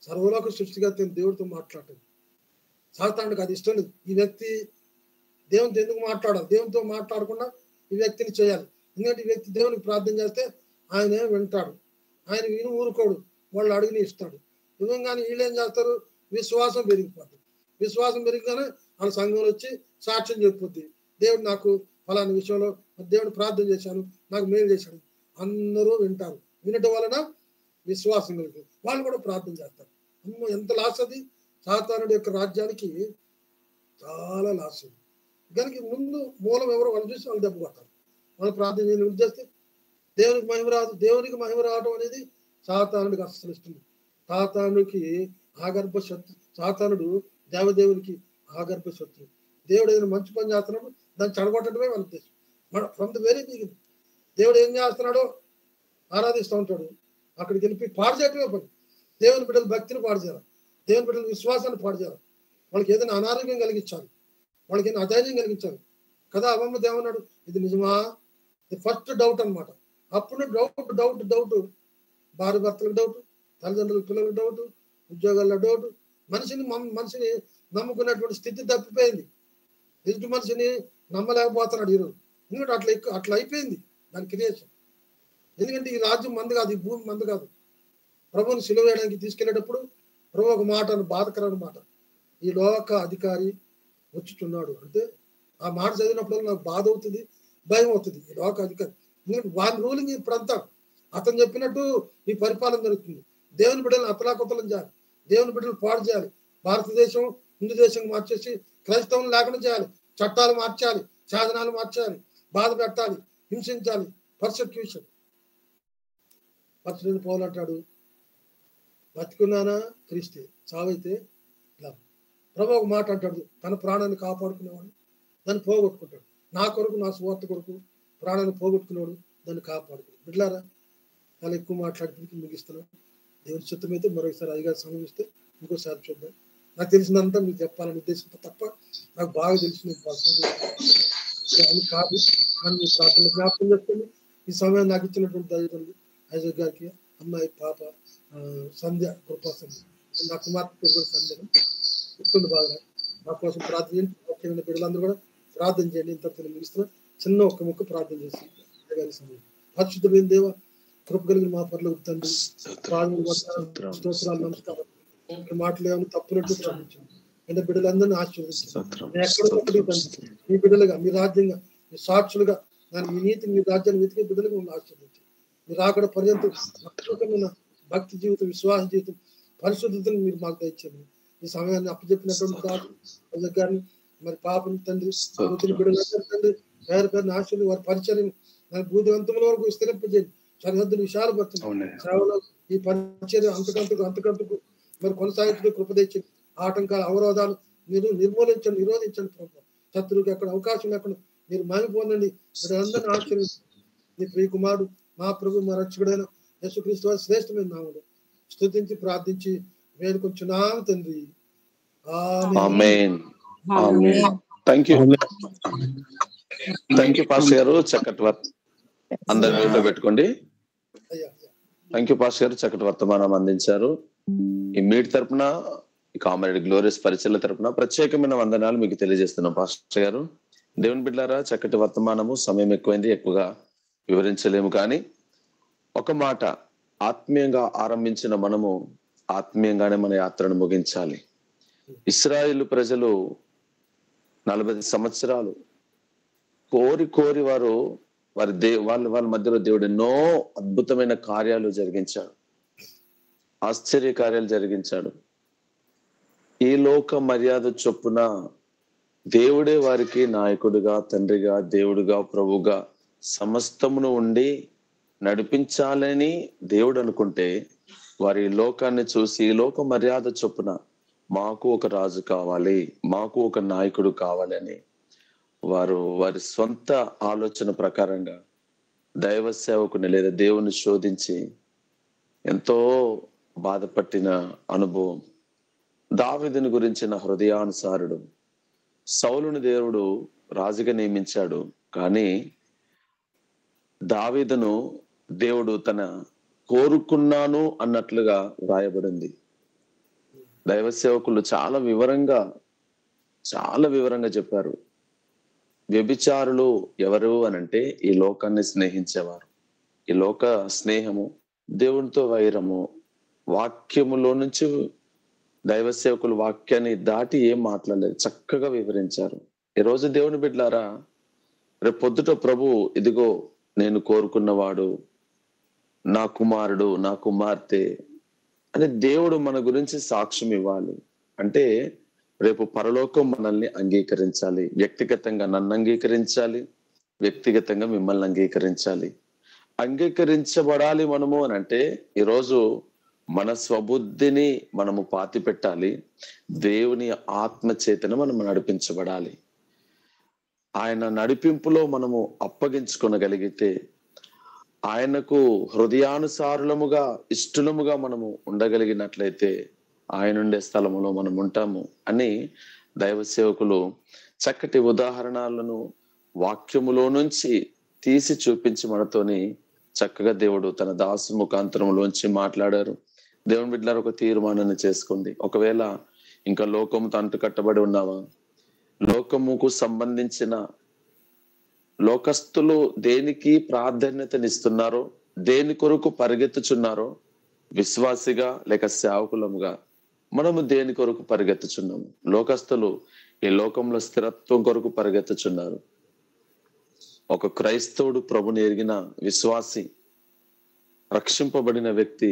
సర్వలోక సృష్టిగా దేవుడితో మాట్లాడటం సాతానుడికి అది ఇష్టం లేదు. ఈ వ్యక్తి దేవునితో ఎందుకు మాట్లాడాలి? దేవునితో మాట్లాడకుండా ఈ వ్యక్తిని చేయాలి. ఎందుకంటే ఈ వ్యక్తి దేవునికి ప్రార్థన చేస్తే ఆయన వింటాడు, ఆయన విని ఊరుకోడు, వాళ్ళు అడిగిని ఇస్తాడు. ఇవ్వగానే వీళ్ళు ఏం చేస్తారు? విశ్వాసం పెరిగిపోతుంది. విశ్వాసం పెరిగిగానే వాళ్ళ సంఘంలో వచ్చి సాక్ష్యం చెప్పొద్ది, దేవుడు నాకు ఫలానా విషయంలో దేవుడు ప్రార్థన చేశాను, నాకు మేలు చేశాడు. అందరూ వింటారు. వినటం వలన విశ్వాసం కలుగుతుంది, వాళ్ళు కూడా ప్రార్థన చేస్తారు. అమ్మో ఎంత లాస్ అది! సాతానుడి యొక్క రాజ్యానికి చాలా లాస్. దానికి ముందు మూలం ఎవరో వాళ్ళు చూసి వాళ్ళు దెబ్బ కొట్టాలి. వాళ్ళు ప్రార్థన చేయని చేస్తే దేవునికి మహిమ రాదు. దేవునికి మహిమ రావడం అనేది సాతానుడికి అస్సలు ఇష్టం. సాతానుడికి ఆగర్భ శత్రు. సాతానుడు దేవదేవునికి ఆగర్భ శత్రువు. దేవుడు ఏదైనా మంచి పని చేస్తున్నాడు దాన్ని చెడగొట్టడమే వాళ్ళ ఉద్దేశం. ఫ్రమ్ ద వెరీ బిగినింగ్ దేవుడు ఏం చేస్తున్నాడో ఆరాధిస్తూ ఉంటాడు, అక్కడికి వెళ్ళి పాడు చేయటమే పని. దేవుని బిడ్డలు భక్తిని పాడు చేయాలి, దేవుని బిడ్డల విశ్వాసాన్ని పాడు చేయాలి, వాళ్ళకి ఏదైనా అనారోగ్యం కలిగించాలి, వాళ్ళకి ఏదైనా అధైర్యం కలిగించాలి కదా. అమ్మమ్మ దేవన్నాడు, ఇది నిజమా? ఇది ఫస్ట్ డౌట్ అనమాట. అప్పుడు డౌట్ డౌట్ డౌట్, భార్య భర్తలకు డౌట్, తల్లిదండ్రులకు పిల్లలకు డౌట్, ఉద్యోగాల్లో డౌట్. మనిషిని నమ్ముకున్నటువంటి స్థితి తప్పిపోయింది. ఎదుటి మనిషిని నమ్మలేకపోతున్నాడు ఈరోజు. ఎందుకంటే అట్లా అయిపోయింది దాని క్రియేషన్. ఎందుకంటే ఈ రాజ్యం మంది కాదు, ఈ భూమి మంది కాదు. ప్రభువుని సిలువ వేయడానికి తీసుకెళ్లేటప్పుడు ప్రభు ఒక మాట, బాధకరమైన మాట, ఈ లోక అధికారి వచ్చుచున్నాడు అంటే ఆ మాట చదివినప్పుడు నాకు బాధ అవుతుంది, భయం అవుతుంది. ఈ లోక అధికారి ఎందుకంటే వాళ్ళ రూలింగ్ ఇప్పుడంతా అతను చెప్పినట్టు ఈ పరిపాలన జరుగుతుంది. దేవుని బిడ్డలను అతలాకుతలం చేయాలి, దేవుని బిడ్డలు పాడు చేయాలి, భారతదేశం హిందూ దేశం మార్చేసి క్రైస్తవం లేకుండా చేయాలి, చట్టాలు మార్చాలి, సాధనాలు మార్చాలి, బాధ పెట్టాలి, హింసించాలి, పర్సెక్యూషన్. పరిశుద్ధ పౌలు అంటాడు, బతికున్నానా క్రీస్తే, చావైతే లాభం. ప్రభు ఒక మాట అంటాడు, తన ప్రాణాన్ని కాపాడుకునేవాడు దాన్ని పోగొట్టుకుంటాడు. నా కొరకు, నా స్వార్థ కొరకు ప్రాణాన్ని పోగొట్టుకునేవాడు దాన్ని కాపాడుకున్నాడు. బిడ్డలారా, చాలా ఎక్కువ మాట్లాడితే ముగిస్తున్నాను. దేవుని చిత్తం అయితే మరొకసారి అయ్యగారు సమయిస్తే ఇంకోసారి చూద్దాం. నాకు తెలిసినంతా మీకు చెప్పాలని ఉద్దేశంతో తప్ప నాకు బాగా తెలిసిన అని కాదు అని మీ ప్రార్థన జ్ఞాపకం చేసుకోండి. ఈ సమయం నాకు ఇచ్చినటువంటి దైవతండి ఐజక్ గారికి, అమ్మాయి పాప సంధ్య కృపా సంధ్య, నా కుమార్తె పేరు కూడా సంధ్యను ఇస్తుంది బాగా. మా కోసం ప్రార్థన చేయండి. బిడ్డలందరూ కూడా ప్రార్థన చేయండి. ఇంత ముగిస్తున్న చిన్న ఒక్క ముక్క ప్రార్థన చేసి సమయం. పరిశుద్ధమైన దేవ, కృప కలిగిన మా పరలోక తండ్రి, స్తోత్రాలు, నమస్కారం. మాటలు ఏమైనా తప్పునట్టు ప్రార్థించండి. అంటే బిడ్డలందరినీ ఆశీర్వదించండి. ఎక్కడొక్కటి మీ బిడ్డలుగా, మీ రాజ్యంగా, మీ సాక్షులుగా, మీ నీతిని, మీ రాజ్యాన్ని వెతికే బిడ్డలుగా మమ్మల్ని ఆశీర్వదించండి. మీరు అక్కడ పర్యంతం అద్భుతమైన భక్తి జీవితం, విశ్వాస జీవితం, పరిశుద్ధతను మీరు మాకు దయచేయండి. ఈ సమయాన్ని అప్పచెప్పినటువంటి గారిని, మరి పాపని తండ్రి, బిడ్డలందరూ తండ్రి, పేరు పేరుని ఆశీర్వదించి వారి పరిచయం భూదివంతముల వరకు విస్తరింపజేయండి. సరిహద్దులు విశాలపరచండి. సేవలో ఈ పరిచర్య అంతకంతకు మరి కొనసాగించడం కృప తెచ్చింది. ఆటంకాలు, అవరోధాలు మీరు నిర్మూలించండి, నిరోధించండి ప్రభు. శత్రువుకి అక్కడ అవకాశం లేకుండా మీరు మానిపోనండి. అందరినీ ఆశీర్వదించండి. నీ ప్రియ కుమారుడు, మా ప్రభు, మా రక్షకుడైన యేసుక్రీస్తు వారి శ్రేష్టమైన నామములో స్తుతించి ప్రార్థించి వేడుకొంచున్నాము తండ్రి. ఆమేన్. థ్యాంక్ యూ పాస్టర్ గారు. చక్కటి అందరి మీతో పెట్టుకోండి. థ్యాంక్ యూ పాస్టర్ గారు, చక్కటి వర్తమానం అందించారు. ఈ మీట్ తరపున, ఈ కామ్రేడ్ గ్లోరియస్ పరిచయల తరపున ప్రత్యేకమైన వందనాలు మీకు తెలియజేస్తున్నాం పాస్టర్ గారు. దేవుని బిడ్డలారా, చక్కటి వర్తమానము. సమయం ఎక్కువైంది, ఎక్కువగా వివరించలేము. కానీ ఒక మాట, ఆత్మీయంగా ఆరంభించిన మనము ఆత్మీయంగానే మన యాత్రను ముగించాలి. ఇశ్రాయేలు ప్రజలు 40 సంవత్సరాలు కోరి వారు వాళ్ళ మధ్యలో దేవుడు ఎన్నో అద్భుతమైన కార్యాలు జరిగించాడు, ఆశ్చర్య కార్యాలు జరిగించాడు. ఈ లోక మర్యాద చొప్పున దేవుడే వారికి నాయకుడిగా, తండ్రిగా, దేవుడిగా, ప్రభుగా సమస్తమును ఉండి నడిపించాలని దేవుడు అనుకుంటే, వారి లోకాన్ని చూసి ఈ లోక మర్యాద చొప్పున మాకు ఒక రాజు కావాలి, మాకు ఒక నాయకుడు కావాలని వారి సొంత ఆలోచన ప్రకారంగా దైవ సేవకుని లేదా దేవుని శోధించి ఎంతో బాధపట్టిన అనుభవం. దావీదుని గురించిన హృదయానుసారుడు. సౌలుని దేవుడు రాజుగా నియమించాడు, కానీ దావీదును దేవుడు తన కోరుకున్నాను అన్నట్లుగా వ్రాయబడింది. దైవ సేవకులు చాలా వివరంగా చెప్పారు. వ్యభిచారులు ఎవరు అనంటే ఈ లోకాన్ని స్నేహించేవారు. ఈ లోక స్నేహము, దేవునితో వైరము. వాక్యములో నుంచి దైవ సేవకులు వాక్యాన్ని దాటి ఏం మాట్లాడలేదు, చక్కగా వివరించారు. ఈరోజు దేవుని బిడ్డలారా, రేపు పొద్దుట ప్రభు, ఇదిగో నేను కోరుకున్నవాడు, నా కుమారుడు, నా కుమార్తె అని దేవుడు మన గురించి సాక్ష్యం ఇవ్వాలి. అంటే రేపు పరలోకం మనల్ని అంగీకరించాలి. వ్యక్తిగతంగా నన్ను అంగీకరించాలి, వ్యక్తిగతంగా మిమ్మల్ని అంగీకరించాలి. అంగీకరించబడాలి మనము అని అంటే, ఈరోజు మన స్వబుద్ధిని మనము పాతి పెట్టాలి. దేవుని ఆత్మ చేతన మనం నడిపించబడాలి. ఆయన నడిపింపులో మనము అప్పగించుకొనగలిగితే, ఆయనకు హృదయానుసారులముగా, ఇష్టలముగా మనము ఉండగలిగినట్లయితే ఆయన ఉండే స్థలములో మనం ఉంటాము అని దైవ సేవకులు చక్కటి ఉదాహరణలను వాక్యములో నుంచి తీసి చూపించి మనతోని చక్కగా దేవుడు తన దాసు ముఖాంతరంలోంచి మాట్లాడారు. దేవుని బిడ్డలారా, ఒక తీర్మానాన్ని చేసుకోండి. ఒకవేళ ఇంకా లోకముతో అంటుకట్టబడి ఉన్నావా, లోకముకు సంబంధించిన లోకస్తులు దేనికి ప్రాధాన్యతనిస్తున్నారో, దేని కొరకు పరిగెత్తుచున్నారో, విశ్వాసిగా లేక సేవకులముగా మనము దేని కొరకు పరిగెత్తుచున్నాము? లోకస్తులు ఈ లోకంలో స్థిరత్వం కొరకు పరిగెత్తుచున్నారు. ఒక క్రైస్తవుడు, ప్రభుని ఎరిగిన విశ్వాసి, రక్షింపబడిన వ్యక్తి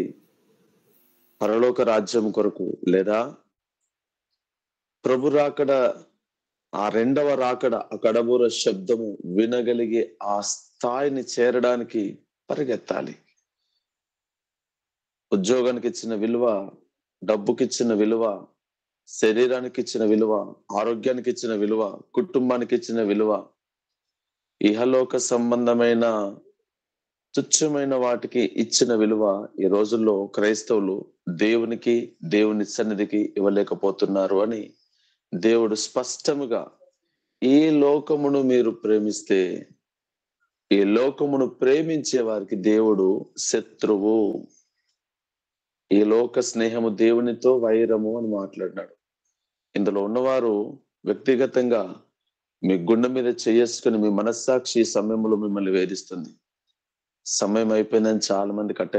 పరలోక రాజ్యం కొరకు, లేదా ప్రభు రాకడ, ఆ రెండవ రాకడ, ఆ కడబూర శబ్దము వినగలిగే ఆ స్థాయిని చేరడానికి పరిగెత్తాలి. ఉద్యోగానికి ఇచ్చిన విలువ, డబ్బుకి ఇచ్చిన విలువ, శరీరానికి ఇచ్చిన విలువ, ఆరోగ్యానికి ఇచ్చిన విలువ, కుటుంబానికి ఇచ్చిన విలువ, ఇహలోక సంబంధమైన తుచ్చమైన వాటికి ఇచ్చిన విలువ ఈ రోజుల్లో క్రైస్తవులు దేవునికి, దేవుని సన్నిధికి ఇవ్వలేకపోతున్నారు అని దేవుడు స్పష్టముగా ఈ లోకమును మీరు ప్రేమిస్తే, ఈ లోకమును ప్రేమించే వారికి దేవుడు శత్రువు. ఈ లోక స్నేహము దేవునితో వైరము అని మాట్లాడినాడు. ఇందులో ఉన్నవారు వ్యక్తిగతంగా మీ గుండె మీద చేసుకుని మీ మనస్సాక్షి ఈ సమయంలో మిమ్మల్ని వేధిస్తుంది. సమయం అయిపోయిందని చాలా మంది కట్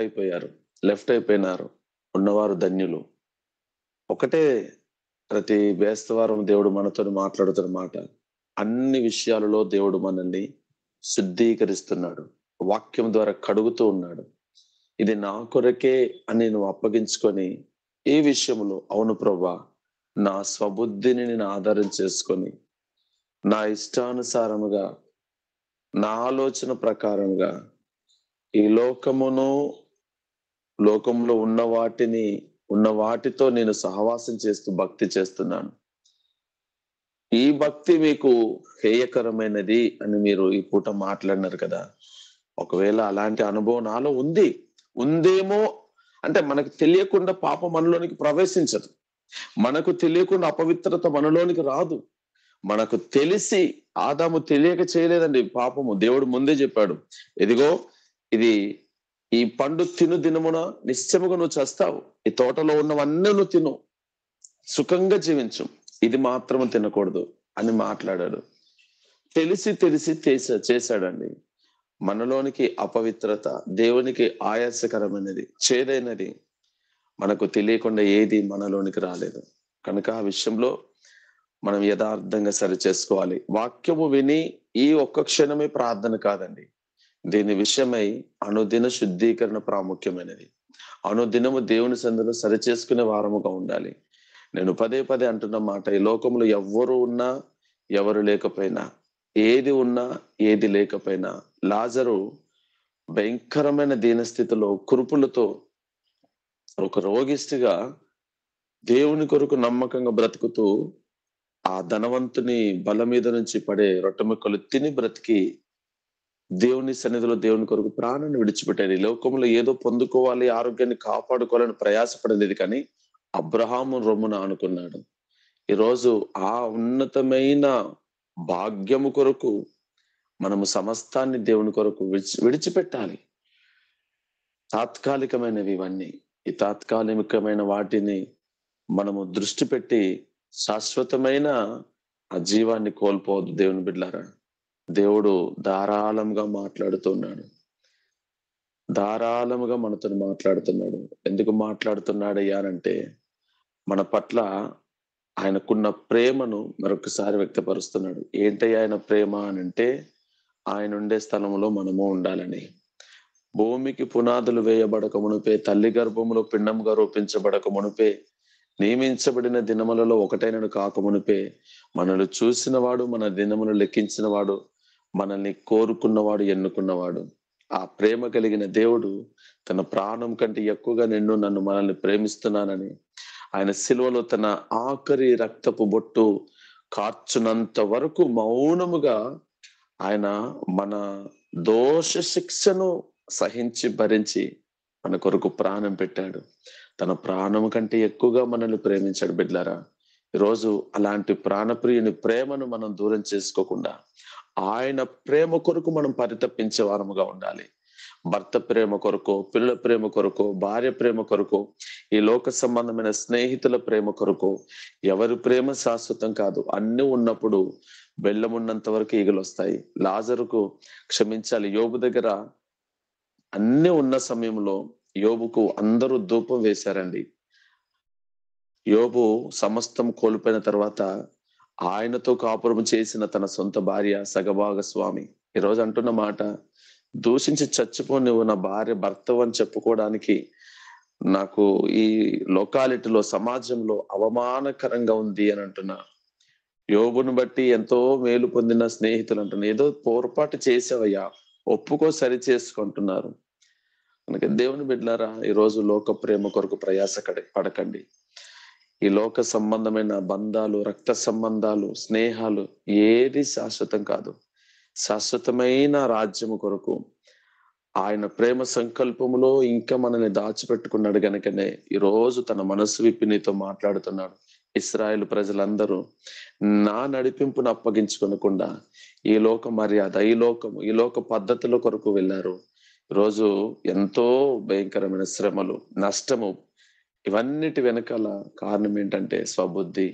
అయిపోయారు, లెఫ్ట్ అయిపోయినారు. ఉన్నవారు ధన్యులు. ఒకటే ప్రతి బేస్తవారం దేవుడు మనతో మాట్లాడుతున్న మాట, అన్ని విషయాలలో దేవుడు మనల్ని శుద్ధీకరిస్తున్నాడు, వాక్యం ద్వారా కడుగుతూ ఉన్నాడు. ఇది నా కొరకే అని నువ్వు అప్పగించుకొని ఈ విషయంలో, అవును ప్రభువా, నా స్వబుద్ధిని నేను ఆధారం చేసుకొని నా ఇష్టానుసారముగా, నా ఆలోచన ప్రకారంగా ఈ లోకంలో ఉన్న వాటితో నేను సహవాసం చేస్తూ భక్తి చేస్తున్నాను. ఈ భక్తి మీకు హేయకరమైనది అని మీరు ఈ పూట మాట్లాడినారు కదా. ఒకవేళ అలాంటి అనుభవం నాలో ఉందేమో అంటే, మనకు తెలియకుండా పాపం మనలోనికి ప్రవేశించదు, మనకు తెలియకుండా అపవిత్రత మనలోనికి రాదు. మనకు తెలిసి, ఆదాము తెలియక చేయలేదండి పాపము. దేవుడు ముందే చెప్పాడు, ఇదిగో ఇది ఈ పండు తిను దినమున నిశ్చయముగా నువ్వు చేస్తావు, ఈ తోటలో ఉన్నవన్నీ నువ్వు తిను, సుఖంగా జీవించు, ఇది మాత్రము తినకూడదు అని మాట్లాడాడు. తెలిసి చేశాడండి. మనలోనికి అపవిత్రత దేవునికి ఆయాసకరమైనది, చేదైనది మనకు తెలియకుండా ఏది మనలోనికి రాలేదు. కనుక ఆ విషయంలో మనం యథార్థంగా సరి చేసుకోవాలి. వాక్యము విని ఈ ఒక్క క్షణమే ప్రార్థన కాదండి, దీని విషయమై అనుదిన శుద్ధీకరణ ప్రాముఖ్యమైనది. అనుదినము దేవుని సన్నిధిలో సరి చేసుకునే వారముగా ఉండాలి. నేను పదే అంటున్న మాట, ఈ లోకంలో ఎవ్వరు ఉన్నా ఎవరు లేకపోయినా, ఏది ఉన్నా ఏది లేకపోయినా, లాజరు భయంకరమైన దీనస్థితిలో కురుపులతో ఒక రోగిష్టిగా దేవుని కొరకు నమ్మకంగా బ్రతుకుతూ ఆ ధనవంతుని బల మీద నుంచి పడే రొట్టెముక్కలు తిని బ్రతికి దేవుని సన్నిధిలో దేవుని కొరకు ప్రాణాన్ని విడిచిపెట్టాడు. ఈ లోకంలో ఏదో పొందుకోవాలి, ఆరోగ్యాన్ని కాపాడుకోవాలని ప్రయాసపడలేదు, కానీ అబ్రహాము రొమ్మున అనుకున్నాడు. ఈరోజు ఆ ఉన్నతమైన భాగ్యము కొరకు మనము సమస్తాన్ని దేవుని కొరకు విడిచిపెట్టాలి. తాత్కాలికమైనవి ఇవన్నీ. ఈ తాత్కాలికమైన వాటిని మనము దృష్టి పెట్టి శాశ్వతమైన ఆ జీవాన్ని కోల్పోవద్దు. దేవుని బిడ్డలారా, దేవుడు ధారాళంగా మాట్లాడుతున్నాడు, ధారాళముగా మనతో మాట్లాడుతున్నాడు. ఎందుకు మాట్లాడుతున్నాడయ్యా అంటే, మన పట్ల ఆయనకున్న ప్రేమను మరొకసారి వ్యక్తపరుస్తున్నాడు. ఏంటయ్యా ఆయన ప్రేమ అని అంటే, ఆయన ఉండే స్థలంలో మనము ఉండాలని. భూమికి పునాదులు వేయబడక మునిపే, తల్లి గర్భములో పిండముగా రూపించబడక మునిపే, నియమించబడిన దినములలో ఒకటైనను కాక మునిపే, మనల్ని చూసిన వాడు, మన దినములు లెక్కించిన వాడు, మనల్ని కోరుకున్నవాడు, ఎన్నుకున్నవాడు. ఆ ప్రేమ కలిగిన దేవుడు తన ప్రాణం కంటే ఎక్కువగా నన్ను మనల్ని ప్రేమిస్తున్నానని ఆయన సిలువలో తన ఆఖరి రక్తపు బొట్టు కార్చునంత వరకు మౌనముగా ఆయన మన దోష శిక్షను సహించి భరించి మన కొరకు ప్రాణం పెట్టాడు. తన ప్రాణం కంటే ఎక్కువగా మనల్ని ప్రేమించాడు. బిడ్డలారా, ఈరోజు అలాంటి ప్రాణప్రియుని ప్రేమను మనం దూరం చేసుకోకుండా ఆయన ప్రేమ కొరకు మనం పరితపించే వారముగా ఉండాలి. భర్త ప్రేమ కొరకు, పిల్లల ప్రేమ కొరకు, భార్య ప్రేమ కొరకు, ఈ లోక సంబంధమైన స్నేహితుల ప్రేమ కొరకు. ఎవరి ప్రేమ శాశ్వతం కాదు. అన్ని ఉన్నప్పుడు బెల్లం ఉన్నంత వరకు ఈగలు వస్తాయి. లాజరుకు క్షమించాలి, యోబు దగ్గర అన్ని ఉన్న సమయంలో యోబుకు అందరూ ధూపం వేశారండి. యోబు సమస్తం కోల్పోయిన తర్వాత ఆయనతో కాపురం చేసిన తన సొంత భార్య సగభాగస్వామి ఈరోజు అంటున్న మాట, దూషించి చచ్చిపో, నువ్వు నా భార్య భర్తవు అని చెప్పుకోవడానికి నాకు ఈ లొకాలిటీలో, సమాజంలో అవమానకరంగా ఉంది అని అంటున్నా. యోబుని బట్టి ఎంతో మేలు పొందిన స్నేహితులు అంటున్నా, ఏదో పొరపాటు చేసావయ్యా, ఒప్పుకో, సరి చేసుకుంటున్నారు. కనుక దేవుని బిడ్డలారా, ఈరోజు లోక ప్రేమ కొరకు ప్రయాస పడకండి. ఈ లోక సంబంధమైన బంధాలు, రక్త సంబంధాలు, స్నేహాలు ఏది శాశ్వతం కాదు. శాశ్వతమైన రాజ్యము కొరకు ఆయన ప్రేమ సంకల్పములో ఇంకా మనల్ని దాచిపెట్టుకున్నాడు. గనుకనే ఈరోజు తన మనసు విప్పి నీతో మాట్లాడుతున్నాడు. ఇశ్రాయేలు ప్రజలందరూ నా నడిపింపును అప్పగించుకొనకుండా ఈ లోక మర్యాద, ఈ లోక పద్ధతుల కొరకు వెళ్ళారు. రోజు ఎంతో భయంకరమైన శ్రమలు, నష్టము, ఇవన్నిటి వెనకాల కారణం ఏంటంటే స్వబుద్ధి,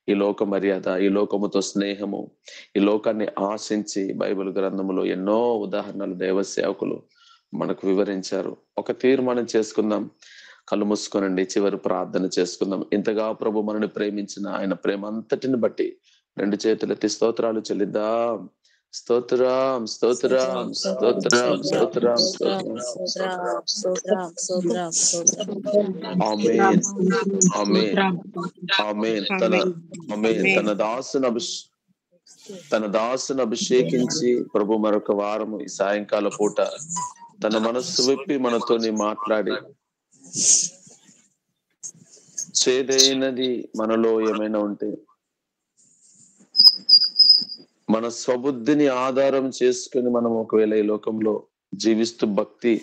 ఈ లోక మర్యాద, ఈ లోకముతో స్నేహము, ఈ లోకాన్ని ఆశించి బైబిల్ గ్రంథములో ఎన్నో ఉదాహరణలు దైవ సేవకులు మనకు వివరించారు. ఒక తీర్మానం చేసుకుందాం, కళ్ళు మూసుకోనండి, చివరి ప్రార్థన చేసుకుందాం. ఇంతగా ప్రభు మనల్ని ప్రేమించిన ఆయన ప్రేమ అంతటిని బట్టి 2 చేతులెత్తి స్తోత్రాలు చెల్లిద్దాం. స్తోత్రం, స్తోత్రం, స్తోత్రం, స్తోత్రం, ఆమేన్, ఆమేన్, ఆమేన్. తన దాసును అభిషేకించి ప్రభు మరొక వారము ఈ సాయంకాల పూట తన మనస్సు విప్పి మనతోని మాట్లాడి, చేదైనది మనలో ఏమైనా ఉంటే, మన స్వబుద్ధిని ఆధారం చేసుకుని మనం ఒకవేళ ఈ లోకంలో జీవిస్తూ భక్తి,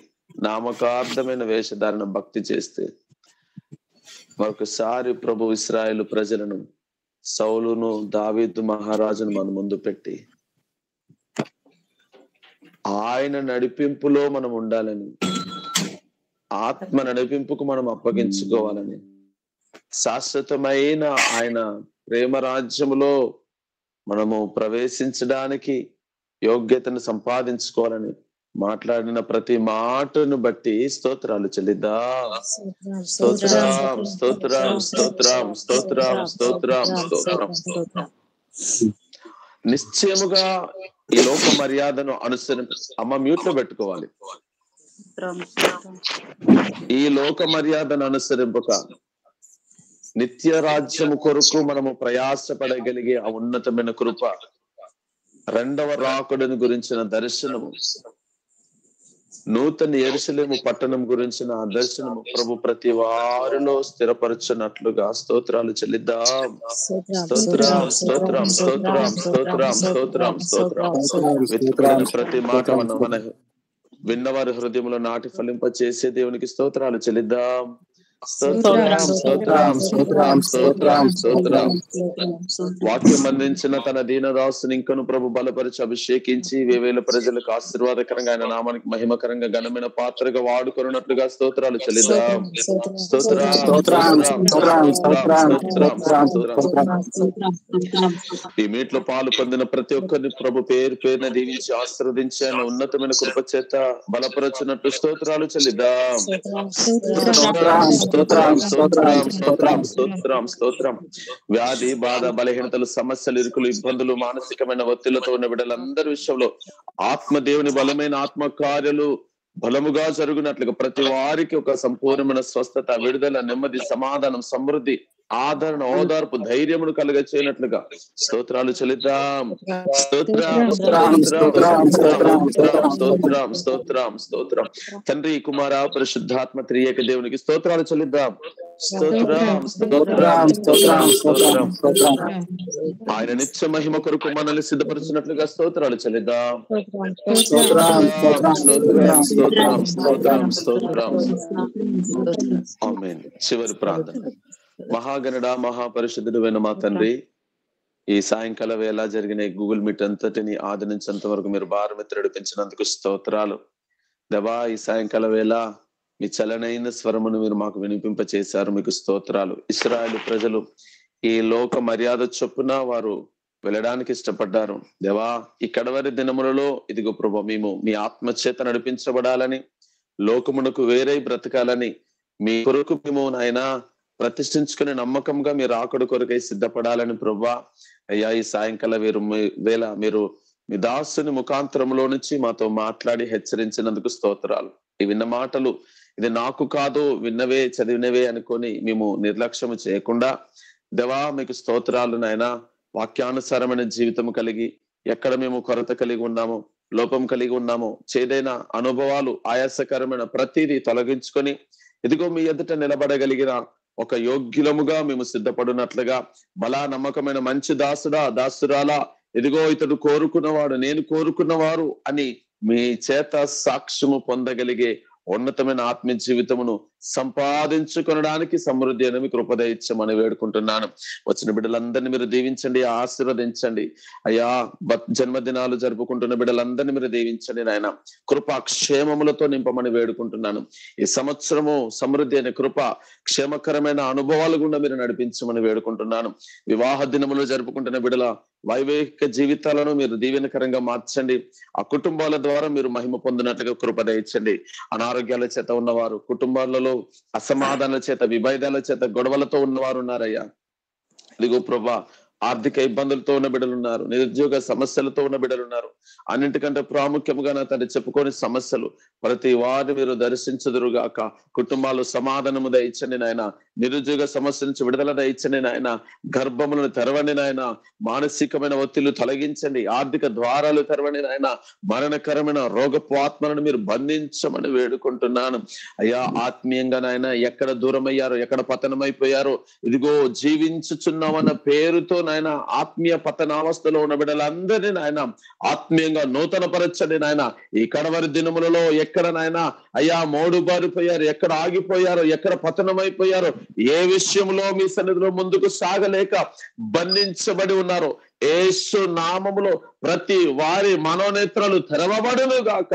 నామకార్థమైన వేషధారణ భక్తి చేస్తే, మరొకసారి ప్రభు ఇశ్రాయేలు ప్రజలను, సౌలును, దావీదు మహారాజును మన ముందు పెట్టి ఆయన నడిపింపులో మనం ఉండాలని, ఆత్మ నడిపింపుకు మనం అప్పగించుకోవాలని, శాశ్వతమైన ఆయన ప్రేమ రాజ్యములో మనము ప్రవేశించడానికి యోగ్యతను సంపాదించుకోవాలని మాట్లాడిన ప్రతి మాటను బట్టి స్తోత్రాలు చెల్లిద్దాం. స్తోత్రం, స్తోత్రం, స్తోత్రం, స్తోత్రం, స్తోత్రం, స్తోత్రం. నిశ్చయముగా ఈ లోక మర్యాదను అమ్మ మ్యూట్ లో పెట్టుకోవాలి. ఈ లోక మర్యాదను అనుసరింపక నిత్య రాజ్యము కొరకు మనము ప్రయాసపడగలిగే ఆ ఉన్నతమైన కృప, 2వ రాకడను గురించిన దర్శనము, నూతన యెరూషలేము పట్టణం గురించిన ఆ దర్శనము ప్రభు ప్రతి వారిలో స్థిరపరచున్నట్లుగా స్తోత్రాలు చెల్లిద్దాం. స్తోత్రం, స్తోత్రం, స్తోత్రం, స్తోత్రం, స్తోత్రం, స్తోత్రం. వెతుకుతున్న ప్రతి మాట మన విన్నవారి హృదయంలో నాటి ఫలింప చేసే దేవునికి స్తోత్రాలు చెల్లిద్దాం. స్తోత్రం, స్తోత్రం, స్తోత్రం, స్తోత్రం, స్తోత్రం. వాక్యం అందించిన తన దీనదాసుని ఇంకను ప్రభు బలపరిచి అభిషేకించి వేవేల ప్రజలకు ఆశీర్వాదకరంగా ఆయన నామానికి మహిమకరంగా ఘనమైన పాత్రగా వాడుకొనున్నట్లుగా స్తోత్రాలు చెల్లిద్దాం. స్తోత్రం, ఈ మీట్లో పాలు పొందిన ప్రతి ఒక్కరిని ప్రభు పేరు పేరున దీవించి ఆశీర్వదించి ఆయన ఉన్నతమైన కృప చేత బలపరచున్నట్టు స్తోత్రాలు చెల్లిద్దాం. స్తోత్రం, స్తోత్రం, స్తోత్రం, స్తోత్రం, స్తోత్రం. వ్యాధి, బాధ, బలహీనతలు, సమస్యలు, ఇరుకులు, ఇబ్బందులు, మానసికమైన ఒత్తిళ్లతో ఉన్న బిడ్డలందరి విషయంలో ఆత్మదేవుని బలమైన ఆత్మ కార్యాలు బలముగా జరుగునట్లుగా ప్రతి వారికి ఒక సంపూర్ణమైన స్వస్థత, విడుదల, నెమ్మది, సమాధానం, సమృద్ధి, ఆదరణ, ఓదార్పు, ధైర్యమును కలుగ చేయనట్లుగా స్తోత్రాలు చెల్లిద్దాం. స్తోత్రం, స్తోత్రం, స్తోత్రం, స్తోత్రం. తండ్రి, కుమార, పరిశుద్ధాత్మ త్రియేక దేవునికి స్తోత్రాలు చెల్లిద్దాం. స్తోత్రం, స్తోత్రం, స్తోత్రం, స్తోత్రం. ఆయన నిత్య మహిమ కొరకు మనల్ని సిద్ధపరుచున్నట్లుగా స్తోత్రాలు చెల్లిద్దాం. స్తోత్రం, స్తోత్రం, స్తోత్రం, స్తోత్రం, స్తోత్రం. ఆమేన్. చివరి ప్రార్థన. మహాగణుడా, మహాపరిశుద్ధుడైన మా తండ్రి, ఈ సాయంకాల వేళ జరిగిన గూగుల్ మీట్ అంతటిని ఆదరించేంత వరకు మీరు భారమిత్రుడు పెంచినందుకు స్తోత్రాలు. దేవా, ఈ సాయంకాల వేళ మీ చలనైన స్వరమును మీరు మాకు వినిపింప చేశారు, మీకు స్తోత్రాలు. ఇశ్రాయేలు ప్రజలు ఈ లోక మర్యాద చొప్పున వారు వెళ్ళడానికి ఇష్టపడ్డారు. దేవా, ఈ కడవరి దినములలో ఇదిగో ప్రభు, మేము మీ ఆత్మచేత నడిపించబడాలని, లోకమునకు వేరే బ్రతకాలని, మీ కొరకు మేము నాయనా ప్రతిష్ఠించుకునే నమ్మకంగా మీరు ఆకడు కొరకై సిద్ధపడాలని ప్రభువా, అయ్యా ఈ సాయంకాల వేళ మీరు మీ దాసుని ముఖాంతరంలో నుంచి మాతో మాట్లాడి హెచ్చరించినందుకు స్తోత్రాలు. ఈ విన్న మాటలు ఇది నాకు కాదు, విన్నవే చదివినవే అనుకొని మేము నిర్లక్ష్యము చేయకుండా దేవా మీకు స్తోత్రాలు నాయనా. వాక్యానుసారమైన జీవితం కలిగి ఎక్కడ మేము కొరత కలిగి ఉన్నామో, లోపం కలిగి ఉన్నామో, చేదైన అనుభవాలు, ఆయాసకరమైన ప్రతిదీ తొలగించుకొని ఇదిగో మీ ఎదుట నిలబడగలిగిన ఒక యోగ్యులముగా మేము సిద్ధపడినట్లుగా, బలా నమ్మకమైన మంచి దాసుడా, దాసురాలా, ఇదిగో ఇతడు కోరుకున్నవాడు, నేను కోరుకున్నవారు అని మీ చేత సాక్ష్యము పొందగలిగే ఉన్నతమైన ఆత్మీయ జీవితమును సంపాదించుకొనడానికి సమృద్ధి అని మీకు కృప దయచేయమని వేడుకుంటున్నాను. వచ్చిన బిడ్డలందరినీ మీరు దీవించండి, ఆశీర్వదించండి అయ్యా. జన్మదినాలు జరుపుకుంటున్న బిడ్డలందరినీ మీరు దీవించండి నాయన. కృప క్షేమములతో నింపమని వేడుకుంటున్నాను. ఈ సంవత్సరము సమృద్ధి అనే కృప క్షేమకరమైన అనుభవాలు గుండా మీరు నడిపించమని వేడుకుంటున్నాను. వివాహ దినములు జరుపుకుంటున్న బిడ్డల వైవాహిక జీవితాలను మీరు దీవెనకరంగా మార్చండి. ఆ కుటుంబాల ద్వారా మీరు మహిమ పొందినట్లుగా కృప దయచండి. అనారోగ్యాల చేత ఉన్నవారు, కుటుంబాలలో అసమాధానాల చేత, విభేదాల చేత, గొడవలతో ఉన్నవారు ఉన్నారయ్యా. ఇదిగో ప్రభా, ఆర్థిక ఇబ్బందులతో ఉన్న బిడ్డలు ఉన్నారు, నిరుద్యోగ సమస్యలతో ఉన్న బిడ్డలు ఉన్నారు. అన్నింటికంటే ప్రాముఖ్యంగా నా తండ్రి చెప్పుకోని సమస్యలు ప్రతి వారిని మీరు దర్శించుదురుగాక. కుటుంబాలు సమాధానము దయచండి నాయన. నిరుద్యోగ సమస్య నుంచి విడుదల దయచండి నాయన. గర్భములను తెరవండి నాయన. మానసికమైన ఒత్తిళ్లు తొలగించండి. ఆర్థిక ద్వారాలు తెరవండి నాయన. మరణకరమైన రోగపు ఆత్మలను మీరు బంధించమని వేడుకుంటున్నాను అయ్యా. ఆత్మీయంగా నాయన ఎక్కడ దూరమయ్యారో, ఎక్కడ పతనమైపోయారో, ఇదిగో జీవించుచున్నామన్న పేరుతో నాయన ఆత్మీయ పతనావస్థలో ఉన్న బిడ్డలందరినీ నాయన ఆత్మీయంగా నూతన పరచండి నాయన. ఈ కడవరి దినములలో ఎక్కడ నాయన అయ్యా మోడుబారిపోయారు, ఎక్కడ ఆగిపోయారో, ఎక్కడ పతనమైపోయారో, ఏ విషయంలో మీ సన్నిధిలో ముందుకు సాగలేక బంధించబడి ఉన్నారో, యేసు నామములో ప్రతి వారి మనోనేత్రాలు తెరవబడును గాక.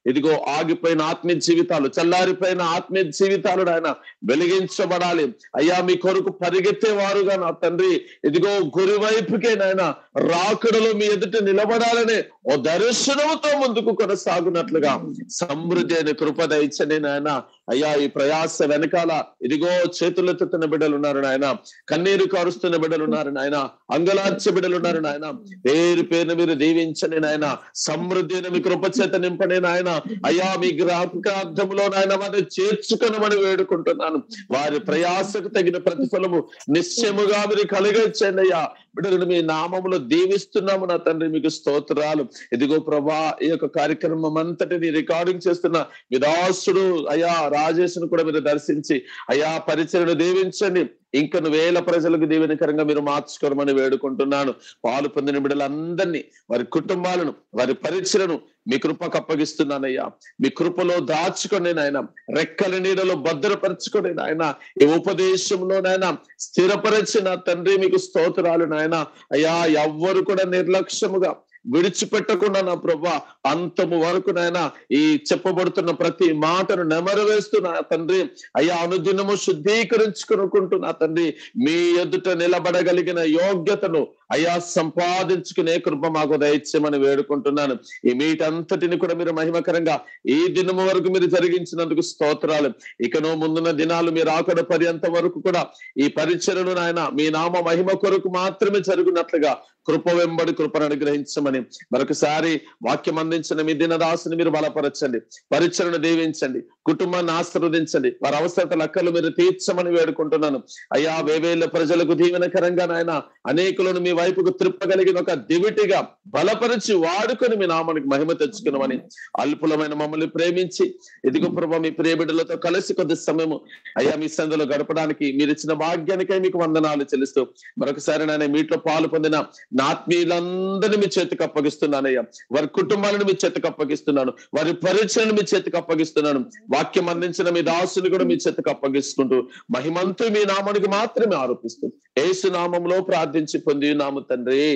ఇదిగో ఆగిపోయిన ఆత్మీయ జీవితాలు, చల్లారిపోయిన ఆత్మీయ జీవితాలు ఆయన వెలిగించబడాలి అయ్యా. మీ కొరకు పరిగెత్తేవారుగా నా తండ్రి ఇదిగో గురి వైపుకే నాయన రాకడలో మీ ఎదుట నిలబడాలని ఓ దర్శనంతో ముందుకు కొనసాగునట్లుగా సమృద్ధి అయిన కృప దయచండి నాయన అయ్యా. ఈ ప్రయాస వెనకాల ఇదిగో చేతులెత్తుతున్న బిడ్డలు ఉన్నారు నాయన, కన్నీరు కారుస్తున్న బిడ్డలు ఉన్నారు నాయన, అంగలార్చే బిడ్డలు ఉన్నారు నాయన. పేరు పేరును మీరు దీవించండి నాయన. సమృద్ధి అయిన మీ కృప చేత నింపండి నాయన అయ్యా. మీ జ్ఞాపకార్థంలో నాయన వారిని చేర్చుకొనమని వేడుకుంటున్నాను. వారి ప్రయాసకు తగిన ప్రతిఫలము నిశ్చయముగా మీరు కలిగించండి అయ్యా. బిడ్డలను మీ నామములో దీవిస్తున్నాము నా తండ్రి, మీకు స్తోత్రాలు. ఇదిగో ప్రభా, ఈ యొక్క కార్యక్రమం అంతటిని రికార్డింగ్ చేస్తున్న విదాసుడు అయ్యా రాజేష్ను కూడా మీరు దర్శించి అయ్యా పరిచయను దీవించండి. ఇంకను వేల ప్రజలకు దీవెనకరంగా మీరు మార్చుకోమని వేడుకుంటున్నాను. పాలు పొందిన బిడ్డలందరినీ, వారి కుటుంబాలను, వారి పరిచయను మీ కృపకు అప్పగిస్తున్నానయ్యా. మీ కృపలో దాచుకోండి నాయన, రెక్కల నీడలో భద్రపరచుకోండి నాయన. ఈ ఉపదేశంలో నాయన స్థిరపరచిన తండ్రి మీకు స్తోత్రాలు నాయన అయ్యా. ఎవ్వరు కూడా నిర్లక్ష్యముగా విడిచిపెట్టకుండా నా ప్రభా అంతము వరకు నాయన ఈ చెప్పబడుతున్న ప్రతి మాటను నెమరవేస్తున్నా తండ్రి అయ్యా. అనుదినము శుద్ధీకరించుకుంటున్నా తండ్రి, మీ ఎదుట నిలబడగలిగిన యోగ్యతను అయ్యా సంపాదించుకునే కృప మాకు దయచేయమని వేడుకుంటున్నాను. ఈ మీటంతటిని కూడా మీరు మహిమకరంగా ఈ దినము వరకు మీరు జరిగించినందుకు స్తోత్రాలు. ఇకనో ముందున్న దినాలు మీరు ఆకడ పర్యంత వరకు కూడా ఈ పరిచయను నాయన మీ నామ మహిమ కొరకు మాత్రమే జరుగునట్లుగా కృప వెంబడి కృపను అనుగ్రహించమని మరొకసారి వాక్యం అందించిన మీ దినదాసుని మీరు బలపరచండి, పరిచయను దీవించండి, కుటుంబాన్ని ఆశీర్వదించండి, వారి అవసరతల అక్కర్లు మీరు తీర్చమని వేడుకుంటున్నాను అయ్యా. వేవేల ప్రజలకు దీవెనకరంగా నాయన అనేకులను మీ వైపుకు త్రిప్పగలిగిన ఒక దివిటిగా బలపరిచి వాడుకొని మీ నామానికి మహిమ తెచ్చుకున్నామని అల్పులమైన మమ్మల్ని ప్రేమించి ఇదిగో ప్రభు మీ ప్రియ బిడ్డలతో కలిసి కొద్ది సమయము అయ్యా మీ సందులో గడపడానికి మీరు ఇచ్చిన భాగ్యానికై మీకు వందనాలు చెల్లిస్తూ మరొకసారి నాయన మీట్లో పాలు పొందిన నా ఆత్మీయులందరినీ మీ చేతికి అప్పగిస్తున్నానయ్యా. వారి కుటుంబాలను మీ చేతికి అప్పగిస్తున్నాను, వారి పరిచయను మీ చేతికి అప్పగిస్తున్నాను. వాక్యం అందించిన మీ దాసుని కూడా మీ చేతికి అప్పగిస్తుంటూ మహిమంతు మీ నామానికి మాత్రమే ఆరోపిస్తూ యేసు నామంలో ప్రార్థించి పొంది నాము తండ్రి.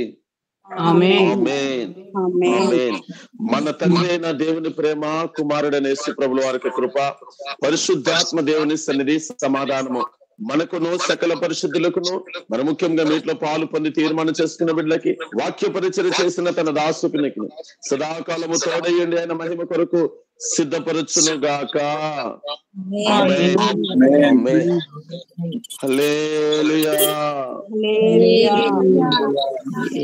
ఆమేన్. ఆమేన్. మన తండ్రి అయిన దేవుని ప్రేమ, కుమారుడైన యేసు ప్రభుల వారికి కృప, పరిశుద్ధాత్మ దేవుని సన్నిధి, సమాధానము మనకును సకల పరిశుద్ధులకును మరి ముఖ్యంగా మీట్లో పాలు పొంది తీర్మానం చేసుకున్న బిడ్డలకి వాక్య పరిచయం చేసిన తన దాసుకునికి సదాకాలము తోడయ్యండి ఆయన మహిమ కొరకు సిద్ధపరచును గాక. ఆమేన్. ఆమేన్. హల్లెలూయా.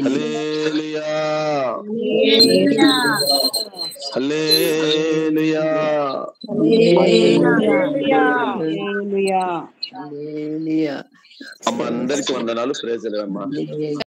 హల్లెలూయా. హల్లెలూయా. అమ్మ అందరికి వందనాలు. ప్రైజ్ అమ్మా.